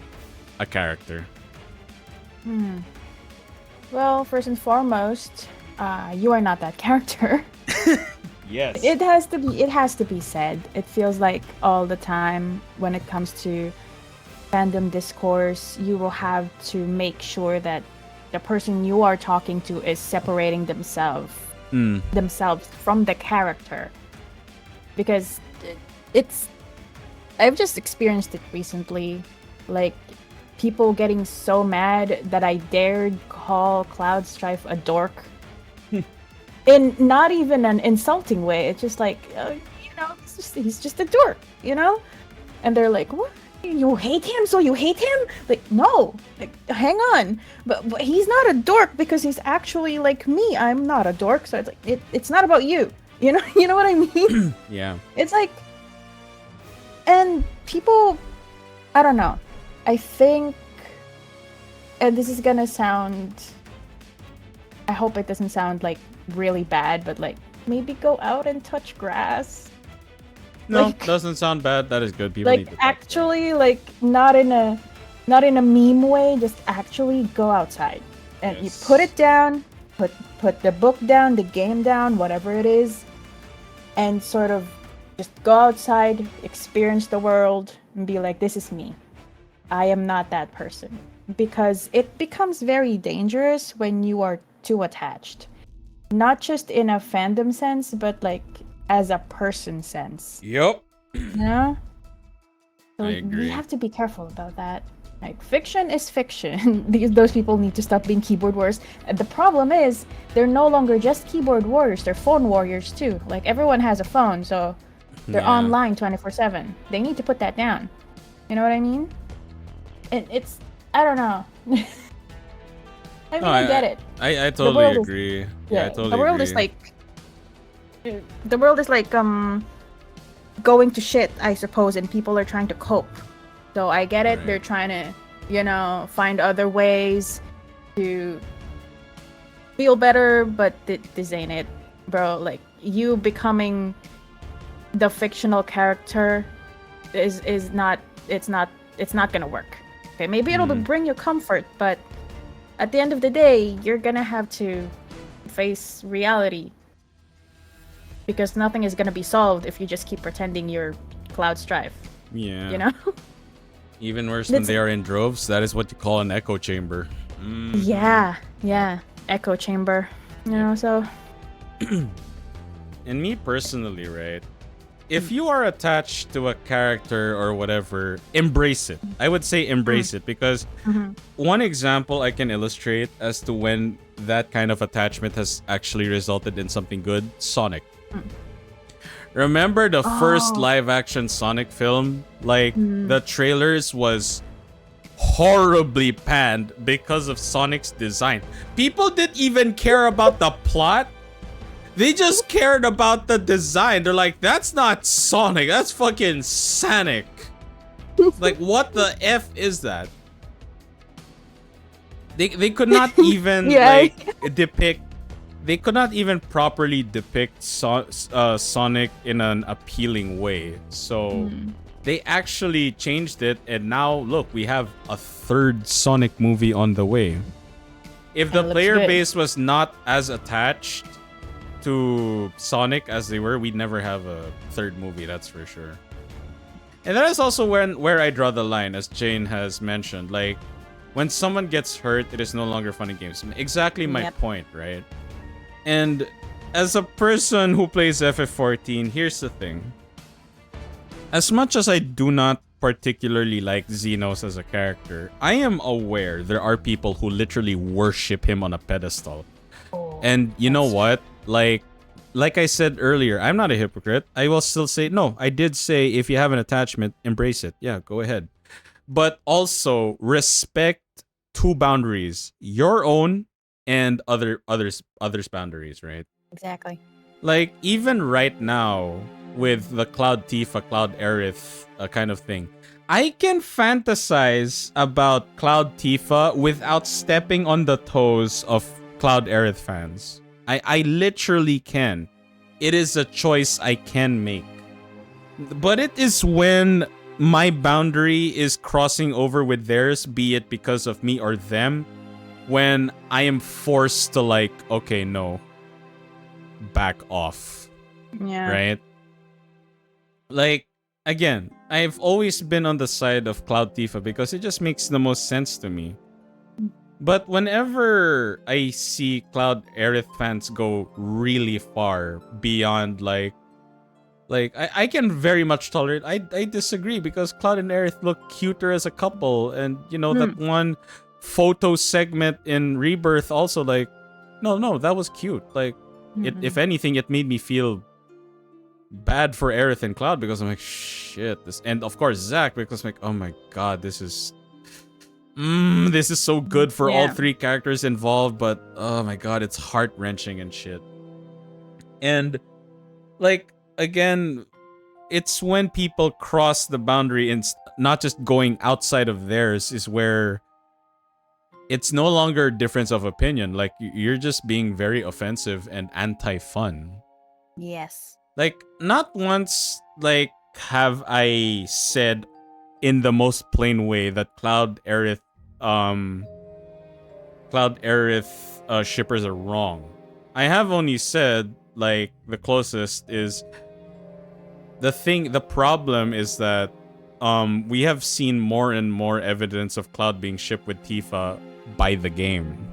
a character? Well, first and foremost, you are not that character. Yes. It has to be said. It feels like all the time when it comes to fandom discourse, you will have to make sure that the person you are talking to is separating themselves from the character, because I've just experienced it recently, like people getting so mad that I dared call Cloud Strife a dork. In not even an insulting way. It's just like, he's just a dork, and they're like, what? You hate him, so you hate him? Like, no. Like, hang on. But he's not a dork because he's actually like me. I'm not a dork, so it's like it's not about you. You know, you know what I mean? Yeah. It's like, and people, I don't know. I think, and this is gonna sound, I hope it doesn't sound like really bad, but like maybe go out and touch grass. No, Like, doesn't sound bad. That is good. People need like to actually, like not in a meme way. Just actually go outside and you put it down, put the book down, the game down, whatever it is, and sort of just go outside, experience the world, and be like, this is me. I am not that person. Because it becomes very dangerous when you are too attached. Not just in a fandom sense, but like as a person sense. Yep. You know? So I agree. we have to be careful about that. Like, fiction is fiction. Those people need to stop being keyboard warriors. And the problem is, they're no longer just keyboard warriors, they're phone warriors too. Like, everyone has a phone, so they're online 24/7. They need to put that down. You know what I mean? And it's, I don't know. I mean, I get it. I totally agree. Yeah, I totally the world agree. is like, the world is like going to shit, I suppose, and people are trying to cope. So I get it. Right. They're trying to, you know, find other ways to feel better, but this ain't it, bro. Like, you becoming the fictional character is not, it's not gonna work. Okay, maybe it'll bring you comfort, but at the end of the day, you're gonna have to face reality. Because nothing is gonna be solved if you just keep pretending you're Cloud Strife. Yeah. You know? Even worse when they are in droves, that is what you call an echo chamber. Yeah. Echo chamber. You know, so. And me personally, right? If you are attached to a character or whatever, embrace it. I would say embrace it because one example I can illustrate as to when that kind of attachment has actually resulted in something good, Sonic. Remember the first live action Sonic film? Like, the trailers was horribly panned because of Sonic's design. People didn't even care about the plot. They just cared about the design. They're like, that's not Sonic, that's fucking Sonic. Like, what the F is that? They could not even depict. They could not even properly depict Sonic in an appealing way. So they actually changed it, and now look, we have a third Sonic movie on the way. If the player base was not as attached to Sonic as they were, we'd never have a third movie, that's for sure. And that is also where I draw the line, as Jane has mentioned. Like, when someone gets hurt, it is no longer fun in games. Exactly my point, right? And as a person who plays FF14, here's the thing. As much as I do not particularly like Xenos as a character, I am aware there are people who literally worship him on a pedestal. And you know what? Like I said earlier, I'm not a hypocrite. I will still say, no, I did say if you have an attachment, embrace it. Yeah, go ahead. But also respect two boundaries, your own and others' boundaries, right? Exactly. Like, even right now, with the Cloud Tifa, Cloud Aerith kind of thing, I can fantasize about Cloud Tifa without stepping on the toes of Cloud Aerith fans. I literally can. It is a choice I can make. But it is when my boundary is crossing over with theirs, be it because of me or them, when I am forced to, like, okay, no, back off. Yeah. Right? Like, again, I've always been on the side of Cloud Tifa because it just makes the most sense to me. But whenever I see Cloud Aerith fans go really far beyond, like I can very much tolerate. I disagree because Cloud and Aerith look cuter as a couple, and you know that one photo segment in Rebirth also, like, no, that was cute. Like, if anything, it made me feel bad for Aerith and Cloud because I'm like, shh. shit. This, and of course Zach, because like, oh my god, this is so good for all three characters involved, but oh my god, it's heart-wrenching and shit. And like, again, it's when people cross the boundary and not just going outside of theirs is where it's no longer a difference of opinion. Like, you're just being very offensive and anti-fun. Yes. Like, not once, like, have I said in the most plain way that Cloud Aerith shippers are wrong. I have only said, like, the closest is the problem is that we have seen more and more evidence of Cloud being shipped with Tifa by the game.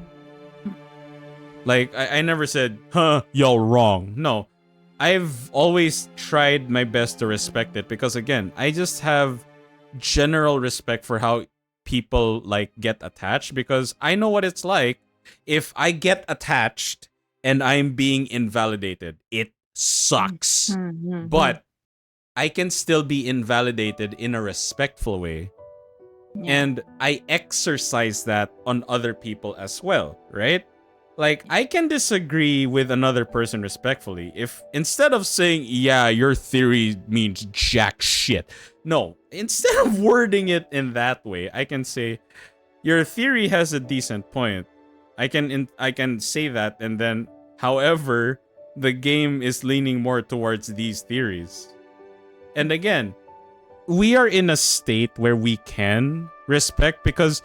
Like, I never said, y'all wrong. No. I've always tried my best to respect it because, again, I just have general respect for how people, like, get attached, because I know what it's like if I get attached and I'm being invalidated. It sucks. But I can still be invalidated in a respectful way. Yeah. And I exercise that on other people as well, right? Like, I can disagree with another person respectfully. If instead of saying, yeah, your theory means jack shit. No, instead of wording it in that way, I can say, your theory has a decent point. I can say that, and then, however, the game is leaning more towards these theories. And again, we are in a state where we can respect, because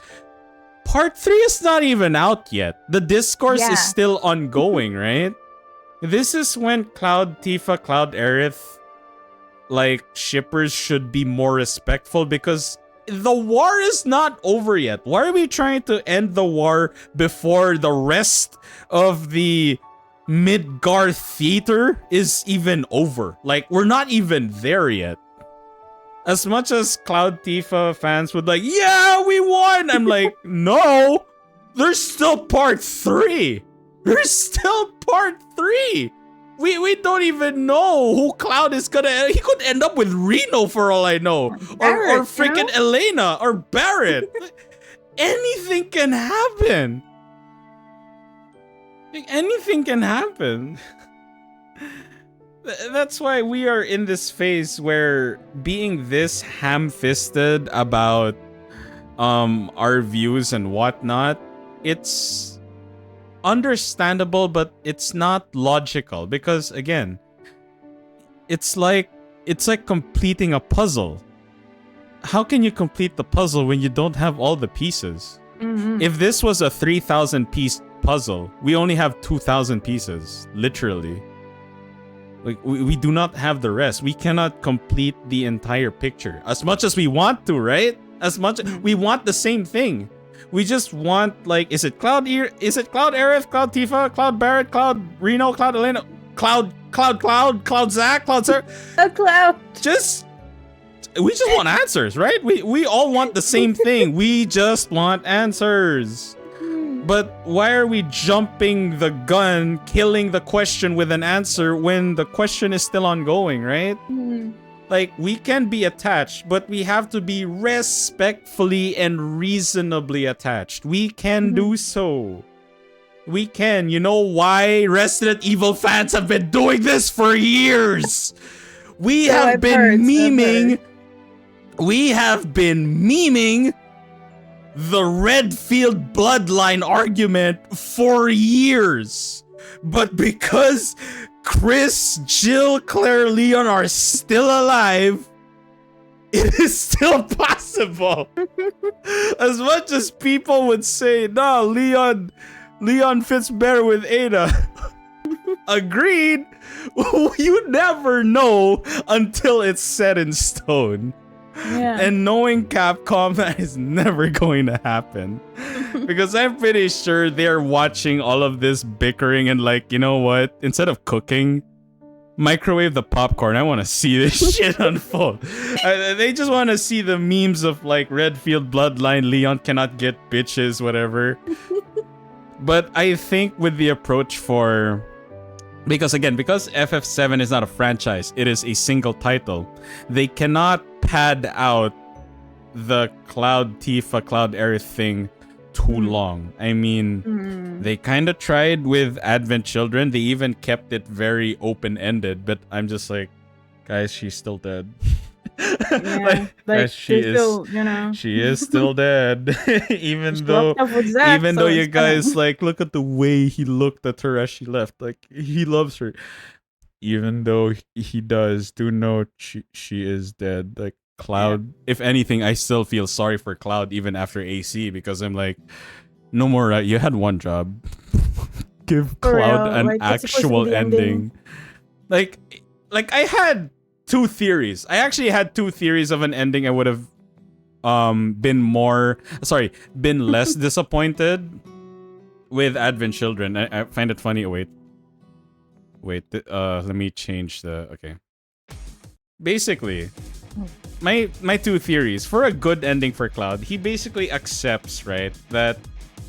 Part 3 is not even out yet. The discourse is still ongoing, right? This is when Cloud Tifa, Cloud Aerith, like, shippers should be more respectful, because the war is not over yet. Why are we trying to end the war before the rest of the Midgar theater is even over? Like, we're not even there yet. As much as Cloud Tifa fans would like, yeah, we won! I'm like, no! There's still part 3! There's still part 3! We don't even know who Cloud is gonna... He could end up with Reno for all I know. Or freaking Elena or Barrett. Anything can happen. Anything can happen. That's why we are in this phase where being this ham-fisted about our views and whatnot, it's understandable, but it's not logical, because again, it's like completing a puzzle. How can you complete the puzzle when you don't have all the pieces? If this was a 3,000 piece puzzle, we only have 2,000 pieces, literally. Like, we do not have the rest. We cannot complete the entire picture. As much as we want to, right? As much we want the same thing. We just want, like, is it Cloud Aerith, Cloud Tifa, Cloud Barrett, Cloud Reno, Cloud Elena, Cloud Zach, Cloud Sarah? A Cloud. We just want answers, right? We all want the same thing. We just want answers. But why are we jumping the gun, killing the question with an answer when the question is still ongoing, right? Like, we can be attached, but we have to be respectfully and reasonably attached. We can do so. We can. You know why Resident Evil fans have been doing this for years? We have been memeing the Redfield bloodline argument for years. But because Chris, Jill, Claire, Leon are still alive, it is still possible. As much as people would say, no, Leon fits better with Ada. Agreed. You never know until it's set in stone. Yeah. And knowing Capcom, that is never going to happen. Because I'm pretty sure they're watching all of this bickering and like, you know what? Instead of cooking, microwave the popcorn. I want to see this shit unfold. They just want to see the memes of like Redfield bloodline, Leon cannot get bitches, whatever. But I think with the approach for because again, because FF7 is not a franchise, it is a single title. They cannot pad out the Cloud Tifa, Cloud Aerith thing too long. I mean, they kind of tried with Advent Children. They even kept it very open-ended, but I'm just like, guys, she's still dead. Yeah, guys, she is still, you know, she is still dead. even she though left off with Zack, even so though you it's kinda- guys like look at the way he looked at her as she left, like he loves her. Even though he does, do note she is dead. Like Cloud, if anything, I still feel sorry for Cloud even after AC, because I'm like, no more. You had one job. Give For Cloud real, an like, that's supposed to be actual the ending. Like I had two theories. I actually had two theories of an ending I would have been less disappointed with Advent Children. I find it funny. Wait, let me change the okay. Basically, my two theories for a good ending for Cloud. He basically accepts, right, that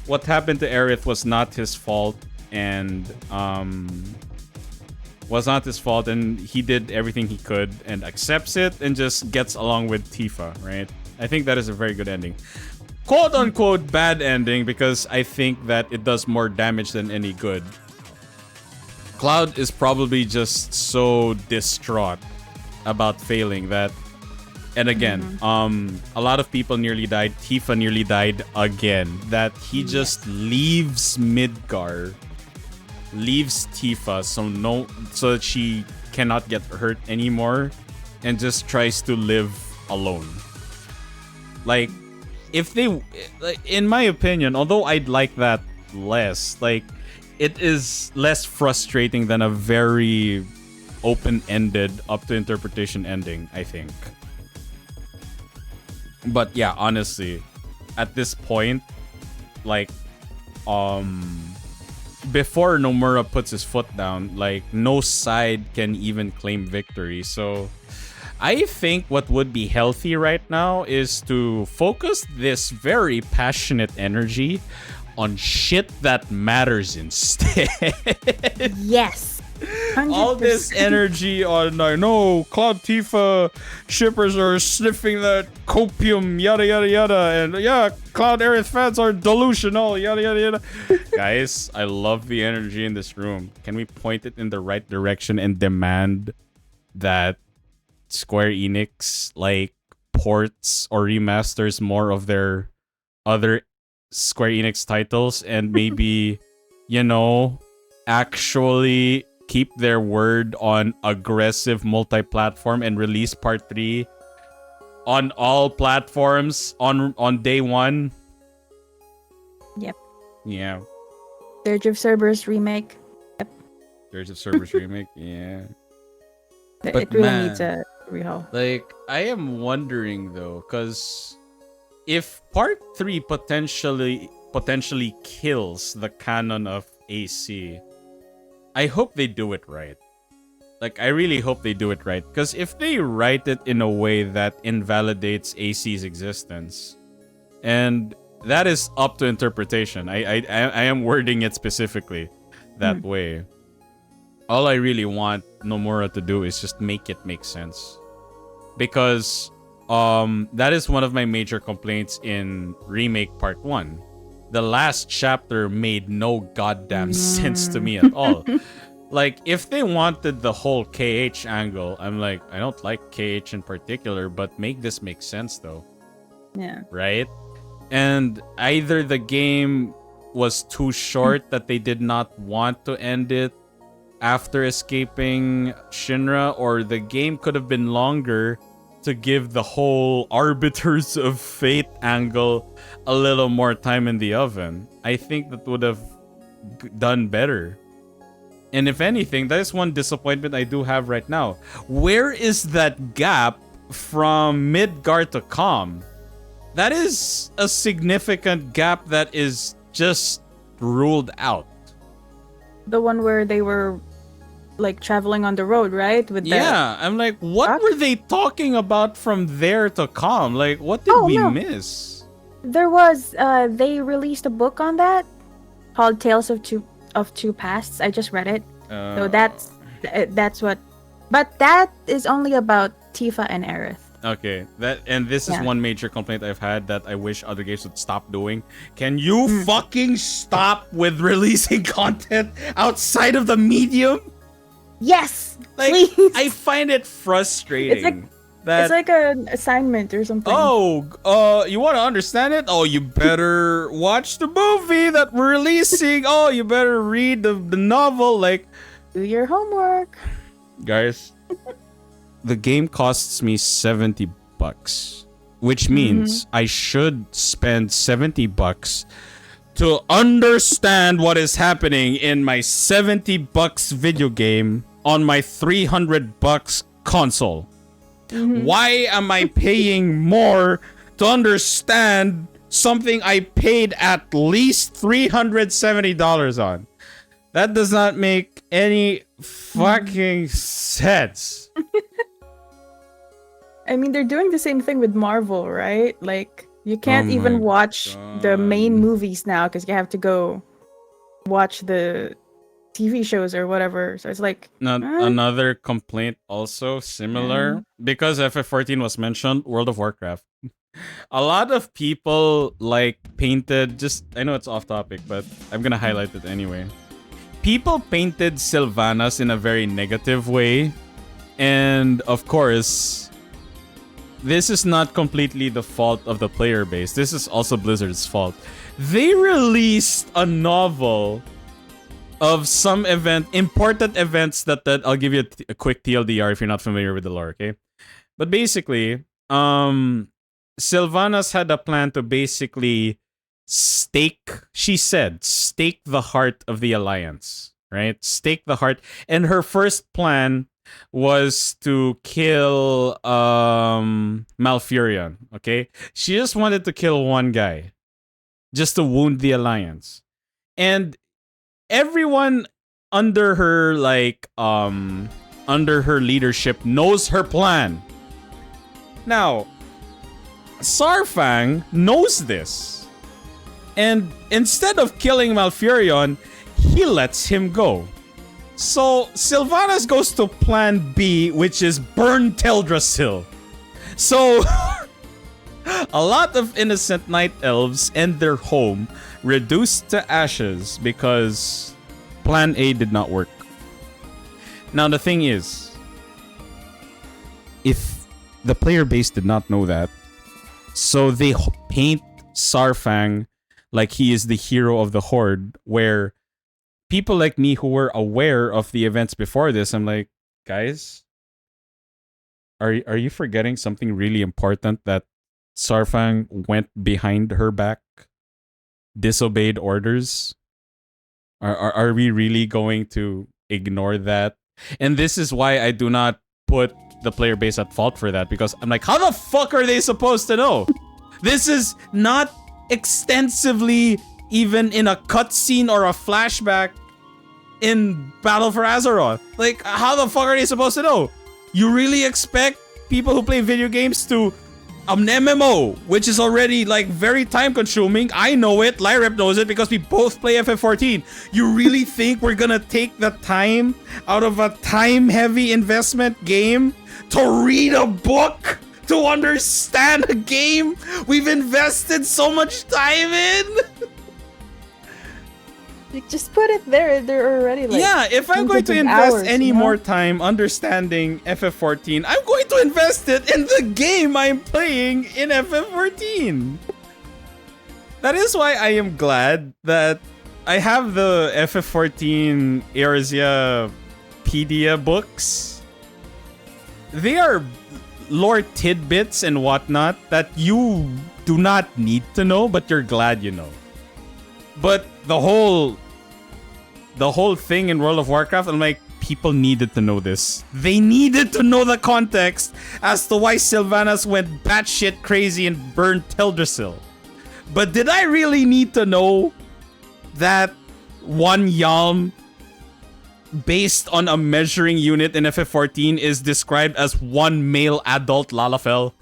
what happened to Aerith was not his fault, and he did everything he could and accepts it and just gets along with Tifa, right? I think that is a very good ending. Quote unquote bad ending, because I think that it does more damage than any good. Cloud is probably just so distraught about failing that, and again, a lot of people nearly died. Tifa nearly died again. That he just leaves Midgar, leaves Tifa so that she cannot get hurt anymore, and just tries to live alone. Like, if they, in my opinion, although I'd like that less, like, it is less frustrating than a very open-ended, up to interpretation ending, I think. But yeah, honestly, at this point, like, before Nomura puts his foot down, like, no side can even claim victory. So I think what would be healthy right now is to focus this very passionate energy on shit that matters instead. Yes. 100%. All this energy on, I know, Cloud Tifa shippers are sniffing that copium, yada yada yada, and yeah, Cloud Aerith fans are delusional, yada yada yada. Guys, I love the energy in this room. Can we point it in the right direction and demand that Square Enix, like, ports or remasters more of their other Square Enix titles, and maybe, actually keep their word on aggressive multi-platform and release part 3 on all platforms on day 1? Yep. Yeah. Dirge of Cerberus remake. Yep. Dirge of Cerberus remake. Yeah. But it really needs a rehaul. Like, I am wondering though, because if part 3 potentially kills the canon of AC, I hope they do it right. Like, I really hope they do it right. Because if they write it in a way that invalidates AC's existence, and that is up to interpretation. I am wording it specifically that way. All I really want Nomura to do is just make it make sense. Because that is one of my major complaints in Remake Part 1. The last chapter made no goddamn sense to me at all. Like, if they wanted the whole KH angle, I'm like, I don't like KH in particular, but make this make sense though. Yeah. Right? And either the game was too short that they did not want to end it after escaping Shinra, or the game could have been longer to give the whole Arbiters of Fate angle a little more time in the oven. I think that would have done better. And if anything, that is one disappointment I do have right now. Where is that gap from Midgar to Calm? That is a significant gap that is just ruled out. The one where they were, like, traveling on the road, right? With I'm like, what were they talking about from there to Calm? Like, what did we miss? There was, they released a book on that called Tales of Two Pasts. I just read it. So that's what. But that is only about Tifa and Aerith. Okay, this is Yeah. one major complaint I've had that I wish other games would stop doing. Can you fucking stop with releasing content outside of the medium? Yes, Like, please. I find it frustrating. It's like an assignment or something. Oh, you want to understand it? Oh, you better watch the movie that we're releasing. Oh, you better read the novel. Like, Do your homework. guys, the game costs me $70, which means I should spend $70 to understand what is happening in my $70 video game on my $300 console. Why am I paying more to understand something I paid at least $370 on? That does not make any fucking sense. I mean, they're doing the same thing with Marvel, right? Like, you can't even watch the main movies now because you have to go watch the TV shows or whatever. So it's like Another complaint also similar because FF14 was mentioned, World of Warcraft. A lot of people like painted I know it's off topic, but I'm gonna highlight it anyway. People painted Sylvanas in a very negative way, and of course, this is not completely the fault of the player base. This is also Blizzard's fault. They released a novel of some important events that I'll give you a quick TLDR if you're not familiar with the lore, okay? But basically, Sylvanas had a plan to basically stake the heart of the Alliance, right? Stake the heart. And her first plan was to kill Malfurion, okay? She just wanted to kill one guy, just to wound the Alliance. And everyone under her leadership knows her plan. Now, Sarfang knows this. And instead of killing Malfurion, he lets him go. So Sylvanas goes to plan B, which is burn Teldrassil. So a lot of innocent night elves end their home reduced to ashes because plan A did not work. Now the thing is, if the player base did not know that, so they paint Sarfang like he is the hero of the Horde, where people like me who were aware of the events before this, I'm like, guys, are you forgetting something really important, that Sarfang went behind her back, disobeyed orders? Are we really going to ignore that? And this is why I do not put the player base at fault for that, because I'm like, how the fuck are they supposed to know? This is not extensively even in a cutscene or a flashback in Battle for Azeroth. Like, how the fuck are they supposed to know? You really expect people who play video games to an MMO, which is already like very time consuming. I know it, Lairep knows it because we both play FF14. You really think we're gonna take the time out of a time heavy investment game to read a book? To understand a game we've invested so much time in? Like, just put it there. They're already like, yeah, if I'm going to invest any more time understanding FF14, I'm going to invest it in the game I'm playing in FF14. That is why I am glad that I have the FF14 Erzia-pedia books. They are lore tidbits and whatnot that you do not need to know, but you're glad you know. But the whole thing in World of Warcraft, I'm like, people needed to know this. They needed to know the context as to why Sylvanas went batshit crazy and burned Teldrassil. But did I really need to know that one Yalm based on a measuring unit in FF14 is described as one male adult Lalafell?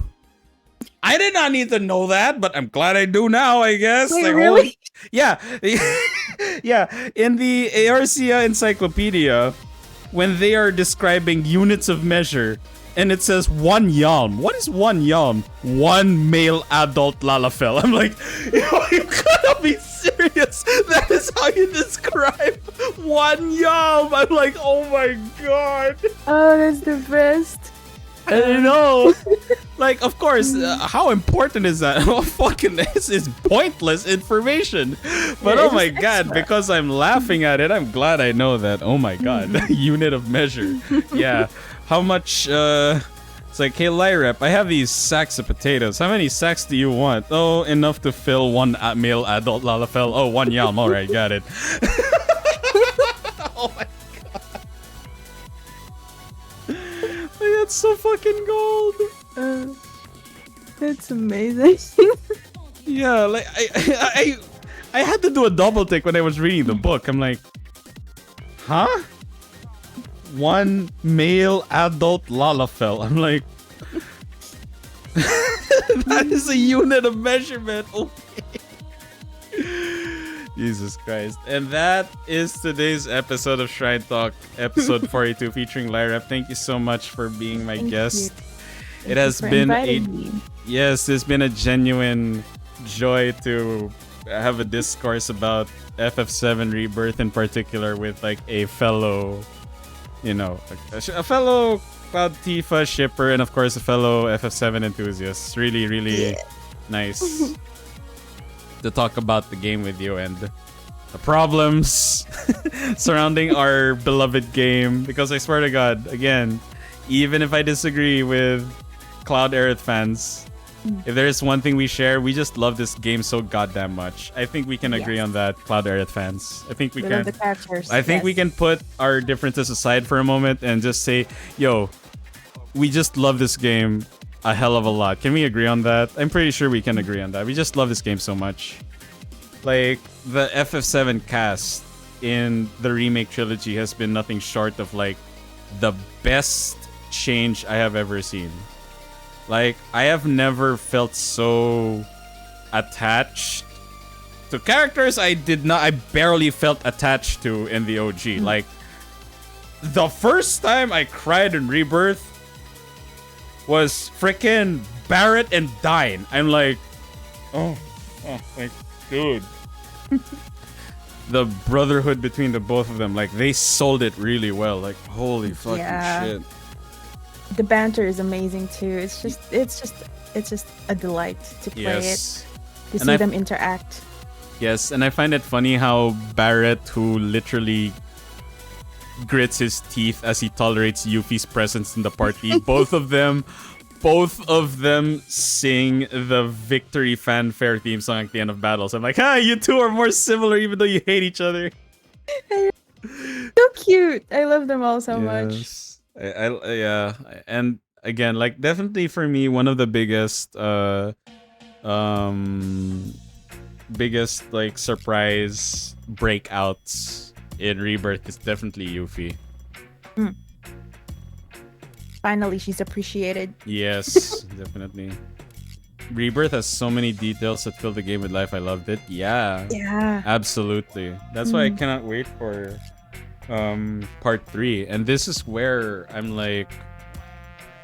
I did not need to know that, but I'm glad I do now, I guess. Wait, like, really? Yeah, yeah. In the Eorzea encyclopedia, when they are describing units of measure, and it says 1 yalm. What is 1 yalm? 1 male adult lalafell. I'm like, you gotta be serious. That is how you describe 1 yalm. I'm like, oh my god. Oh, that's the best. I don't know. Like, of course, how important is that? Oh, fucking, this is pointless information. But Yeah, oh it's my just god, extra. because I'm laughing at it, I'm glad I know that. Oh my god, unit of measure. Yeah. How much, it's like, hey, Lairep, I have these sacks of potatoes. How many sacks do you want? Oh, enough to fill 1 male adult lalafell. Oh, 1 yam. All right, got it. Oh my like, that's so fucking gold. That's amazing. Yeah, like I had to do a double take when I was reading the book. I'm like, huh? 1 male adult lalafell. I'm like, that is a unit of measurement. Okay. Jesus Christ. And that is today's episode of Shrine Talk, episode 42, featuring Lairep. Thank you so much for being my guest. It has been yes, it's been a genuine joy to have a discourse about FF7 Rebirth in particular with like a fellow, you know, a fellow Cloud Tifa shipper and of course a fellow FF7 enthusiast. Really, really nice to talk about the game with you and the problems surrounding our beloved game. Because I swear to God, again, even if I disagree with Cloud Aerith fans, if there's one thing we share, we just love this game so goddamn much. I think we can agree on that, Cloud Aerith fans. I think we can. Love the characters. I think we can put our differences aside for a moment and just say, yo, we just love this game a hell of a lot. Can we agree on that? I'm pretty sure we can agree on that. We just love this game so much. Like, the FF7 cast in the remake trilogy has been nothing short of, like, the best change I have ever seen. Like, I have never felt so attached to characters I barely felt attached to in the OG. Like, the first time I cried in Rebirth was freaking Barrett and Dine. I'm like, oh, like, dude. The brotherhood between the both of them, like, they sold it really well. Like, holy fucking shit. The banter is amazing too. It's just a delight to play it, to see them interact. Yes, and I find it funny how Barrett, who literally grits his teeth as he tolerates Yuffie's presence in the party, both of them sing the victory fanfare theme song at the end of battles. I'm like, you two are more similar even though you hate each other. So cute. I love them all so much. Yeah, and again, like, definitely for me, one of the biggest like surprise breakouts in Rebirth is definitely Yuffie. Finally, she's appreciated. Yes, definitely. Rebirth has so many details that fill the game with life. I loved it. Yeah, absolutely. That's why I cannot wait for part 3. And this is where I'm like,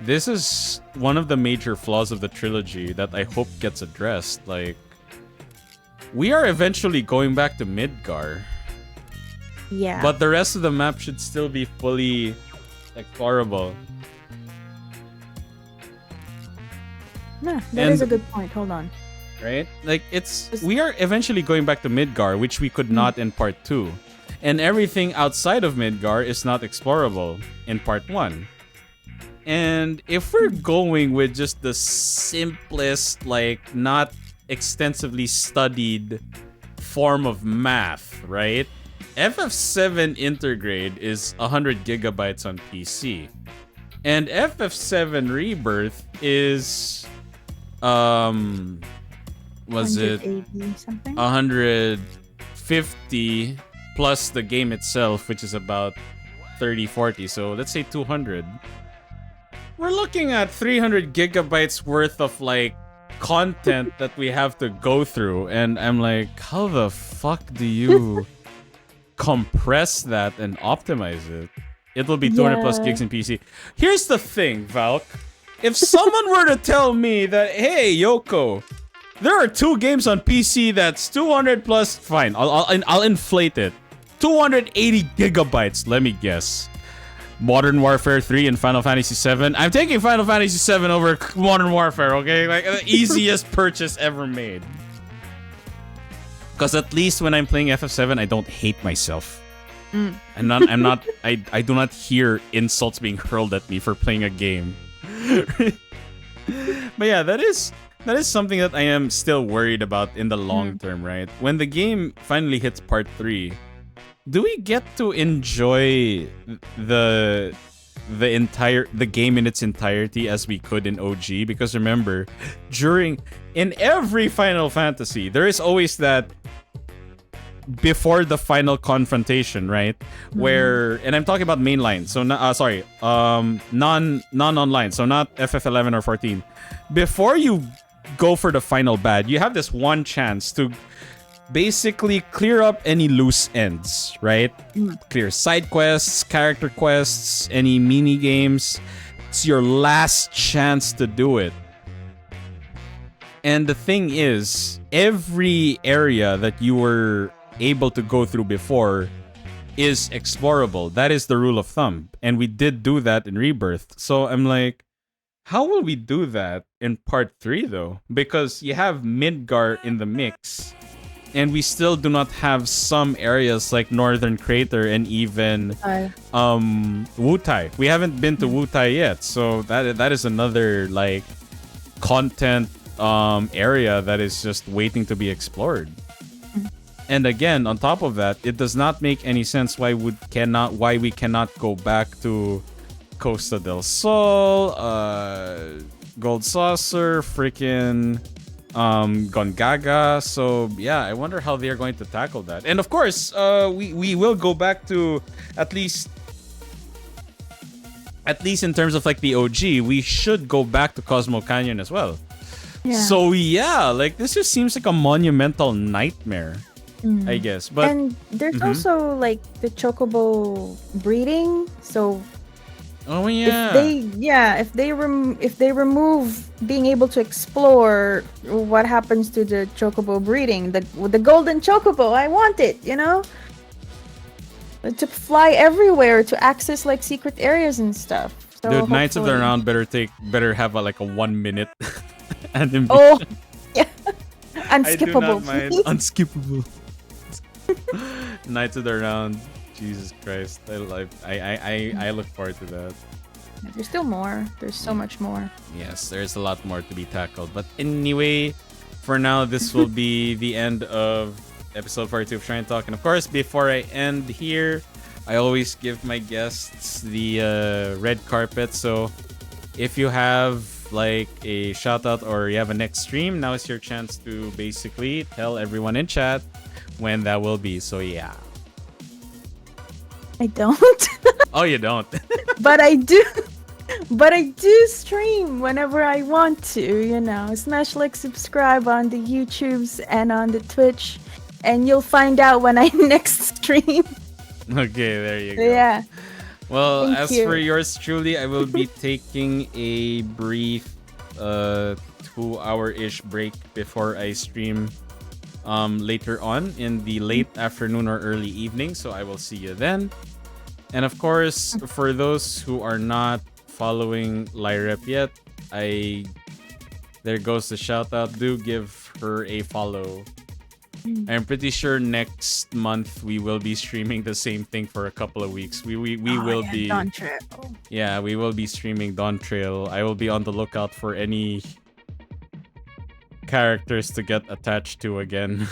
this is one of the major flaws of the trilogy that I hope gets addressed. Like, we are eventually going back to Midgar, but the rest of the map should still be fully explorable. That is a good point. Hold on. Right? Like, we are eventually going back to Midgar, which we could not in part 2. And everything outside of Midgar is not explorable in part 1. And if we're going with just the simplest, like, not extensively studied form of math, right? FF7 Intergrade is 100 gigabytes on PC. And FF7 Rebirth is was it 150 plus the game itself, which is about 30-40, so let's say 200. We're looking at 300 gigabytes worth of, like, content that we have to go through, and I'm like, how the fuck do you compress that and optimize it? It will be 200 plus gigs in PC. Here's the thing, Valk. If someone were to tell me that, hey, Yoko, there are 2 games on PC that's 200 plus, fine, I'll inflate it. 280 gigabytes, let me guess. Modern Warfare 3 and Final Fantasy 7. I'm taking Final Fantasy 7 over Modern Warfare, okay? Like, the easiest purchase ever made. Because at least when I'm playing FF7, I don't hate myself. I do not hear insults being hurled at me for playing a game. But yeah, that is something that I am still worried about in the long term, right? When the game finally hits part 3, do we get to enjoy the game in its entirety as we could in OG? Because remember, in every Final Fantasy, there is always that before the final confrontation, right? Where, and I'm talking about mainline, so non-online, so not FF11 or 14. Before you go for the final bad, you have this one chance to basically clear up any loose ends, right? Clear side quests, character quests, any mini games. It's your last chance to do it. And the thing is, every area that you were able to go through before is explorable. That is the rule of thumb. And we did do that in Rebirth. So I'm like, how will we do that in part 3 though? Because you have Midgar in the mix. And we still do not have some areas like Northern Crater and even Wutai. We haven't been to Wutai yet, so that is another like content area that is just waiting to be explored. And again, on top of that, it does not make any sense why we cannot go back to Costa del Sol, Gold Saucer, freaking Gongaga. So yeah, I wonder how they are going to tackle that. And of course, we will go back to at least in terms of like the OG, we should go back to Cosmo Canyon as well. Yeah. So yeah, like this just seems like a monumental nightmare, I guess. But and there's also like the chocobo breeding. So oh yeah, if they remove being able to explore, what happens to the chocobo breeding? The golden chocobo, I want it, you know, to fly everywhere, to access like secret areas and stuff. So dude, Knights of the Round better have like a 1 minute animation. Oh yeah, unskippable. I do not mind. Unskippable. Knights of the Round. Jesus Christ. I look forward to that. There's still more. There's so much more. Yes, there's a lot more to be tackled. But anyway, for now, this will be the end of episode 42 of Shrine Talk. And of course, before I end here, I always give my guests the red carpet. So if you have like a shout out or you have a next stream, now is your chance to basically tell everyone in chat when that will be. So yeah. I don't. Oh, you don't. But I do. But I do stream whenever I want to, you know. Smash like, subscribe on the YouTubes and on the Twitch, and you'll find out when I next stream. Okay, there you go. Yeah. Well, Thank you. For yours truly, I will be taking a brief 2-hour-ish break before I stream later on in the late afternoon or early evening, so I will see you then. And of course, for those who are not following Lairep yet, there goes the shout out. Do give her a follow. I'm pretty sure next month we will be streaming the same thing for a couple of weeks. We will be Dawn Trail. Yeah, we will be streaming Dawn Trail. I will be on the lookout for any characters to get attached to again.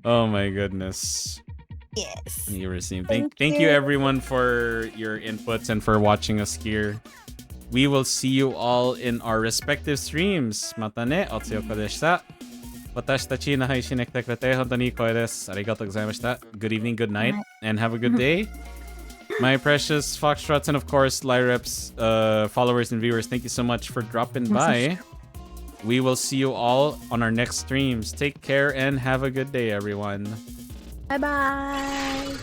Oh my goodness. Yes. You received. Thank you everyone for your inputs and for watching us here. We will see you all in our respective streams. Mata ne, otsuyoko deshita. Watashi tachi nahai shinekite kurete hontou ni ikoe desu. Arigatou gozaimashita. Good evening, good night, and have a good day. My precious Foxtrots and of course Lyrep's followers and viewers, thank you so much for dropping by. We will see you all on our next streams. Take care and have a good day, everyone. Bye bye.